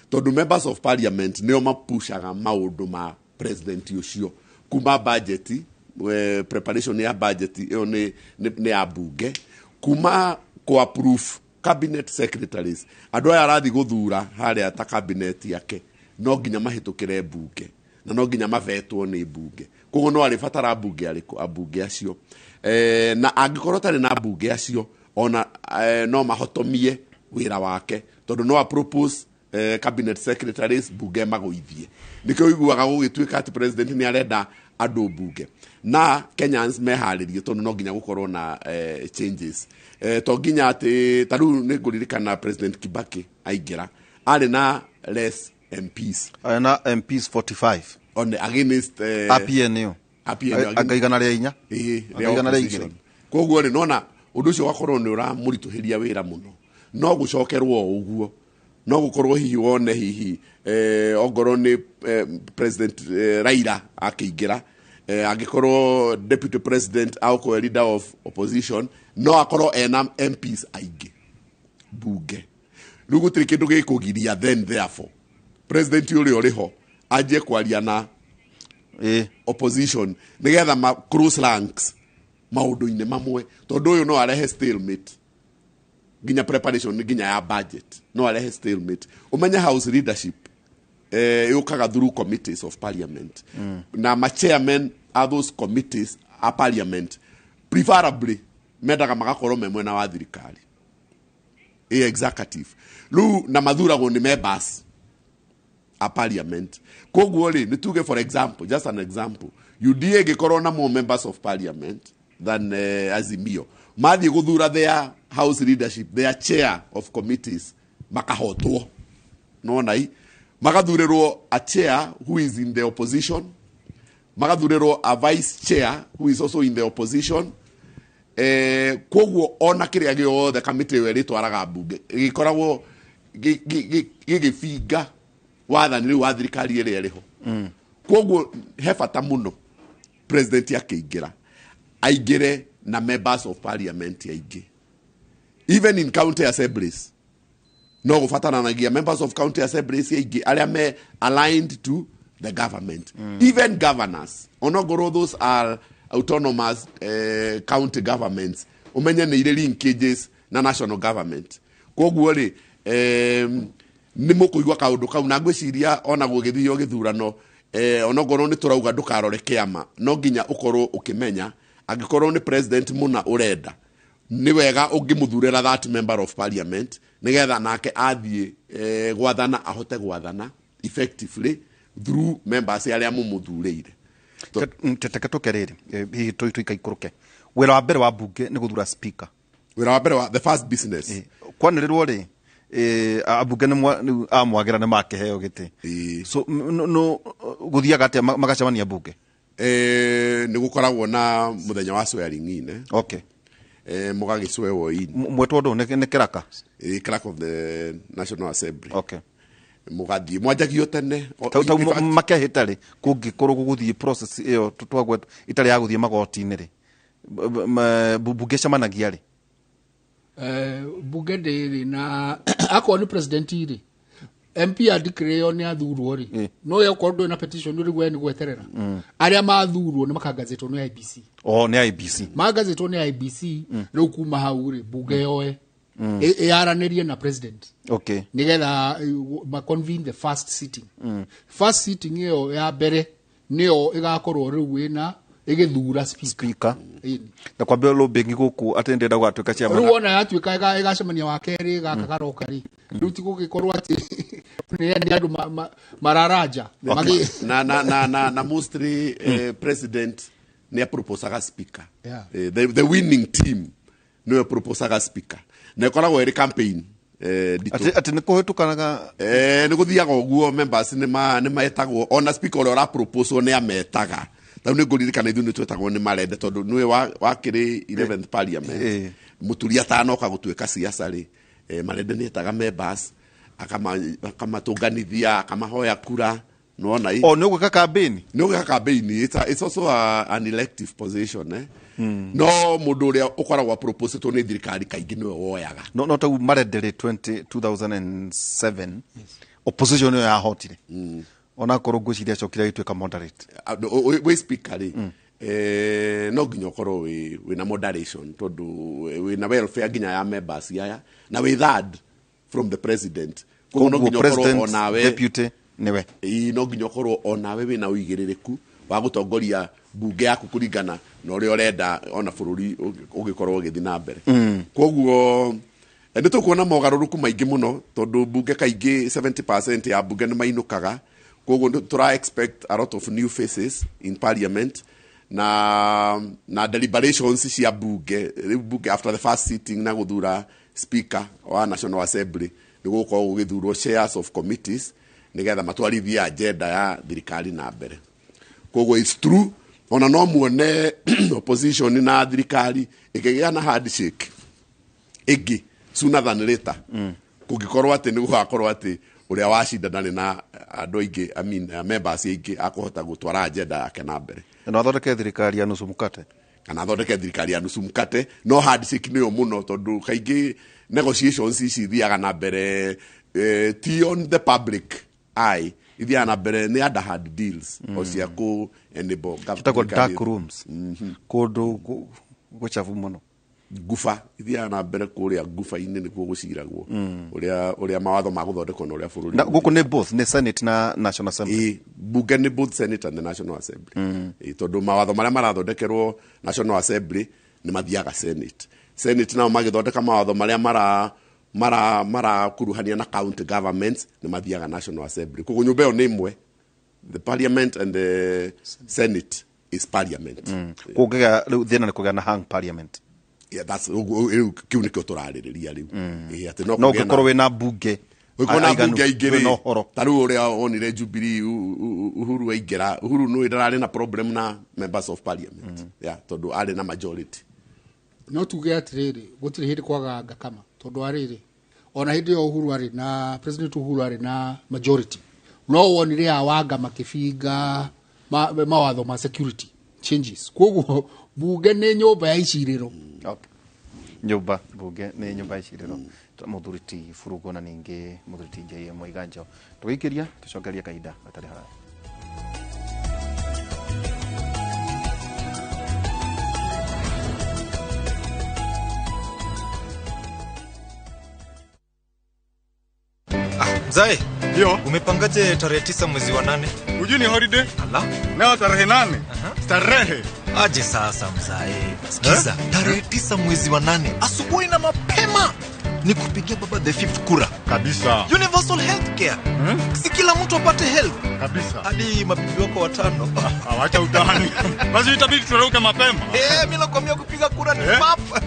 tondu members of parliament nio mapushaga maundu ma president ucio kuma budget preparation ya budget iyo ni ya mbunge kuma ko approve cabinet secretaries andu aya arathi guthura haria ta cabinet yake no nginya mahitukire mbunge na no nginya mavetwo ni mbunge koguo no ari fatara mbunge ariko ambunge acio na angikorwo tari na mbunge acio ona no mahotomie wira wake tondu no apropose cabinet secretaries mbunge magoithie nikio iguaga gugituika ati president ni arenda andu mbunge na Kenyans meharirie tondu no nginya gukorwo na changes to nginya ati taru ni nguririkana president Kibaki aingira ari na less MPs na MPs 45 on against APNU akaigana ria inya akaigana ria igiri koguo ri nona undu ucio wakorwo ni ura murituhiria wira muno no gucokerwo uguo no gukorwo hihi wone hihi ongorwo ni president Raila akiingira agikorwo deputy president au leader of opposition no akorwo ena MPs aingi bunge rugu tiri kindu gikugiria then therefore president uri oriho aje kwaria na opposition nigetha ma cross ranks maundu-ini mamwe tondu uyu no arehe stalemate ginya preparation ginya ya budget no arehe stalemate umenya house leadership yukaga through committees of parliament na ma chairmen of those committees a parliament preferably mendaga magakorwo me mwena wa thirikari executive lu na mathuragwo ni members a parliament koguo ri ni tuge for example just an example UDA gikorwo na more members of parliament than Azimio mathi guthura their house leadership their chair of committees makahotwo no nai magathurirwo a chair who is in the opposition magathurirwo a vice chair who is also in the opposition koguo ona kiria giothe committee we ritwaraga mbunge gikoragwo gigifinga wathani riu wa thirikari iri riho koguo he bata muno president akiingira aingire na members of parliament aingi even in county assemblies no gufatananagia members of county assemblies aingi aria me aligned to the government even governors onogoro those are autonomous county governments umenye ni ile linkages na national government koguo ri ni mukuigwa kaundu kau na ngwiciria ona gugithio githurano onogoro ni turauga ndukarore kiama no nginya ukorwo ukimenya angikorwo ni president muna urenda ni wega ungimuthurira that member of parliament nigetha nake athie gwathana ahote gwathana effectively through members aria mumuthureire teteke tukerere hihi tuikaikuruke wira wa mbere wa bunge ni guthura speaker wira wa mbere wa the first business kwanirirwo ri abunge nĩ amwagira nĩ makeheo gĩtĩ so no gũthiaga atĩa magacemania abunge nĩ gũkoragwo na mũthenya wa swearing in okay mũgagĩcwewo in mwetwo ndũ nĩ kĩraka clerk of the National Assembly okay mugathie mwanjagio tene makehĩta rĩ kũngĩkorwo gũgũthiĩ process ĩyo twagwe itarĩ ya gũthiĩ magoti-inĩ rĩ bunge cemanagia rĩ bunge ndĩrĩ na akorwo nĩ president rĩ MP adicreo nĩ athurwo rĩ no yakorwo ndũ na petition rĩ gwe nĩ gweterera arĩa mathurwo nĩ makagazetwo nĩ IBC nĩ IBC magazetwo nĩ IBC rĩu kuma hau rĩ bunge yoe yaranĩrie na president okay nigetha ma convene the first sitting first sitting ĩyo ya mbere nĩyo ĩgakorwo rĩu ĩna ĩgĩthura speaker na kwambia lobbying gũkũ atendenda gwatuĩka chairman rĩu ona yatuĩka ĩgacemania wa kerĩ gaka garoka rĩ rĩu ti gũgĩkorwo atĩ nĩ andũ mararaja na mostly president nĩ proposaga speaker the winning team no proposaga speaker na ĩkoragwo ĩrĩ campaign atĩ nĩ kũhĩtũkanaga nĩ gũthiaga ũguo members nĩ metagwo ona speaker ũrĩa ũraproposwo nĩ ametaga tau nĩ ngũririkana ithuĩ nĩ twetagwo nĩ marende tondũ nĩwe wakĩrĩ 11th parliament mũturia atanoka gũtuĩka siasa rĩ marende nĩ etaga members akamatũnganithia akamahoya kura nona hii nĩ ũgwĩka campaign it's also an elective position no mũndũ ũrĩa ũkoragwo proposetwo nĩ thirikari kaingĩ nĩwe woyaga no tau marendere 2007 opposition ĩyo yahotire ona korwo ngwĩciria acokire gĩtuĩka moderate we speaker rĩ no nginya ũkorwo wĩna moderation tondũ wĩna welfare nginya ya members aya na wĩ third from the president koguo no nginya ũkorwo onawe deputy nĩwe no nginya ũkorwo onawe wĩna ũigĩrĩrĩku wa gũtongoria bunge yaku kũringana na ũrĩa ũrenda ona bũrũri ũgĩkorwo ũgĩthiĩ na mbere koguo nĩ tũkuona mogarũrũku maingĩ mũno tondũ bunge kaingĩ 70% ya bunge nĩ mainũkaga koguo tũra expect a lot of new faces in parliament na deliberations cia bunge after the first sitting na gũthura speaker wa National Assembly nĩ gũkorwo gũgĩthurwo chairs of committees nigetha matwarithie agenda ya thirikari na mbere koguo it's true ona no muone opposition na thirikari ikigĩa na handshake igi sooner than later kũngĩkorwo atĩ nĩ gũgakorwo atĩ ũrĩa wacindana na andũ aingĩ members aingĩ akũhota gũtwara agenda yake na mbere na athondeke thirikari ya nusu mkate kana athondeke thirikari ya nusu mkate no handshake nĩyo mũno tondũ kaingĩ negotiations ici thiaga na mbere ti on the public eye ithiaga na mbere nĩ underhand deals o cia ku enable government dark rooms kũndũ gũchafu mũno gufa ithiaga na mbere kũrĩa gufa-inĩ nĩkuo gũciragwo ũrĩa mawatho ma gũthondekwo na ũrĩa bũrũri gũkũ nĩ both nĩ senate na national assembly bunge nĩ both senate and the national assembly tondũ mawatho marĩa marathondekerwo national assembly nĩ mathiaga senate nao magĩthondeka mawatho marĩa marakuruhania na county governments nĩ mathiaga national assembly koguo nyũmba ĩyo nĩ ĩmwe the parliament and the senate is parliament kũngĩga rĩu thĩna nĩ kũgĩa na hang parliament that's kiu nĩkĩo tũrarĩrĩria rĩu atĩ no gũkorwo wĩna bunge aingĩrĩ ta rĩu ũrĩa onire Jubilee Uhuru aingĩra Uhuru nĩ ndararĩ na problem na members of parliament tondũ arĩ na majority no tuge atĩrĩrĩ gũtirĩ hĩndĩ kwaganga kama tondũ arĩrĩ ona hĩndĩ ĩyo Uhuru arĩ na president Uhuru arĩ na majority no wonire ya wanga makĩbinga mawatho ma security changes koguo bunge nĩ nyũmba ya icirĩro nyũmba bunge nĩ nyũmba ya icirĩro mũthuriti Furugo na ningĩ mũthuriti Njai Mũiganjo tũgĩikĩria tũcokeria kahinda gatarĩ haraya Mzee, ndio umepangaje tarehe 9 mwezi wa 8? Hujui ni holiday? Ala, leo tarehe 8. Tarehe. Aje sasa mzee. Sikiza, tarehe 9 mwezi wa 8 asubuhi na mapema ni kupigia baba the 5th kura. Kabisa. Universal healthcare. Si kila mtu apate help. Kabisa. Hadi mabibi wako 5. Awacha utani. Basi itabidi turuke mapema. Mimi nakwambia kupiga kura ni papa.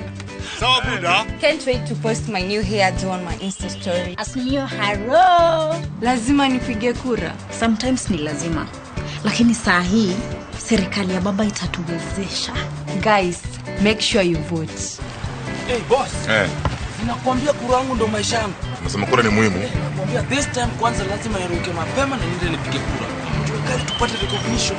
Sawa Can't wait to post my new hairdo on my Insta story. Asmio haro. Lazima nipige kura. Sometimes ni lazima. Lakini saa hii serikali ya baba itatuwezesha. Guys, make sure you vote. Hey boss. Ninakwambia kura yangu ndo maisha yangu. Nasema kura ni muhimu. Nakwambia this time kwanza lazima niruke mapema na niende nipige kura. Tuwekaje tupate recognition.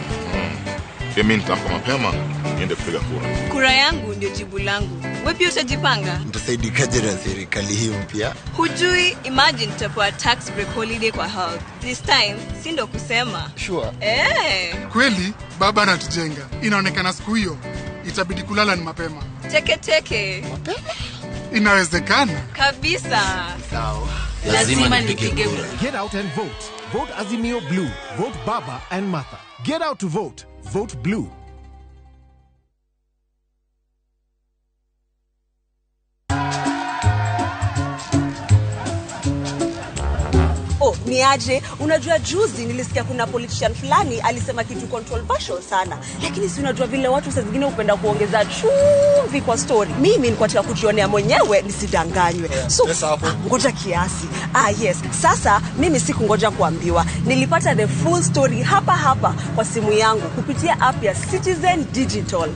Mimi nitamka mapema niende kupiga kura. Kura yangu ndio jibu langu. Wewe pia utajipanga? Mtasaidikaje na serikali hii mpya? Hujui, imagine tapewa tax break holiday kwa health. This time si ndo kusema. Sure. Kweli baba anatujenga. Inaonekana siku hiyo itabidi kulala ni mapema. Teke. Mapema? Inawezekana. Kabisa. Sawa. Lazima nipige kura. Get out and vote. Vote Azimio Blue. Vote Baba and Martha. Get out to vote. Vote Blue. Ni aje, unajua juzi nilisikia kuna politician fulani alisema kitu controversial sana, lakini si unajua vile watu saa zingine upenda kuongeza chumvi kwa story. Mimi nilikuwa nataka kujionea mwenyewe nisidanganywe. So ngoja kiasi. Yes, sasa mimi sikungoja kuambiwa. Nilipata the full story hapa kwa simu yangu kupitia app ya Citizen Digital.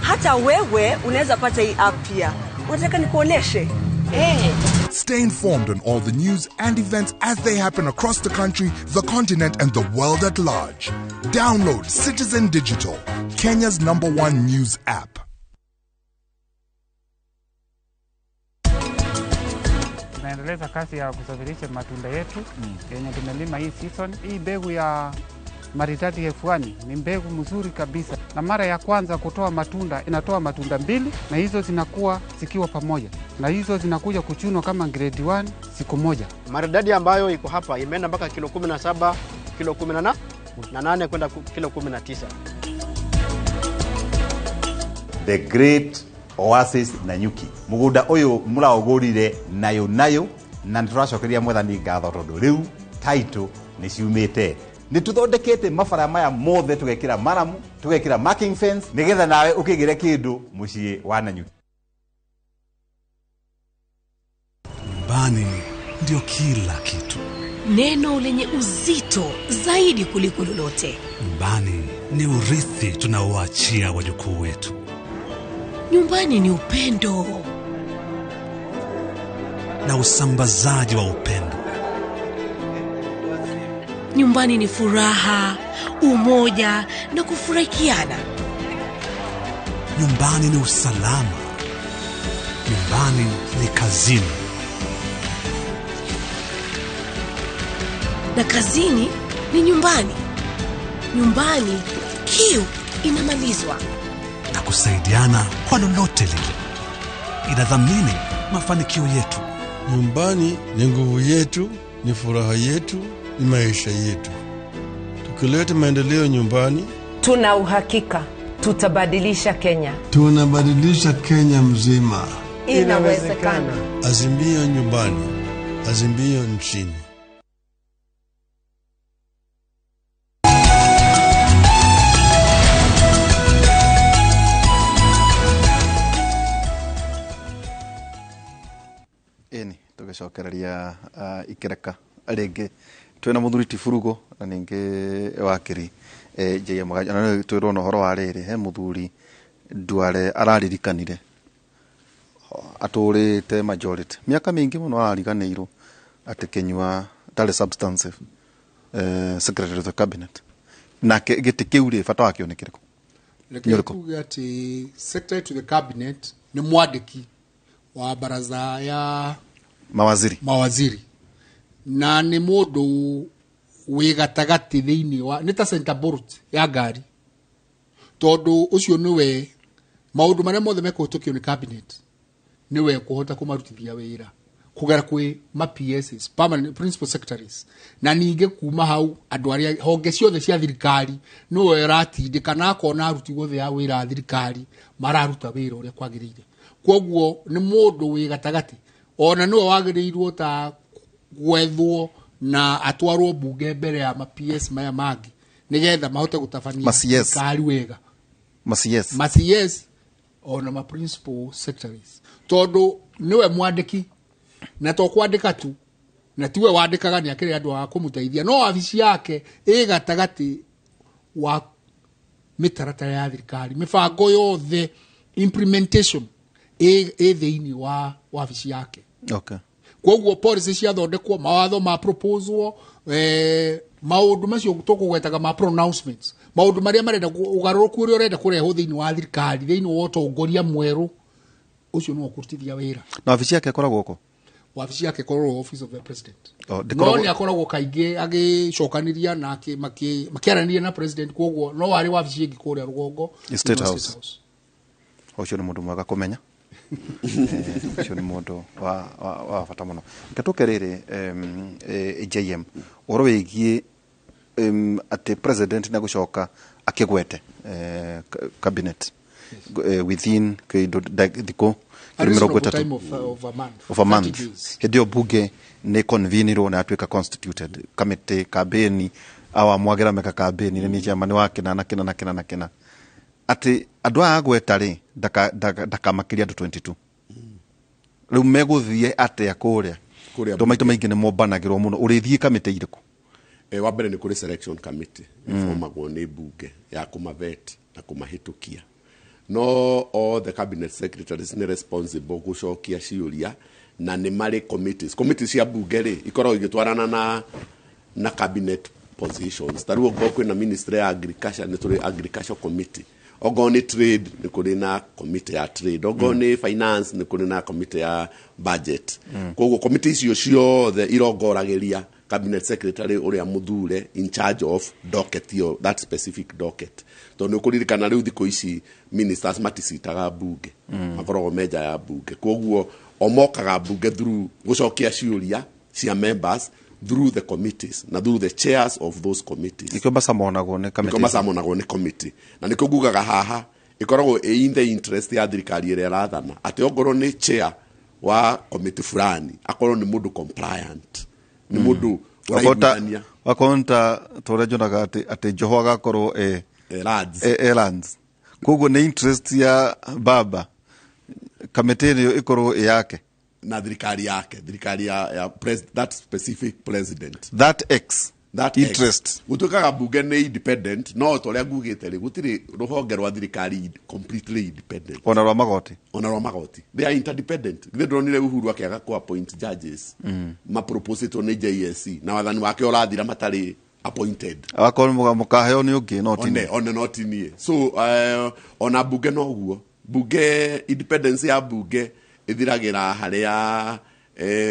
Hata wewe unaweza pata hii app pia. Unataka nikuoneshe? Stay informed on all the news and events as they happen across the country, the continent, and the world at large. Download Citizen Digital, Kenya's #1 news app. Tunaendeleza kazi ya kusafirisha matunda yetu yenye tumelima hii season. Hii mbegu ya maridadi F1 ni mbegu mzuri kabisa, na mara ya kwanza kutoa matunda inatoa matunda 2 na hizo zinakuwa zikiwa pamoja, na hizo zinakuja kuchunwa kama grade 1 siku moja. Maridadi ambayo iko hapa imeenda mpaka kilo 17, kilo 18 kwenda kilo 19. The Great Oasis Nanyuki mugunda uyu muraogurire nayo na nituracokeria mwathani ngatho tondu riu title ni ciumite. Ni tuthondekete mabara maya mothe tugekira maramu, tugekira marking fence nigetha nawe ukigire kindu mucii wa Nanyuki. Nyumbani ndio kila kitu. Neno lenye uzito zaidi kuliko lolote. Nyumbani ni urithi tunaoachia wajukuu wetu. Nyumbani ni upendo na usambazaji wa upendo. Nyumbani ni furaha, umoja na kufurahikiana. Nyumbani ni usalama. Nyumbani ni kazini. Na kazini ni nyumbani. Nyumbani kiu inamalizwa. Na kusaidiana kwa lolote lile. Inadhamini mafanikio yetu. Nyumbani ni nguvu yetu, ni furaha yetu, ni maisha yetu. Tukileta maendeleo nyumbani, tuna uhakika tutabadilisha Kenya. Tunabadilisha Kenya mzima. Inawezekana. Azimio nyumbani, azimio nchini. tugicokereria ikereka ringi twina muthuri tifurugo na ningi wakiri jeya magaja na twirona horo wa riri he muthuri ndware araririkanire aturite majority miaka mingi muno arariganirwo ati Kenywa ndari substantive secretary of the cabinet na giti kiuri fata wake onekireko Lekekuga ati secretary to the cabinet ni mwadiki wa baraza ya mawaziri na ni mundu wigatagati thiini wa nita center board ya ngari tondu ucio niwe maundu maria mothe mekuhitũkio ni cabinet niwe kuhota kumarutithia wira kugera kwi ma PSs permanent principal secretaries na ninge kuma hau andu aria honge ciothe cia thirikari niwe ratindika na akona aruti wothe ya wira thirikari mararuta wira uria kwagirire koguo ni mundu wigatagati ona niwe wagirirwo ta gwethwo na atwarwo bunge mbere ya ma PS maya mangi nigetha mahote gutabania thirikari wega ma CS ona ma principal secretaries todo niwe mwandiki na to kwandika tu na tiwe wandikaga ni akiri andu a kumuteithia no afisi yake gatagati wa mitaratara ya thirikari mifango yothe implementation thiini wa afisi yake. Okay. Koguo policy cia thondekwo mawatho ma proposal maundu macio tukugwetaga ma pronouncements maundu maria marenda ugaruruku uria urenda kureho thiini wa thirikari thiini wa utongoria mweru ucio no kurutithia wira na afisi yake akoragwo guko afisi yake korwo office of the president no ni akoragwo kaingi agicokaniria na makiaraniria na president koguo no wari wa afisi ingi kuria rugongo State House ucio ni mundu mwega kumenya ucio ni mundu wa bata muno ngatuke riri JM oro wigie ati president na gucoka akigwete cabinet within thiko of a month hedio buge ne conveniro na atweka constituted committee campaign awa mwagira meka campaign ni jamani wake na kina ati adwa agweta ri daka makiria 22 riu meguthie ate akuria to maito maingi ne mobanagirwo muno urithie committee iriku wa mbere ni kuri selection committee formagwo ni bunge ya kumavet na kumahitukia no all the cabinet secretaries ni responsible gucokia ciuria na ni mari committees ya bunge ri ikorwo igitwarana na cabinet positions taruo goko na ministry ya agriculture ni turi agriculture committee ogo ni trade ni kuri na committee ya trade ogo ni finance ni kuri na committee ya budget koguo committees icio ciothe irongoragiria cabinet secretary uria muthure in charge of docket yo that specific docket to ni kuririkana riu thiko ici ministers maticitaga bunge makoragwo meja ya bunge koguo omokaga bunge through gucokia ciuria cia members through the committees na through the chairs of those committees ikomba samonagwo ni committee na niko gugaga haha ikoragwo in the interest ya thirikari ire rathana ati ogoro ni chair wa committee fulani akorwo ni mundu compliant ni mundu wakonta torejonaga ati Joho agakorwo lads koguo ni interest ya baba committee niyo ikorwo yake na thirikari ya that specific president that interest gutukaga bunge ni independent no toria ngugite ri gutiri ruhonge rwa thirikari completely independent ona rwa magoti they are interdependent they don't need Uhuru akiaga ku appoint judges ma proposal ni JSC na wathani wake orathira matari appointed akoro mukaheo ni ungi not nie so ona bunge no guo bunge independence ya bunge ithiragira haria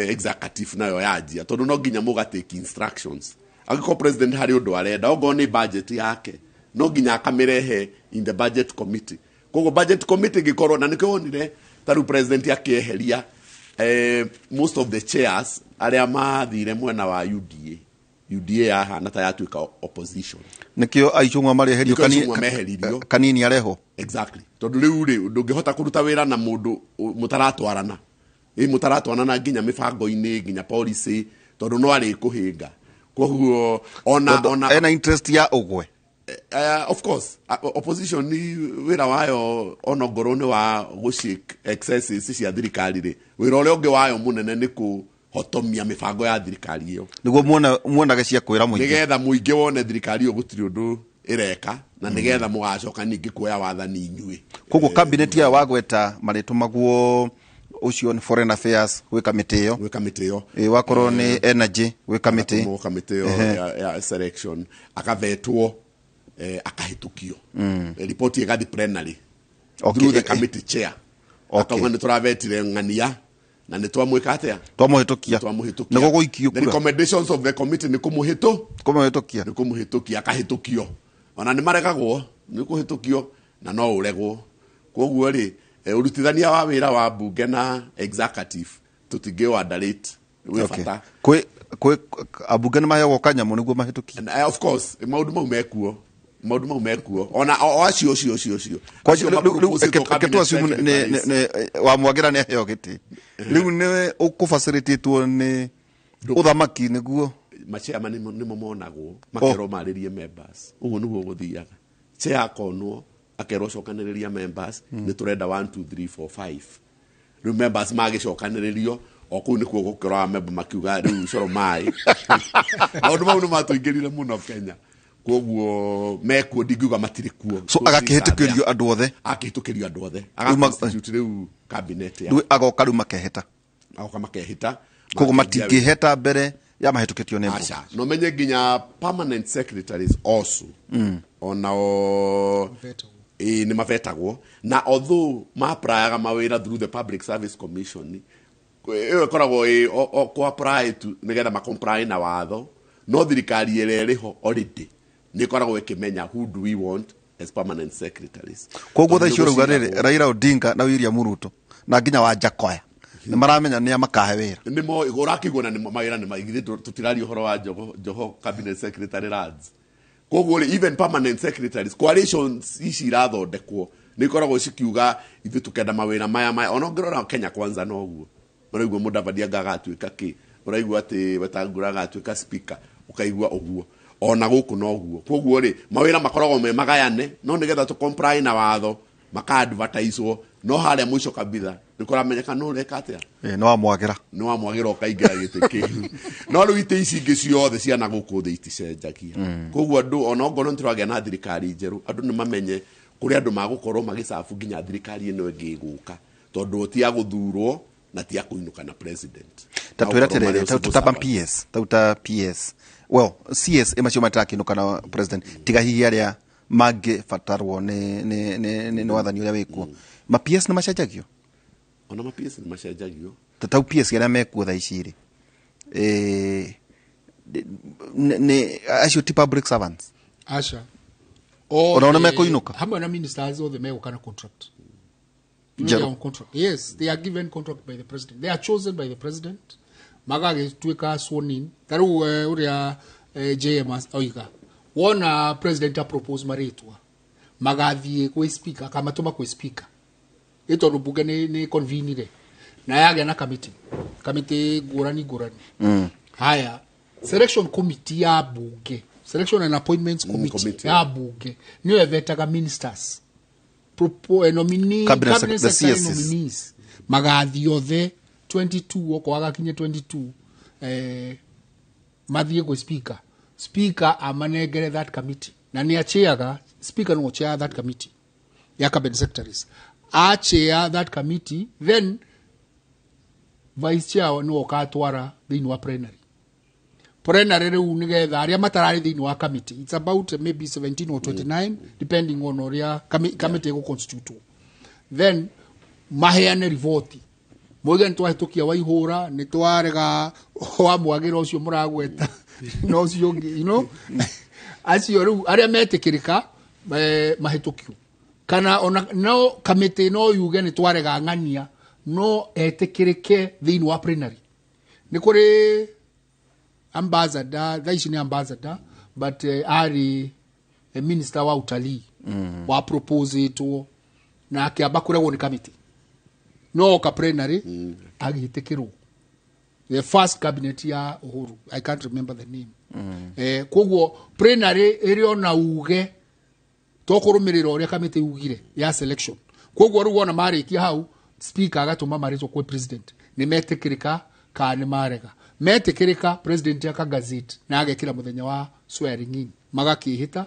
executive nayo yajia tondu no nginya muga take instructions agiko president hari undu arenda ogo ni budget yake no nginya akamirehe in the budget committee kogo budget committee gikorwo na nikionire taru president yakieheria most of the chairs aria mathire mwena wa UDA ya na ta yatuika opposition nikio aichungwa mari heririo kanini areho exactly tondu riu ri ndungihota kuruta wira na mundu mutaratwarana mutaratwarana nginya mifango-ini nginya policy tondu no ari kuhinga koguo ona ena interest ya ugwe of course opposition ni wira wayo ona ngorone wa gushake excesses cia thirikari ri wira ule ungi wayo munene ni kuhotomia mifango ya thirikari iyo niguo muonaga cia kwira muingi nigetha muingi wone thirikari iyo gutiri undu ireka na nigetha mugacoka ningi kuoya wathani inyui koguo cabinet ya wagweta maritumagwo ucio ni foreign affairs we committee yo wakorwo ni energy we committee ya selection akavetwo akahitukio report igathi plenary through the committee chair akauga ni turavetire ng'ania na ni twamwika atia twamuhitukia niguo guikio the recommendations of the committee ni kumuhitukia akahitukio ona ni maregagwo ni kuhitukio na no uregwo koguo ri urutithania wa wira wa bunge na executive tutigeo underrate we fata kwe abunge maheagwo kanyamu niguo mahitukie of course maundu mau mekuo ona acio ketwa simu ne wa mwagira ne heo giti riu ne ukufacilitatwo ni uthamaki niguo machema ni momonagwo makero maririe members uguo niguo guthiaga chair konwo akerwo cokanĩrĩria members nĩ tũrenda 1 2 3 4 5 rĩu members magĩcokanĩrĩrio o kũu nĩkuo gũkĩrwo member makiuga rĩu coro maĩ maũndũ mau nĩ matũingĩrire mũno Kenya koguo mekuo ndingiuga matirĩ kuo so agakĩhĩtũkĩrio andũ othe akĩhĩtũkĩrio andũ othe agaconstitute rĩu cabinet ya rĩu agoka rĩu makehĩta koguo matingĩhĩta mbere ya mahĩtũkĩtio nĩ aca no menye nginya permanent secretaries also onao nĩ mavetagwo na although maprayaga mawĩra through the Public Service Commission ĩyo ĩkoragwo apply to nĩgetha macomply na watho no thirikari ĩrĩa ĩrĩho already nĩ ĩkoragwo ĩkĩmenya who do we want as permanent secretaries koguo thaa icio rauga rĩrĩ Raila Odinga na William Ruto na nginya wa Jakoya nĩ maramenya nĩ amakahe wĩra nĩmo ũrakĩigua na mawĩra nĩ maigithĩ tũtirari ũhoro wa Joho cabinet secretary lads koguo even permanent secretaries coalitions ici irathondekwo nĩ ikoragwo cikiuga ithuĩ tũkenda mawĩra maya ona ngĩrora Kenya Kwanza noguo ũraigua Mudavadi agatuĩka kĩ ũraigua atĩ Wetangula agatuĩka speaker ũkaigua ũguo ona gũkũ noguo koguo rĩ mawĩra makoragwo me magayane no nĩgetha tũ comply na watho maka-advertisewo no harĩa mũico kabitha nĩ kũramenyeka no ũreka atĩa no wamwagĩra ũkaingĩra gĩtĩ kĩu no rĩu itĩ ici ingĩ ciothe ciana gũkũ thĩ iticenjagia koguo andũ ona ongorwo nĩtũragĩa na thirikari njerũ andũ nĩ mamenye kũrĩ andũ magũkorwo magĩcabu nginya thirikari ĩno ĩngĩ gũka tondũ ti agũthurwo na ti akũinũka na president tatwĩra atĩrĩrĩ tauta PS well CS ĩmacio matarakinũka na president tiga hihi arĩa mangĩbatarwo nĩ wathani ũrĩa wĩkuo ma PS nĩ macenjagio ona ma PS nĩ macenjagio tau PS arĩa mekuo thaa ici rĩ nĩ acio ti public servants aca ona mekũinũka hamwe na ministers othe megũka na contract on contract. Yes, they are given contract by the president. They are chosen by the president. Magagĩtuĩka sworn in. Tarĩu ũrĩa JMS oiga. Wona president propose marĩtwa. Magathiĩ kwĩ speaker, akamatũma kwĩ speaker. Ĩtondũ bunge nĩ convenire. Na yagĩa na committee. Committee ngũrani. Haya, selection committee ya bunge. Selection and appointments committee ya bunge. Nĩyo ĩvetaga ministers. Cabinet secretary nominees magathi othe 22 oko agakinye 22 mathiĩ kwĩ speaker amanengere that committee na nĩ achairaga speaker no chair that committee ya cabinet secretaries chair that committee then vice chair no okatwara thĩinĩ wa plenary rĩu nĩgetha arĩa matararĩ thĩinĩ wa committee it's about maybe 17 or 29 depending on ũrĩa committee ĩgũ constitute then maheane riboti moiga nĩtwahĩtũkia Waihũra nĩtwarega wamwagĩra ũcio mũragweta no ũcio ũngĩ acio rĩu arĩa metĩkĩrĩka mahĩtũkio kana ona no committee no yuge nĩtwarega ng'ania no etĩkĩrĩke thĩinĩ wa plenary nĩ kũrĩ ambassador, thaici nĩ ambassador, but ari minister wa utalii wa proposal na akiamba kuragwo ni committee no ka plenary agĩtĩkĩrwo the first cabinet ya Uhuru I can't remember the name koguo plenary ĩrĩ ona uge tokũrũmĩrĩra ũrĩa committee ugire ya selection koguo rĩu ona marĩkia hau speaker agatũma marĩtwo kwĩ president nĩ metĩkĩrĩka kana nĩ marega metĩkĩrĩka president aka gazette na agekĩra mũthenya wa swearing in magakĩhĩta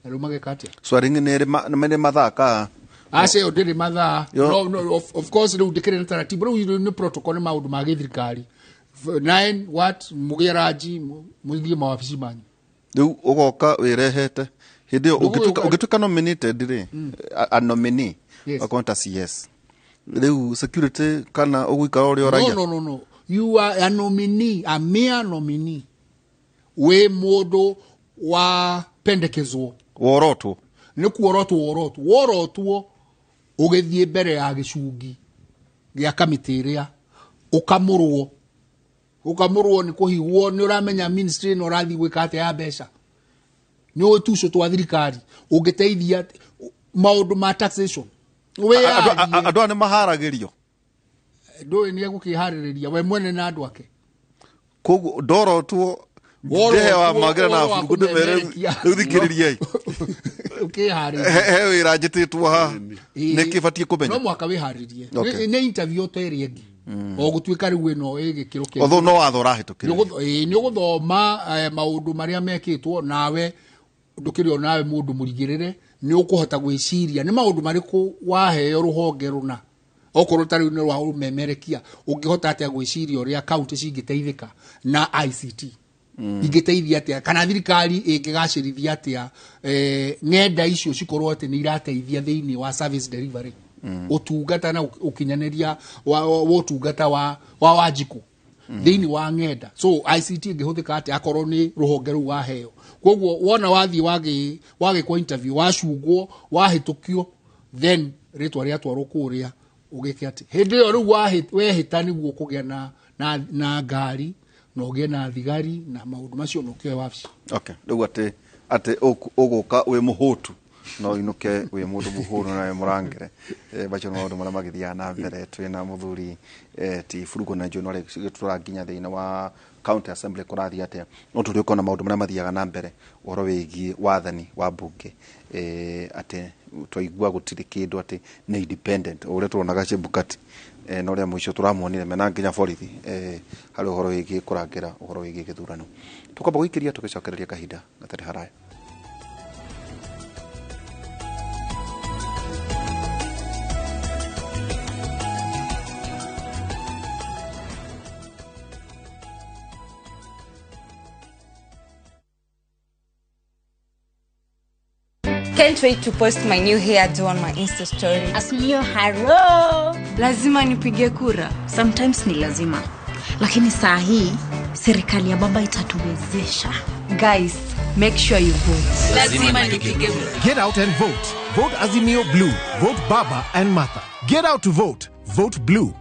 na rĩu mageka atĩa swearing in nĩ mathaka ace ndĩrĩ mathaa no of course rĩu ndĩkĩrĩ na taratibu rĩu nĩ protocol nĩ maũndũ ma gĩthirikari 9 what mũgĩe ranji mũthiĩ mawabici manyu rĩu ũgoka wĩrehete hĩndĩ ĩyo ũngĩtuĩka nominated rĩ a nominee akonta CS rĩu security kana ũgũikara ũrĩa raia no you are a nominee, a mere nominee. We mũndũ wa pendekezwo. Worotwo. Nĩ kuorotwo. Worotwo ũgĩthiĩ mbere ya gĩcungi gĩa kamĩtĩ ĩrĩa ũkamũrwo nĩ kũhigwo nĩ ũramenya ministry no ũrathiĩ gwĩka atĩa ya mbeca. Nĩ ũtuco twa thirikari ũngĩteithia maũndũ ma taxation. Andũ nĩ maharagĩrio. Ndũĩ nĩ egũkĩharĩrĩria we mwene na andũ ake koguo ndorotwo ndewa magĩra na buku ndĩmere rĩu thikĩrĩriai he wira njititwo ha nikibatie kumenya no mwaka wiharirie ni interview tere egi o gutwika riu ino igikiro ke although no watho rahitukire ni uguthoma maundu maria mekitwo nawe ndukirio nawe mundu murigirire ni ukuhota gwiciria ni maundu mariku waheo ruhonge runa okorwo tari ni rwa umemerekia ungihota atia gwiciria uria county cingiteithika na ICT ingiteithia atia kana thirikari ingigacirithia atia ng'enda icio cikorwo ati ni irateithia thiini wa service delivery utungata na ukinyaniria wa utungata wa wajiku thiini wa ng'enda so ICT ingihuthika ati akorwo ni ruhonge ru waheo koguo wona wathi wage kwa interview wacungwo wahitukio then ritwa ria twarwo kuria ugike ati hindi yo riu wehita niguo kugia na ngari no gie na thigari na maundu macio no kioe wabici okay riu ati uguka wi muhutu no inuke wi mundu muhuru na murangire bacho no maundu magithia na mbere twina muthuri ti furugo na jonore turanginya thina wa county assembly kurathi atia no turi ukona maundu maria mathiaga na mbere uhoro wigie wathani wa bunge ati twaigua gutiri kindu ati ni independent ure turonaga Chebukati no ria mwisho turamuonire mena nginya borithi hari uhoro wigie kurangira uhoro wigie githurano tukamba guikiria tugicokereria kahinda gatari haraya Can't wait to post my new hairdo on my Insta story. Asmio haro. Lazima nipige kura. Sometimes ni lazima. Lakini saa hii serikali ya baba itatuwezesha. Guys, make sure you vote. Lazima nipige kura. Get out and vote. Vote Azimio Blue. Vote Baba and Martha. Get out to vote. Vote Blue.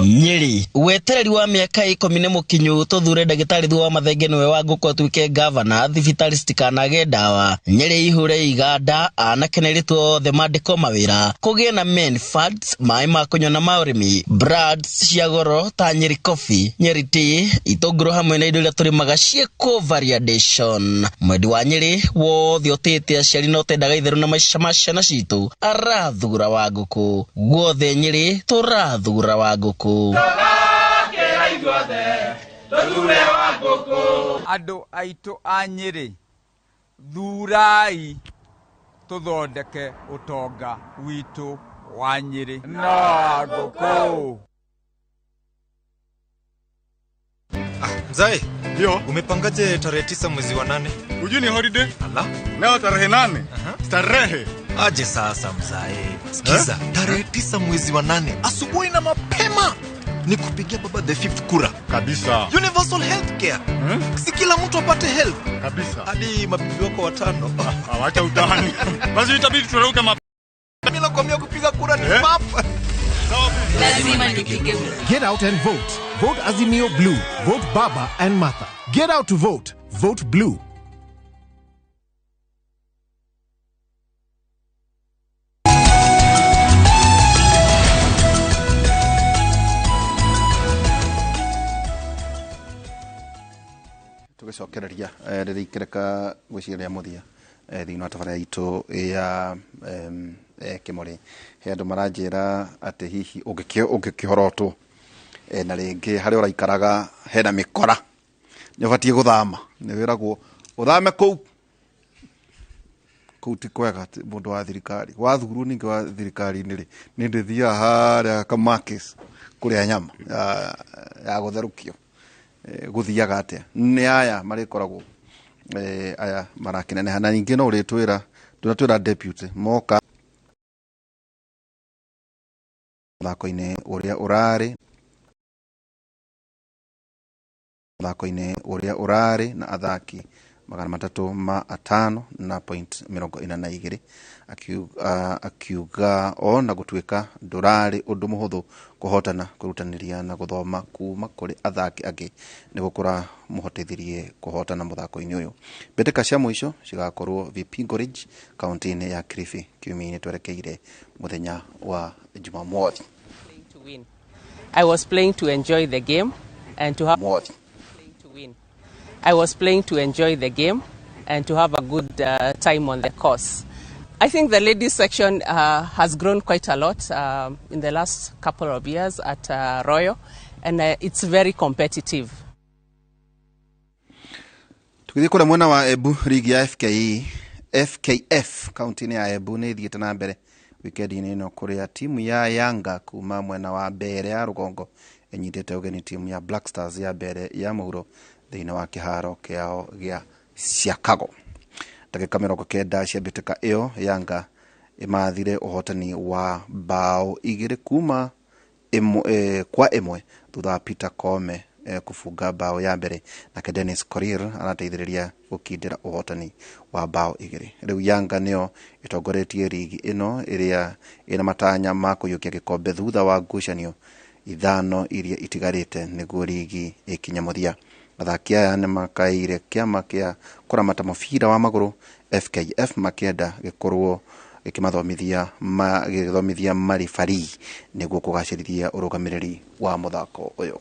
Nyeri wetereri wa miaka 10 mukinyu tuthure ndagitari thu wa mathenge niwe wa nguko twike governor thibitari stikanage dawa Nyeri ihure iganda anakeneritwo the madiko mawira kugie na main funds mai ma kunyona maurimi brads cia goro ta Nyeri coffee Nyeri tea itongoro hamwe na indo iria turi magacie ko variation mwedi wa Nyeri wothe otete aciari no tendaga itheru na maisha mashana citu arathura wa nguko guothe Nyeri turathura wa nguko Ando aito a Nyeri thurai tuthondeke utonga witu wa Nyeri na nguko. Mzai, ndio umepangaje tarehe 9 mwezi wa 8? Ujui ni holiday? Ala, leo tarehe 8. Starehe. Aje sasa mzai. Sikiza, tarehe 9 mwezi wa 8 asubuhi na mapema ni kupigia baba the 5th kura. Kabisa. Universal healthcare. Si kila mtu apate health. Kabisa. Hadi mabibi wako 5. Awacha utani. Basi itabidi turuke mapema. Mimi nakwambia kupiga kura ni papa. Lazima nipige kura. Get out and vote. Vote Azimio Blue. Vote Baba and Martha. Get out to vote. Vote Blue. tugicokereria riri ikireka gwiciria muthia thina tabara itu ya kimori he andu maranjira ati hihi ungikihorotwo na ringi hari uraikaraga hena mikora ni ubatie guthama ni wiragwo uthame kuu ti kwega mundu wa thirikari wathuru ningi wa thirikari ni ndithia haria kamakis kuria nyama ya gutherukio guthiaga atia ni aya marikoragwo aya marakineneha na ningi no uritwira tunatwira deputy moka thako-ini uria urari na athaki 305 na point 42 akiuga ona gutwika ndurari undu muhuthu kuhotana kurutaniria na guthoma kuma kuri athaki angi ni gukura muhotithirie kuhotana muthako-ini uyu mbeteka cia mwisho cigakorwo VP Gorage kaunti-ini ya Kilifi kiumia-ini twerekeire muthenya wa Jumamothi. I was playing to enjoy the game and to have to win. I was playing to enjoy the game and to have a good time on the course. I think the ladies section has grown quite a lot in the last couple of years at Royal, and it's very competitive. Tukithi kura mwena wa Embu, ligi ya FKF kaunti ya Embu ni thiete na mbere weekend ino kuria timu ya Yanga kuma mwena wa mbere ya Rugongo enyitete ugeni timu ya Black Stars ya mbere ya Muhuro thiini wa kiharo kiao gia Siakago. Dakika 90 cia bitika iyo Yanga imathire uhotani wa bao igire kuma kwa imwe thutha Peter Kome kufunga bao ya mbere na Dennis Korir anateithĩrĩria gukindira uhotani wa bao igire. Riu Yanga nio itongoretie ligi ino iria ina matanya ma kuyukia gikombe thutha wa ngucanio ithano iria itigarite niguo ligi ikinya muthia. Athaki aya nĩ makaire kĩama kĩa kũramata mũbira wa magũrũ FKF makĩenda gĩkorwo gĩkĩmathomithia marifari nĩguo kũgacĩrithia ũrũgamĩrĩri wa mũthako ũyũ.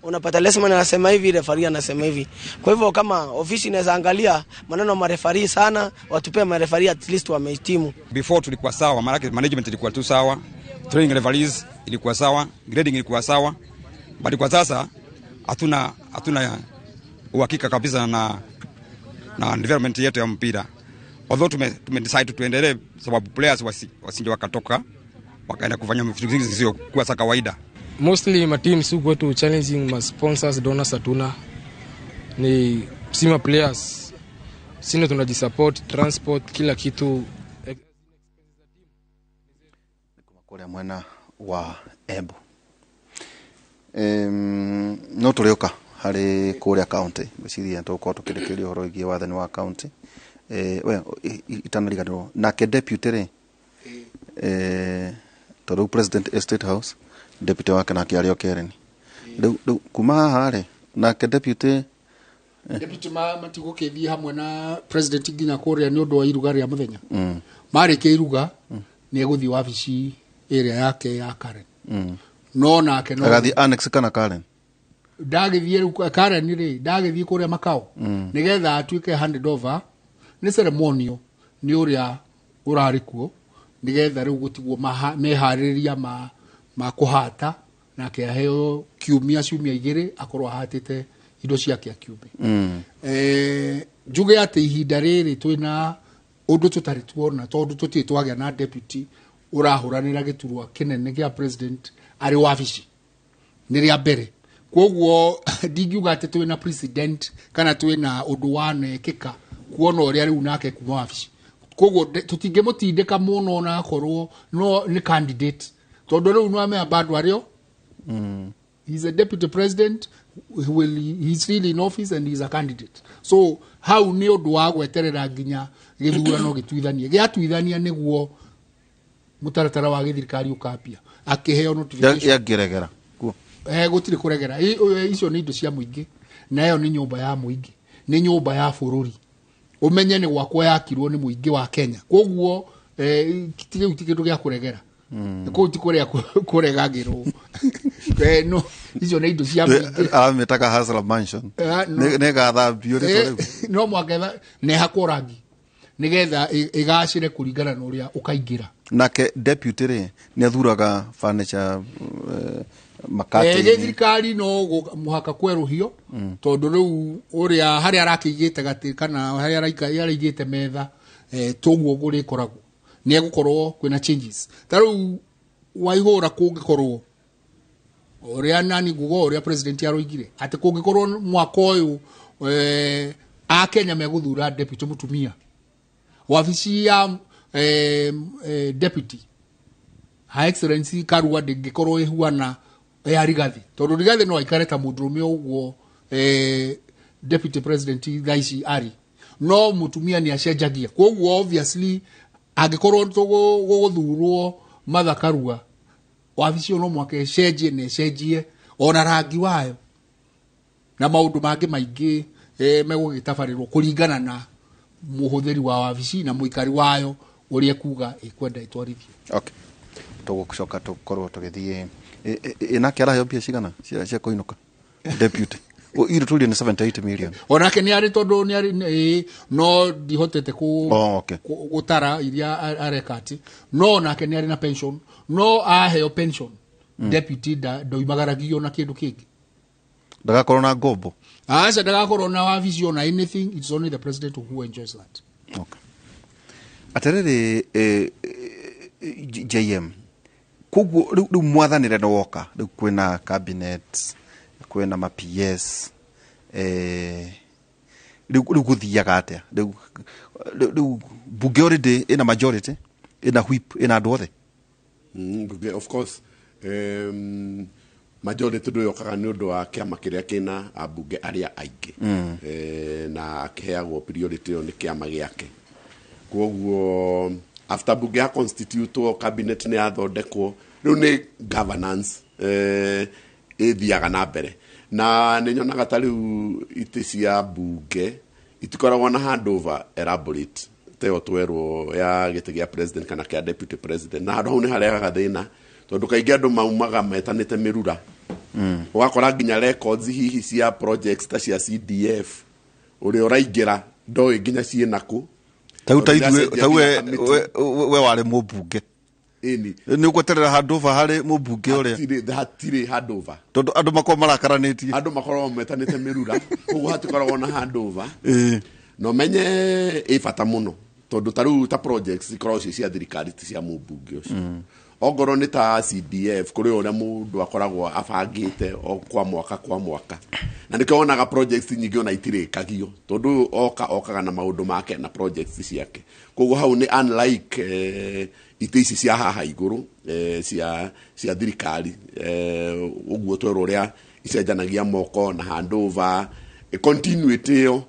Unapata lesman anasema hivi, refari anasema hivi. Kwa hivyo kama ofisi inaweza angalia maneno marefari sana, watupea marefari at least wamehitimu. Before tulikuwa sawa, management ilikuwa tu sawa, training referees ilikuwa sawa, grading ilikuwa sawa. Bali kwa sasa hatuna uhakika kabisa na development yetu ya mpira. Although tumedecide tuendelee sababu players wasije wakatoka wakaenda kufanya vitu vingine sio kwa sa kawaida. Mostly my team su go to challenging my sponsors, donors hatuna. Ni sima players sina tunajisupport, transport kila kitu. Kule mwena wa Embu. No tulioka hari kuria county biciria tuko tukirekeria horo igie wathani wa county we itanariganirwo nake deputy ri toru president estate house deputy wake nake ario kereni kuma haha ri nake deputy matigukithi hamwe na president nginya kuria ni undu wa iruga ria muthenya marike iruga ni eguthi wabici area yake ya Karen no nake no agathi annex kana Karen ndagithie Karen ri ndagithie kuria makao nigetha atuike handed over ni ceremonial ni uria urari kuo nigetha riu gutigwo mehaririria ma kuhata nake aheo kiumia igire akorwo ahatite indo ciake akiumbe njuge ati ihinda riri twina undu tutari tuona tondu tutitwagia na deputy urahuranira giturwa kinene gia president ari wabici ni ria mbere koguo ndingiuga ati twina president kana twina undu wanekika kuona uria riu nake kuma wabici koguo tutingimutindika muno na akorwo no ni candidate tondu riu no amea bado ario he's a deputy president he's really in office and he's a candidate so how ni undu wa gweterera nginya githurano gituithanie giatuithania niguo mutaratara wa githirikari ukapia akiheo notification ya geregera gutiri kuregera icio ni indo cia muingi nayo ni nyumba ya muingi ni nyumba ya bururi umenye ni gwakwa yakirwo ni muingi wa Kenya koguo kitige kindu gia kuregera ko tikuria kuregagirwo no icio ni indo cia muingi ametaka Hasla Mansion ne gatha biore no mwaketha ne hakorangi nigetha igacire kuringana na uria ukaingira nake deputy ri ne thuraga furniture makati thirikari no muhaka kweruhio tondu riu uria hari arakigite gati kana hari araigite metha toguo guri koragwo ni egukorwo kwina changes taru waihura kungikorwo uria nani gugo uria president aroigire ati kungikorwo mwaka uyu a Kenya meguthura deputy mutumia wabici ya deputy High Excellency Karua ndingikorwo ihuana ya Rigathi tondu Rigathi no aikareta mundurume uguo deputy president thaici ari no mutumia ni acenjagia koguo obviously angikorwo guguthurwo Martha Karua wabici no mwake cenjie ona rangi wayo na maundu mangi maingi megugitabarirwo kuringana na muhuthiri wa wabici na muikari wayo uria kuga ikwenda itwarithio. Okay, tugucoka tukorwo tugithie nake araheo mbia cigana cia kuinuka deputy o iro tuli ni 78 million onake ni ari tondu ni ari no dihotete ku gutara iria arekati no onake ni ari na pension no aheo pension deputy ndoimagaragio na kindu kingi ndagakorwo na ngombo asa ndagakorwo na wabici ona anything. It's only the president who enjoys that. Okay. Aterere JM kugu riu mwathanire no woka riu kwina cabinet kwina ma PS riu guthiaga atia riu bunge already ina majority ina whip ina andu othe of course majority ndu yokaga ni undu wa kiama kiria kina ambunge aria aingi na akiheagwo priority ni kiama giake koguo after bunge ya constitute cabinet ni athondekwo riu ni governance ithiaga na mbere na ni nyonaga ta riu iti cia bunge itikoragwo na handover elaborate teo twerwo ya giti gia president kana kia deputy president na hau ni hareaga thina tondu kaingi andu maumaga metanite mirura ugakora nginya records hihi cia projects ta cia CDF uri uraingira ndoi nginya cienaku we wari mubunge ni uguterera handover hari mubunge uria hatire handover tondu andu makoro marakaranĩtie andu makoro metanite mirura koguo hatikoragwo na handover no menye ifata muno tondu taru ta projects ikorwo cia thirikari cia mubunge ucio ogoro ni ta CDF kuri uria mundu akoragwo abangite o kwa mwaka na ndikonaga projects nyingi ona itirikagio tondu okaga na maundu make na projects ciake koguo hau ni unlike itisi cia haha iguru cia thirikari uguo twero uria icenjanagia moko na handover continuity yo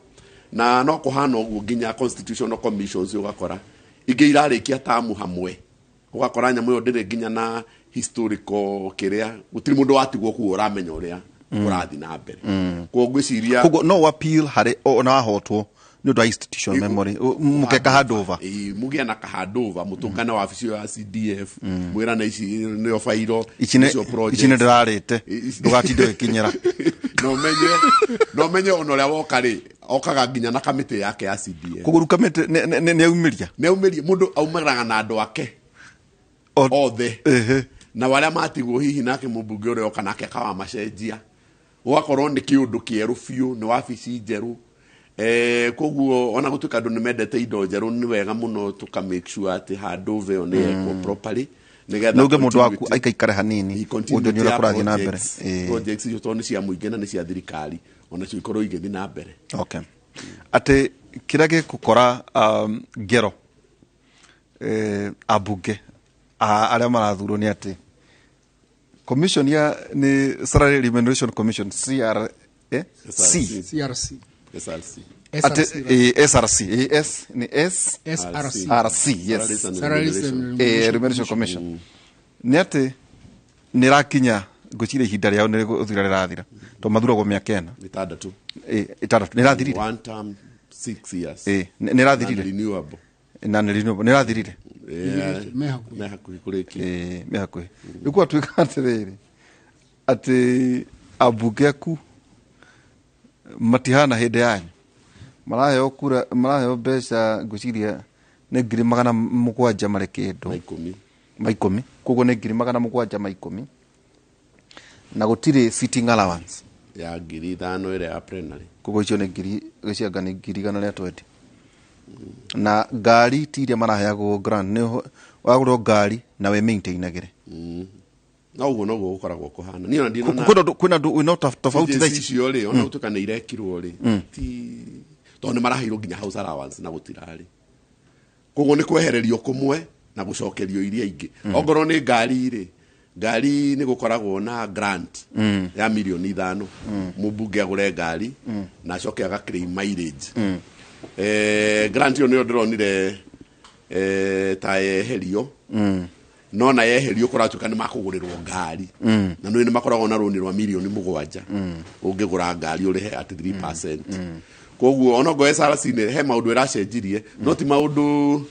na no kuhana uguo nginya constitutional commissions ugakora ingi irarikia tamu hamwe ugakora nyamu yo ndire nginya na historical kiria gutiri mundu watigwo ku uramenya uria urathi na mbere kwa gwiciria koguo no appeal hari ona hotwo ni undu institutional memory mukeka handover mugia na handover mutungana wa ofisi ya CDF mwira na ici ni ofairo ici ndirarite ndugatinde ikinyira no menye onoria wokari okaga nginya na kamite yake ya CDF kuguru kamite ne aumiria mundu aumaraga na andu ake othe na wala matigwo hihi nake mubunge uri oka nake kawa macenjia ugakorwo ni kiundu kieru fiu ni wabici njeru koguo ona gutuka andu nimendete indo njeru ni wega muno tuka make sure ati handover on eko properly nigetha nuge mundu waku aikaikare hanini undu ni ura kurathi na mbere projects icio toni cia muingi na ni cia thirikari ona cio ikorwo igithi na mbere okay ati kirage gukora ngero abunge aria marathurwo ni ati commission ya ni salary remuneration commission CRC yes remuneration commission ni ati ni rakinya gucire ihinda riao ni guthira rirathira to mathuragwo miaka ena itandatu ni rathirire one term 6 years ni rathirire renewable ni rathirire mehakuhi kuriki mehakuhi ikuwa twika atiriri ati abugeku matihana hinde yanyu maraheo kura maraheo mbeca nguciria ni 700 mare kindu maikumi koguo ni 700 maikumi na gutiri sitting allowance ya 5,000 ire ya plenary koguo icio ni gicianga ni 120 na ngari tiria maraheagwo grant ni wagurwo ngari na we maintainagire na uguo no gukoragwo kuhana ni ona ndina kwina no tofauti tha icio ri ona utuka ni irekirwo ri ti to ni maraheirwo nginya house allowance na gutirari koguo ni kwehererio kumwe na gucokerio iria ingi ongoro ni ngari ni gukoragwo na grant ya milioni 5 mubunge agure ngari na acoke aga claim mileage grant yo niyo ndironire ta eherio no na eherio kuratuka ni makugurirwo ngari na no ni makoragwo na roni rwa milioni 7 ungigura ngari urihe at 3% koguo ona go SRC ne he maundu iracenjirie no ti maundu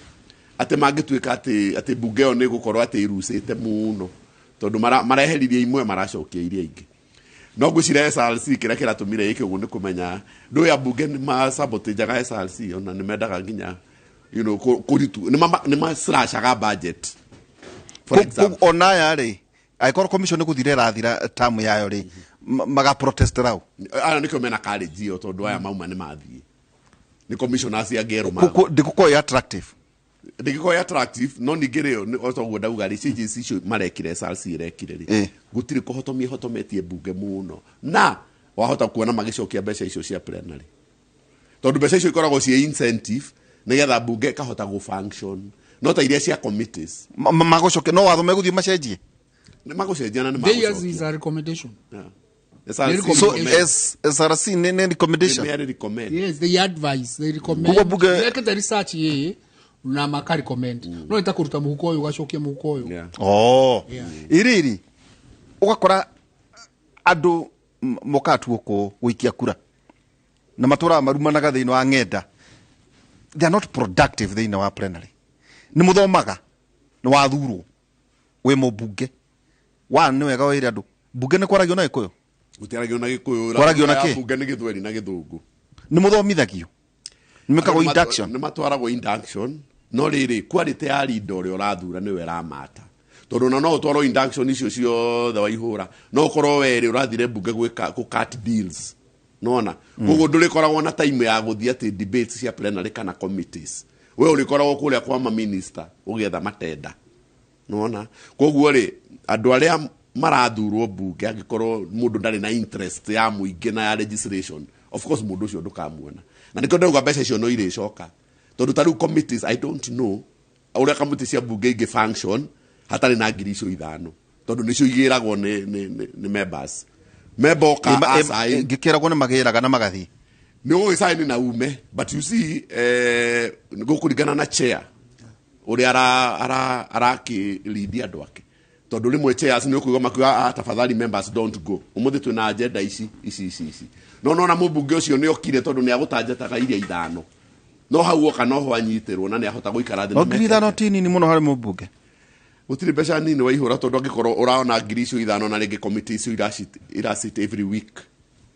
ate mangituika ati bunge yo ni gukorwo ati irusite muno tondu mareheririe imwe maracokia iria ingi no ngucire SRC kira kiratumire iki ugu ni kumenya ndo ya bunge ni ma sabotage SRC ona ni mendaga nginya kuritu ni ma slash aga budget for example ona ya ri aikoro commission ni kuthire rathira term yayo ri maga protest rao ana niko mena college yo tondu aya mauma ni mathie ni commissioners ya gero ma ndikuko attractive no nigireo ni oto gwo ndauga ri CJC icio marekire SRC irekire ri gutiri hotometie bunge muno na wahota kuona magicokia mbeca icio cia plenary tondu mbeca icio ikoragwo cie incentive nigetha bunge kahota go function no ta iria cia committees magocokia no watho meguthie macenjie ni magocenjia na ni magocenjia is a recommendation so SRC ne recommendation yes they advise they recommend like the research ye na maka recommend no itakuruta muhuko uyu gacokia muhuko uyu iriri ugakora andu mokatu uko wikia kura na matura marumanaga thiino wa ng'enda they are not productive thiino wa plenary ni muthomaga ni wathurwo we mubunge wa ni wega wire andu bunge ni kwaragio na ikuyo gutiragio na gikuyu kwaragio na ki bunge ni githweri na githungu ni muthomithagio ni mekago induction ni matwaragwo induction no riri quality ya leader uri urathura ni we ramata tondu no utwaro induction icio ciothe waihura no korwo weri urathire bunge gwika ku cut deals nona koguo nduri koragwo na time ya guthia ati debates cia plenary kana committees we uri koragwo kuria kwa ma minister ugetha matenda nona koguo ri andu aria marathurwo bunge angikorwo mundu ndari na interest ya muingi na ya legislation of course mundu ucio ndukamuona na ndiko ndauga mbeca icio no iricoka tondu taru committees I don't know uria committee cia bunge ingi function hatari na ngiri icio 5 tondu nicio igiragwo ni members memboka asai ngikiragwo ni magiraga na magathi ni ugi sign na ume but you see ngukurigana na chair uria ara ki lead andu ake tondu rimwe chairs ni ukuiga makiwa tafadhali members don't go umuthi twina agenda ici no na mubunge ucio ni okire tondu ni agutanjetaga iria 5 no hau oka no ho anyitirwo na ni ahota guikara thi no ngiri 5 tini ni muno hari mubunge utire mbeca nini waihura tondu angikorwo uraona ngiri icio 5 na ringi committee icio irasit every week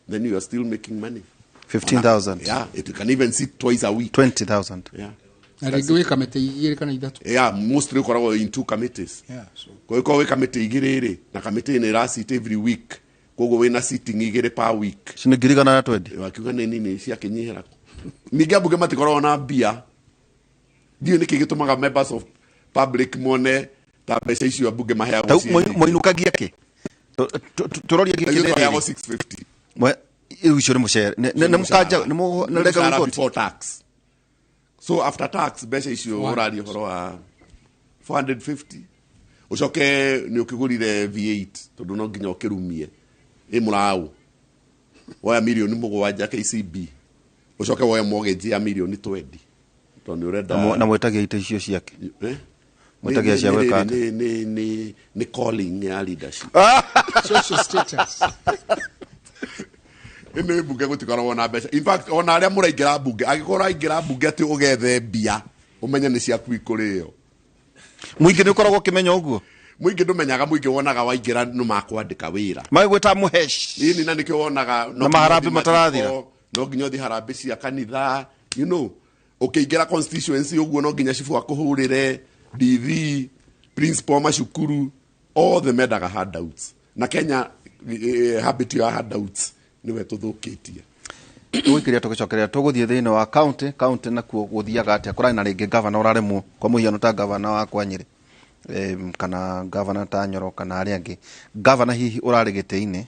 then you are still making money 15,000 yeah it can even sit twice a week 20,000 yeah arigiwe committee igire kana ithatu yeah mostly ukoragwo in 2 committees yeah so kwa hiyo we committee igire na committee ni irasit every week koguo wina sitting igire per week sinigiriga na 20 wakiuga nini cia kinyihira ningi bunge matikorwo na bia dio niki gitumaga members of public mone ta mbeca icio bunge maheagwo moinukagia ki turoria gikinde ya 650 mwe icio ni muchere ne mukaja ne rega before tax so after tax mbeca icio urari horo wa 450 ucoke ni ukigurire V8 tondu no nginya ukirumie imurau woya milioni 7 KCB ucoke woya mortgage ya milioni 20 tondu urenda na mwetagia ite icio ciake mwetagia cia weka ni calling ya leadership social status ene bunge gutikorwo na mbeca in fact ona aria muraingira bunge agikora ingira bunge ati ugethe mbia umenya ni cia kwikurio muingi ni ukoragwo kimenya uguo muingi ndumenyaga muingi wonaga waingira no makwandika wira magwita muhesh ini na nikio wonaga no maharambe matarathira no nginyo thi harambe cia kanitha you know ukiingira constituency uguo no nginya cifu akuhurire DV principal mashukuru all the medaga handouts na Kenya habit ya handouts niwe tuthukitie twikiria tugicokeria tuguthie thiini wa county na kuo guthiaga atia kurani na ringi governor uraremwo kwa muhiano ta governor wa Kwanyire kana governor ta Nyoro kana ari angi governor hihi urari gite-ini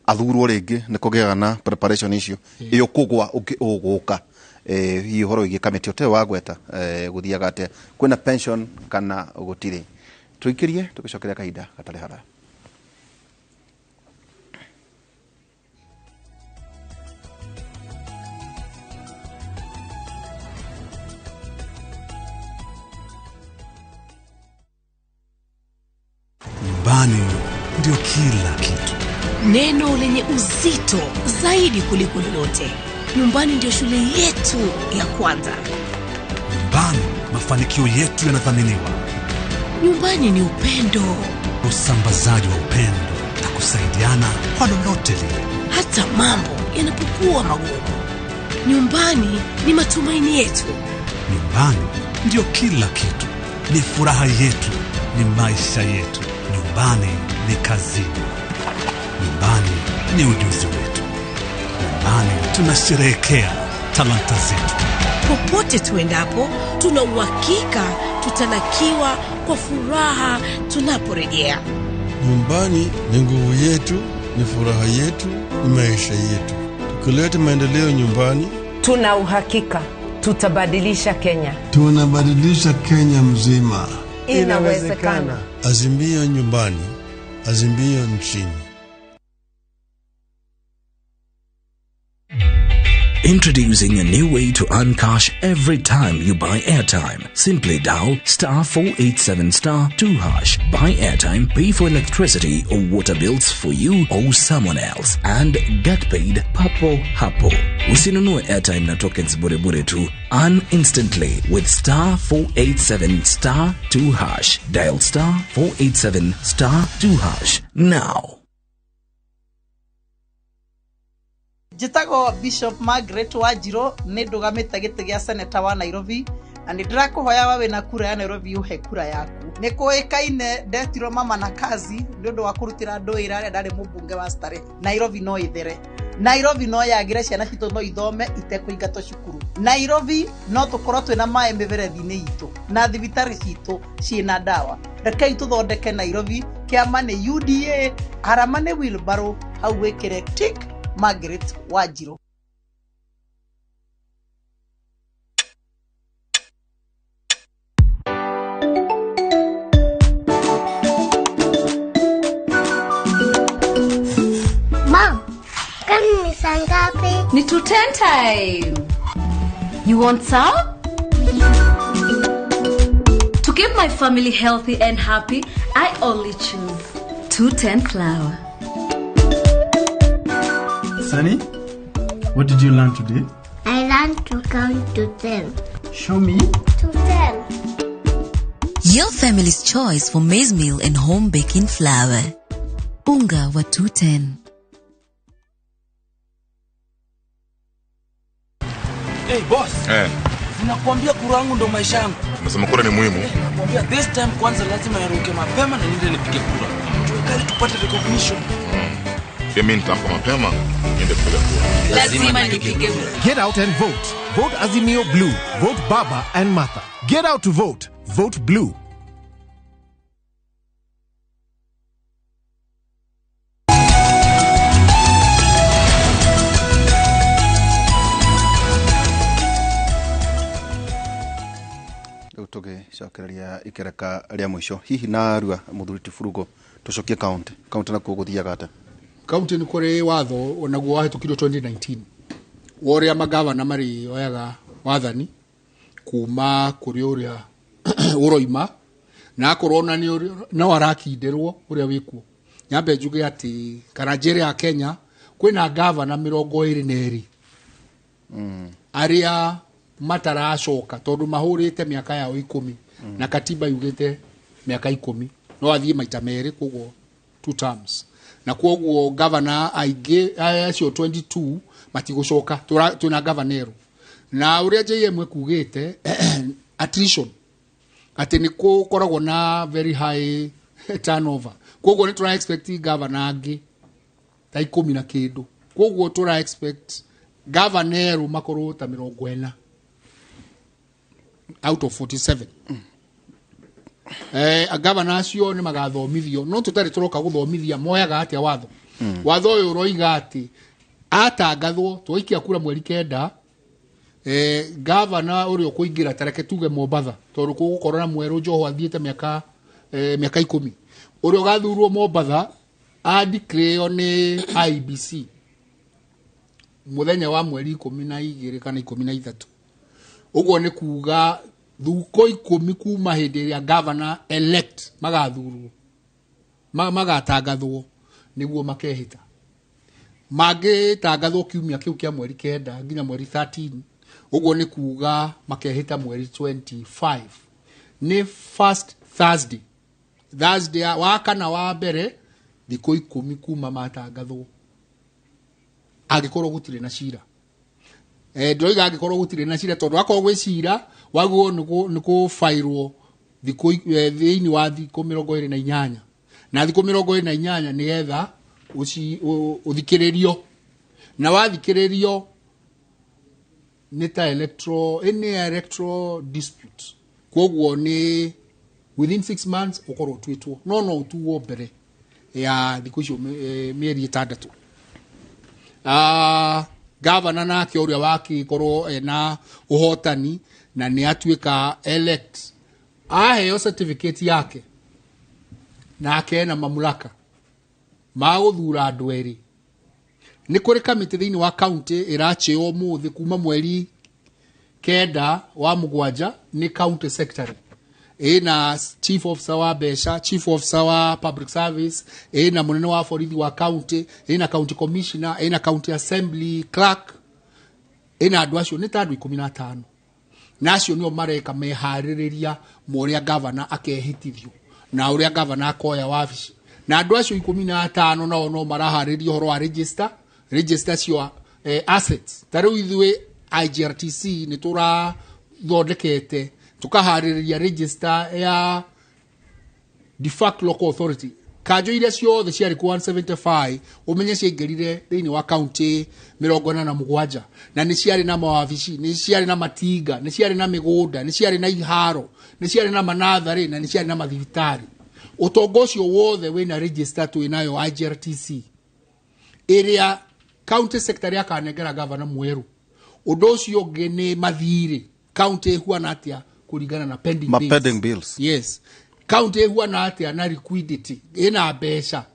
athurwo ringi ni kugiaga na preparation icio iyo kugwa uguka hihi horo igi committee ote wa gweta guthiaga atia kwina pension kana gutire twikirie tugicokeria kahinda gatari hara Nyumbani ndio kila kitu. Neno lenye uzito zaidi kuliko lolote. Nyumbani ndio shule yetu ya kwanza. Nyumbani mafanikio yetu yanathaminiwa. Nyumbani ni upendo, usambazaji wa upendo na kusaidiana kwa lolote lile. Hata mambo yanapokuwa magumu, nyumbani ni matumaini yetu. Nyumbani ndio kila kitu, ni furaha yetu, ni maisha yetu. Nyumbani ni kazini, nyumbani ni ujuzi wetu, nyumbani tunasherehekea talanta zetu. Popote tuendapo, tuna uhakika tutalakiwa kwa furaha tunaporejea. Nyumbani ni nguvu yetu, ni furaha yetu, ni maisha yetu. Tukileta maendeleo nyumbani, tuna uhakika tutabadilisha Kenya. Tunabadilisha Kenya mzima. Inawezekana. Azimio nyumbani, azimio nchini. Introducing a new way to earn cash every time you buy airtime. Simply dial *487*2#. Buy airtime, pay for electricity or water bills for you or someone else, and get paid papo hapo. Usinunue airtime na tokens bure bure tu. Earn instantly with *487*2#. Dial *487*2# now. Jitago Bishop Margaret Wajiro ni ndugamite giti gia seneta wa Nairobi na ndirakuhoya wawe na kura ya Nairobi uhe kura yaku. Ni kuikaine ndetiro mama na kazi ndio wa kurutira ndo irare ndari mubunge wa Starehe. Nairobi no ithere. Nairobi no yagire ciana cito no ithome itekuingato cukuru. Nairobi no tukorwo twina mae miberethi-ini itu na thibitari citu ciina dawa. Rekei tuthondeke Nairobi, kiama ni UDA, harama ni wheelbarrow, hau wikire tick. Margaret Wajiro. Mom, can you sing happy? Ni 2:10 time. You want some? To keep my family healthy and happy, I only choose 210 flour. Sunny, what did you learn today? I learned to count to 10. Show me. To 10. Your family's choice for maize meal and home baking flour. Unga wa 210. Hey boss. Ninakwambia kura yangu ndo maisha yangu. Unasema kura ni muhimu? Nakwambia this time kwanza lazima niruke mapema na niende nipige kura. Tuwekali tupate recognition. Mimi nitampa mapema niende kupiga kura. Lazima nipige kura. Get out and vote. Vote Azimio Blue. Vote Baba and Martha. Get out to vote. Vote Blue. Utoge shakiria ikereka ria mwisho hihi narua muthuriti furugo tucokie county na kuguthiaga ata county ni kuri watho onaguo wahetukirwo 2019 woria magavana mari oyaga wathani kuma kuri uria uroima na korona ni no arakindirwo uria wikuo nyambe njuge ati kana njere ya Kenya kwina gavana 22 aria mataracoka tondu mahurite miaka yao 10 na katiba yugite miaka 10 no athie maita meri koguo 2 terms na koguo governor aige acio 22 matigucoka tuna governor na uria JM kugite attrition ati ni koragwo na very high turnover koguo ni tuna expect governor angi ta 10 na kindu koguo tuna expect governor makorwo ta 40 out of 47 a governor acio ni magathomithio no tutari turoka guthomithia moyaga atia watho watho uyu uroiga ati atangathwo twikia kura mweri kenda governor uri ukuingira tareke tuge Mombasa tondu gukorana mweru Joho athiete miaka 10 uri ugathurwo Mombasa a declare ni IBC muthenya wa mweri 12 kana 13 uguo ni kuga thuko 10 kuma hindi ya governor elect magathurwo magatangathwo niguo makehita tangathwo kiumia kiu kia mweri kenda nginya mweri 13 uguo ni kuga makehita mweri 25 ni first Thursday Thursday wa kana wa mbere thikũ 10 kuma matangathwo agikorwo gutire na cira ndoiga agikorwo gutire na cira tondu akorwo gwe cira waguo niko fairwo thikũ thiini wa thikũ 28 na thikũ 28 ni getha uthikiririo na wathikiririo nita electoral dispute koguo ni within 6 months ukorwo twitwo no utuwo mbere ya thikũ icio mieri 6 governor nake uria wakikorwo na uhotani na ni atuika elect aheo certificate yake nake na mamlaka ma guthura andu eri ni kuri kamiti thiini wa county iracheo muthi kuma mweri 9 wa mugwanja ni county secretary ina chief officer wa besha, chief officer wa public service, ina munene wa borithi wa county, ina county commissioner, ina county assembly clerk, ina andu acio ni tandu 15 nacio nio mareka mehaririria muria governor akehitithio na uria governor akoya wabici na andu acio 15 no marahariria horo wa register cio assets tariu ithwe IGRTC ni tura thondekete tukahariria register ya de facto local authority kajo ile ciothe ciari ku 175 umenye ciaingirire thiini wa county 47 na ni ciari na mawabici ni ciari na matinga ni ciari na migunda ni ciari na iharo ni ciari na manathari na ni ciari na mathibitari utongo ucio wothe wina register tu inayo IGRTC area county secretary akanengera governor mweru undu ucio ngene mathiri county huana atia kuringana na pending bills. Yes. County huana atia na liquidity ina besha.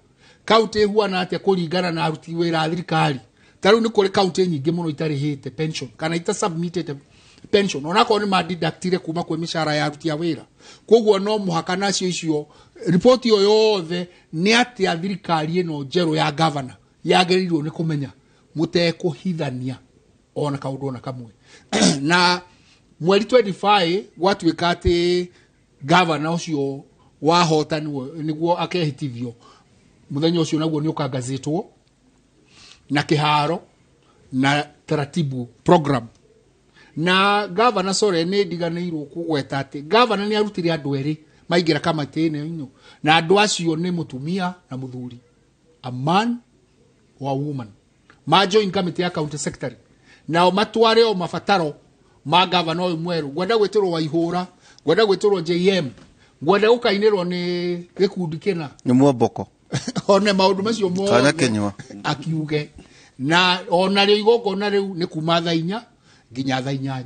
County huana atia kuringana na aruti wira thirikari. Taru ni kuri county nyingi muno itarihite pension kana ita submitted pension onako ni madeductire kuma kwa mishara ya aruti wira. Koguo no muhaka nacio icio report yo yothe ni atia thirikari ino jero ya governor yagerirwo ni kumenya mutekuhithania ona kaundu ona kamwe na mweri 25 gwatuika ati governor ucio wahotani niguo akehitithio muthenya ucio naguo ni ukangazetwo na kiharo na taratibu program na governor sore ni diganeirwo kugweta ati governor ni arutire andu eri maigira kamati-ini ino na andu acio ni mutumia na muthuri a man or woman ma join committee ya county secretary na matware o mafataro ma governor oyu mweru gwenda gwitirwo Waihura gwenda gwitirwo JM gwenda gukainirwo ni gikundi kina ni mwoboko one maundu macio mo kana kenywa akiuge na ona ri igoko na riu ni kuma thaa 4 nginya thaa 8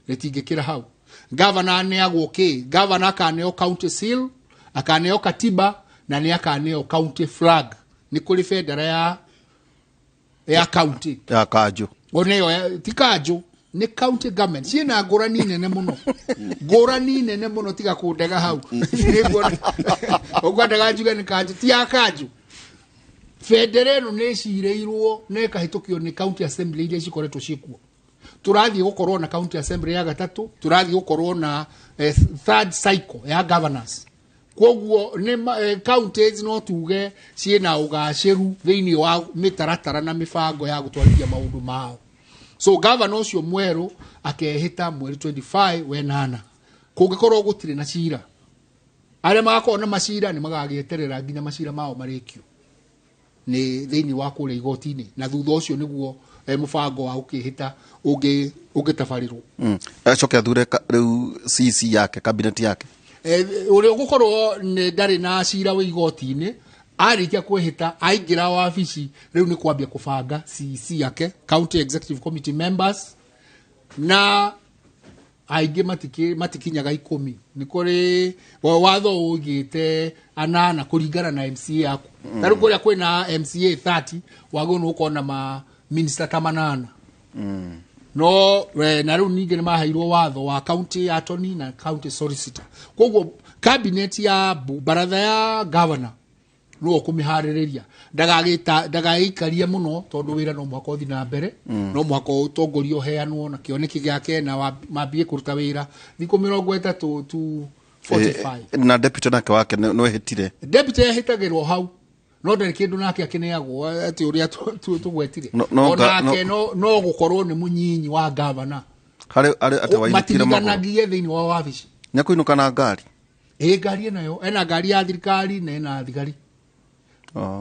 ritingikira hau governor ne agoke governor akaneo county seal akaneo katiba na ni akaneo county flag ni kuri federal ya county ya kajo oneyo tikajo ni county government ciina ngurani nene muno ngurani nene muno tiga kundega hau ogwadaga juga ni kajo ti akajo federal ne cireirwo ne kahitukio ni county assembly ile cikoretwo cikuo turathi gukorwo na county assembly ya gatatu turathi gukorwo na third cycle ya governance koguo ni counties no tuge ciina ugaciru thiini wa mitaratara na mifango ya gutwarithia maundu mao so governor ucio mweru akehita mweri 25 wenana kungikorwo gutire na cira aria magakorwo na macira ni magagieterera nginya macira mao marikio ni thiini wa kule igoti-ini na thutha ucio niguo mufango wa ukihita ugitabarirwo acoke athure riu CC yake cabinet yake uri gukorwo ni ndari na cira wa igoti-ini arikia kwihita aingira wabici riu ni kwambia kubanga CC yake county executive committee members na aingi matikinyaga 10 ni kuri watho ugite anana kuringana na MCA yaku taru kuria kwina MCA 30 wagono ukona ma minister tamanana no na riu ningi ni mahairwo watho wa county attorney na county solicitor koguo cabinet ya baratha ya governor no kumihariria ndagaikaria muno tondu wira no mwako thi na mbere no mwako utongorio heanwo na kioneki giake na mambie kuruta wira thiko 30 tu 45 na deputy nake wake no ehitire deputy ehitagirwo hau no ndari kindu nake akineagwo ati uria tugwetire onake no gukorwo ni munyinyi wa governor hare ate waithikire matiganagie thiini wa wabici nyakuinuka na ngari ngari nayo ena ngari ya thirikari na ena thigari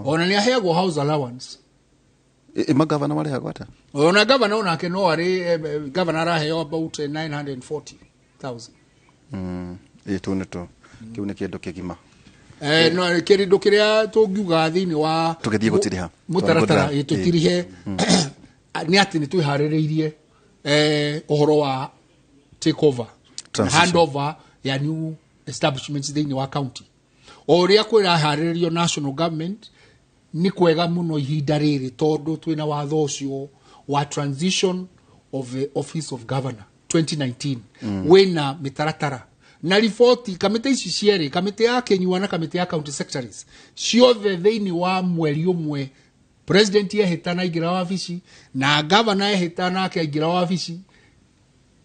ona ni aheagwo house allowance magavana wale hagwata ona governor onake no ari governor araheo about 940,000 tuneto kiune kindu kigima no kirindo kiria tungiuga thiini wa tugithie gutiriha mutaratara tutirihe ni ati ni twihaririirie uhoro wa take over hand over ya new establishments thiini wa county oria kwira hariririo national government ni kwega muno ihinda riri tondu twina watho ucio wa transition of the office of governor 2019 wina mitaratara na ripoti kamite ici cieri kamite ya Kenyua na kamite ya county secretaries ciothe thiini wa mweri umwe president yehitana igira wabici na governor yehitana akigira wabici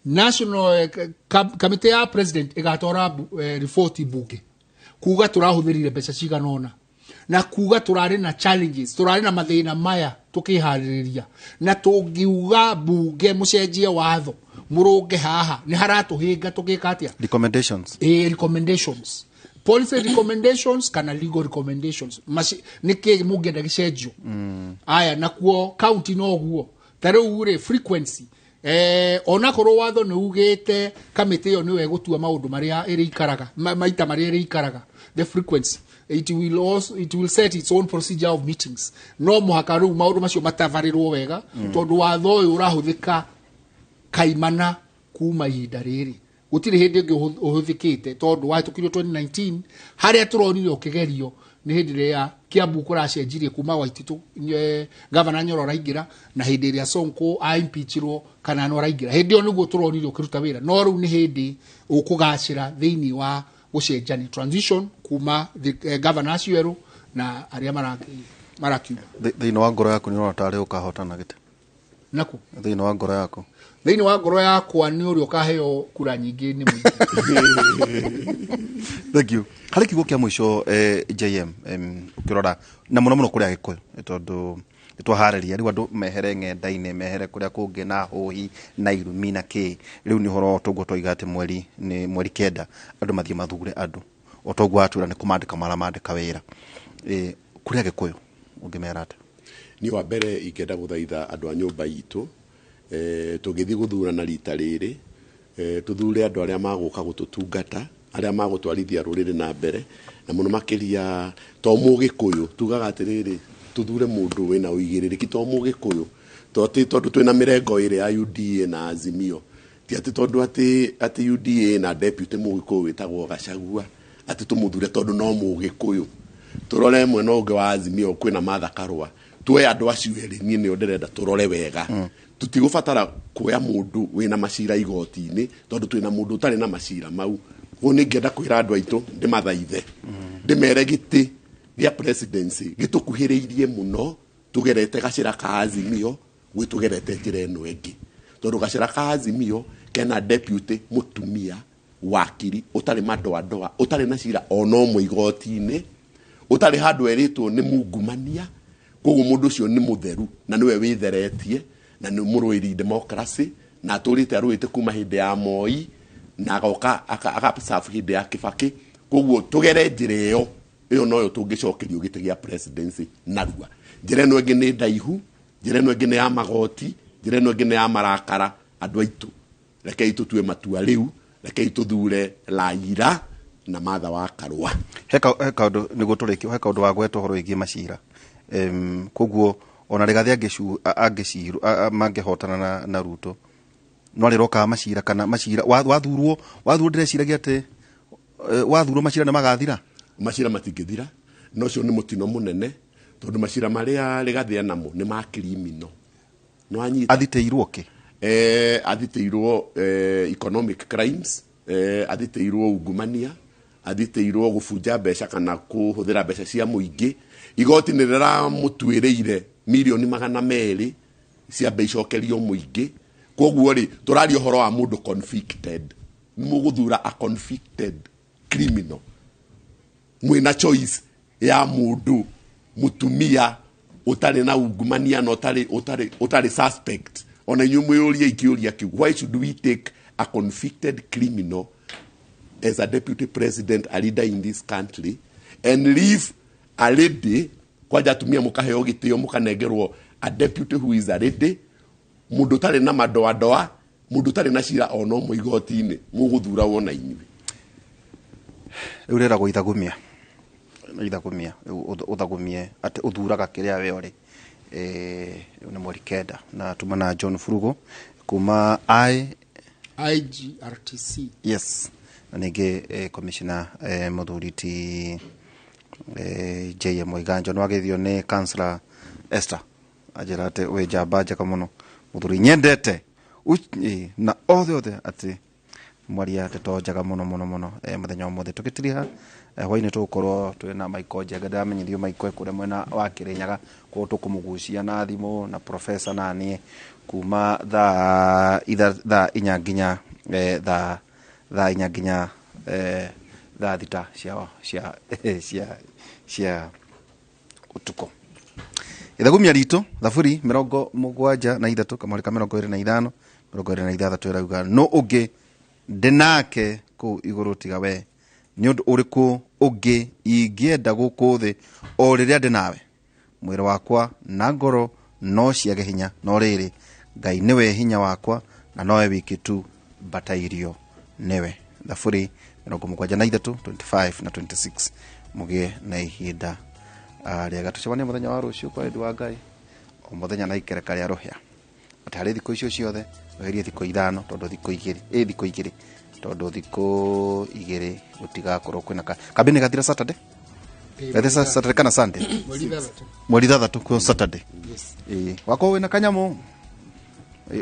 national kamite ya president igatora report bunge kuga turahuthirire mbeca ciganona na kuga turari na challenges turari na mathina maya tukihariria na tungiuga bunge mucenjie watho murunge haha ni haratuhinga tukika atia recommendations policy recommendations kana legal recommendations niki mungenda gicenjio aya nakuo county no guo tariu ri frequency ona korwo watho ni ugite kamite yo niwe gutua maundu maria iri ikaraga maita maria iri ikaraga the frequency it will set its own procedure of meetings no muhaka ru maundu macio matavarirwo wega tondu watho uyu urahuthika kaimana kuma ihinda riri gutire hindi ngi uhuthikite tondu wahitukirio 2019 haria turonire ukigerio ni hindi ria Kiambu kuracenjirie kuma Waititu governor Nyoro raigira na hindi ria Sonko impeachirwo kana no raigira hindi onu niguo turonire ukiruta wira no ru ni hindi ukugacira thiini wa gucenjani transition kuma governor Ciweru na aria marakiuma thiini wa ngoro yaku ni urona tari ukahotana gite naku thiini wa ngoro yaku thiini wa ngoro yakwa ni uri ukaheo kura nyingi ni mwingi thank you hari kigo kia mwisho JM ukirora na muno kuria gikuyu tondu twahareria riu andu mehere ng'enda-ini mehere kuria kungi na hohi na irumi na ki riu ni horo toguo toiga ati mweri kenda andu mathie mathure andu otoguo atura ni kumandika maramandika wira kuria gikuyu ungimera ati ni wa mbere ingenda guthaitha andu a nyumba itu tugithi guthurana rita riri tuthure andu aria maguka gututungata aria magutwarithia ruriri na mbere na muno makiria to mugikuyu tugaga atiriri tuthure mundu wina uigiririki to mugikuyu tondu twina mirengo iri ya UDA na Azimio ti ati tondu ati UDA na deputy mugikuyu witagwo Gachagua ati tumuthure tondu no mugikuyu turore mwena ungi wa Azimio kwina Martha Karua tuwe andu acio eri nie ni ndirenda turore wega tutigubatara kuoya mundu wina macira igoti-ini tondu twina mundu utari na macira mau woni ngenda kwira andu aitu ndimathaithe ndimere giti gia presidency gitukuhiriirie muno tugerete gacira ka Azimio gwitugerete njira eno engi tondu gacira ka Azimio kena deputy mutumia wakiri utari madoa utari na cira ono umwe igoti-ini utari handu eritwo ni mungumania koguo mundu ucio ni mutheru na niwe witheretie na ni muruiri democracy na turite aruite kuma hindi ya Moi na akasafu hindi ya Kibaki koguo tugere njire iyo noyo tungicokerio gite gia presidency narua njire eno engi ni ndaihu njire eno engi ni ya magoti njire eno engi ni ya marakara andu aitu rekei tutue matua riu rekei tuthure Raila na Martha wa Karua heka undu niguo turikio heka undu wa gwetwo horo igi macira koguo ona rigathi angiciru mangehotana na Ruto no riroka macira kana macira wathurwo ndireciragia ati wathurwo macira ni magathira macira matingithira no cio ni mutino munene tondu macira maria rigathi namo ni ma criminal no anyita athiteirwo ke athiteirwo economic crimes athiteirwo ungumania athiteirwo gubunja mbeca kana kuhuthira mbeca cia muingi igoti ni rira mutuireire milioni 200 cia mbecokerio muingi koguo ri turari horo wa mundu convicted ni muguthura a convicted criminal mwina choice ya mundu mutumia utari na ungumania na utari suspect ona inyumuyuria ikiuria kiu why should we take a convicted criminal as a deputy president, a leader in this country, and leave a lady kwaja tumia mukaheo gitio mukanegerwo a deputy who is a lady mundu tari na madoa mundu tari na cira ono muigotini muguthura wona inyui urera go ithagumia uthagumie ati uthuraga kiria we ori una morikeda na tumana John Furugo kuma IGRTC. Yes. Nige commissioner muthuriti JM Oiganjo no agethio ne councillor Esther ajerate we jabaja kamuno muthuri nyendete na othe ati mwaria tetojaga muno muthenya omothe tukitiria hwaine tukorwo twina maiko njega ndamenyithio maiko kure mwena wa Kirinyaga ko tukumugucia na thimo na professor nani kuma tha inya nginya tha inya nginya tha thita cia utuko ithagumia rito thafuri 73 kamarika 25 26 irauga no ugi ndenake ku iguru tiga we ni undu uriku ugi ingienda guku thi o riria ndinawe mwiri wakwa na ngoro no ciage hinya no riri Ngai niwe hinya wakwa na nowe wiki tu batairio newe thafuri 73 25 na 26 mugie na ihinda riega tucemania muthenya wa rucio kwa Edu wa Ngai o muthenya na ikereka ria ruhia atari thiko icio ciothe weherie thiko 5 tondu thiko 2 thiko 2 tondu thiko 2 gutigakorwo kwina kabine gathira Saturday Saturday kana Sunday mweri 3 kwa Saturday wako wina kanyamu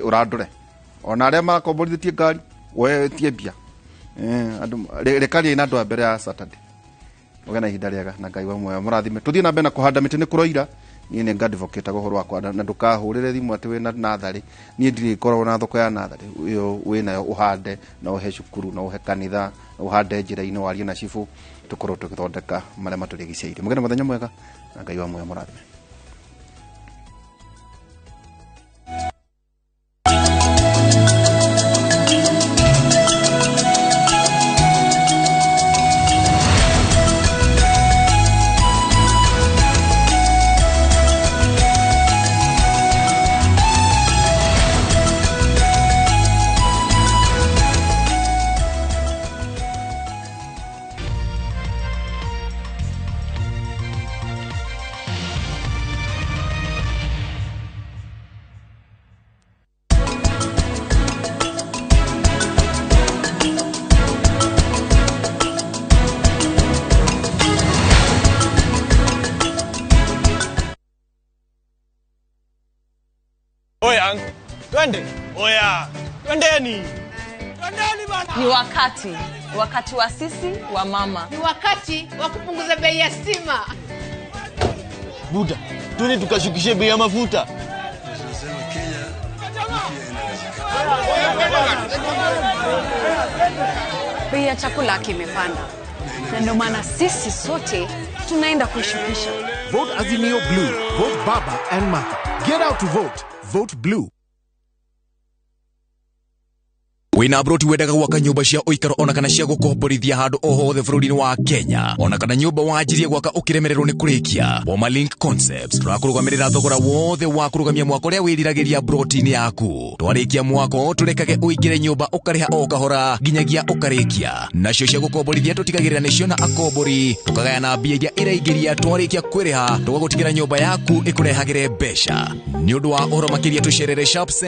urandure ona aria makomborithie ngari we tie bia andu rekari ina andu mbere ya Saturday ogena ihinda riega na Ngai wa muoyo murathime tuthie na mbere na kuhanda miti ni kuroira ni ne ngadvocate gohoro wakwa na ndukahurire thimu ati we na nathari ni ndiri korwo na thoko ya nathari uyo we nayo uhande na uhe cukuru na uhe kanitha na uhande njira-ini warie na cifu tukorwo tukithondeka maria maturigiceire mugene muthenya mwega na Ngai wa muoyo murathime. Oya, twende. Oya, twendeni. Twendeni bana. Ni wakati wa sisi wa mama. Ni wakati wa kupunguza bei ya stima. Buda, twende tukashukishe bei ya mafuta. Bei ya chakula kimepanda. Na ndio maana sisi sote tunaenda kushukisha. Vote Azimio Blue. Vote Baba and Martha. Get out to vote. Vote Blue. Wina broti wedaga gwaka nyumba cia uikaro ona kana cia gukomborithia handu o hothe bururi-ini wa Kenya ona kana nyumba wanjirie gwaka ukiremererwo ni kurikia Boma Link Concepts turakurugamirira thogora wothe wa kurugamia mwako ria wiriragiria broti-ini yaku twarikia mwako turekage uingire nyumba ukariha o kahora nginyagia ukarikia nacio cia gukomborithia tutigagirira nicio na akombori tukagayana mbia iria iraingiria twarikia kwiriha tugagutigira nyumba yaku ikurehagire mbeca ni undu wa uhoro makiria tucerere Sharp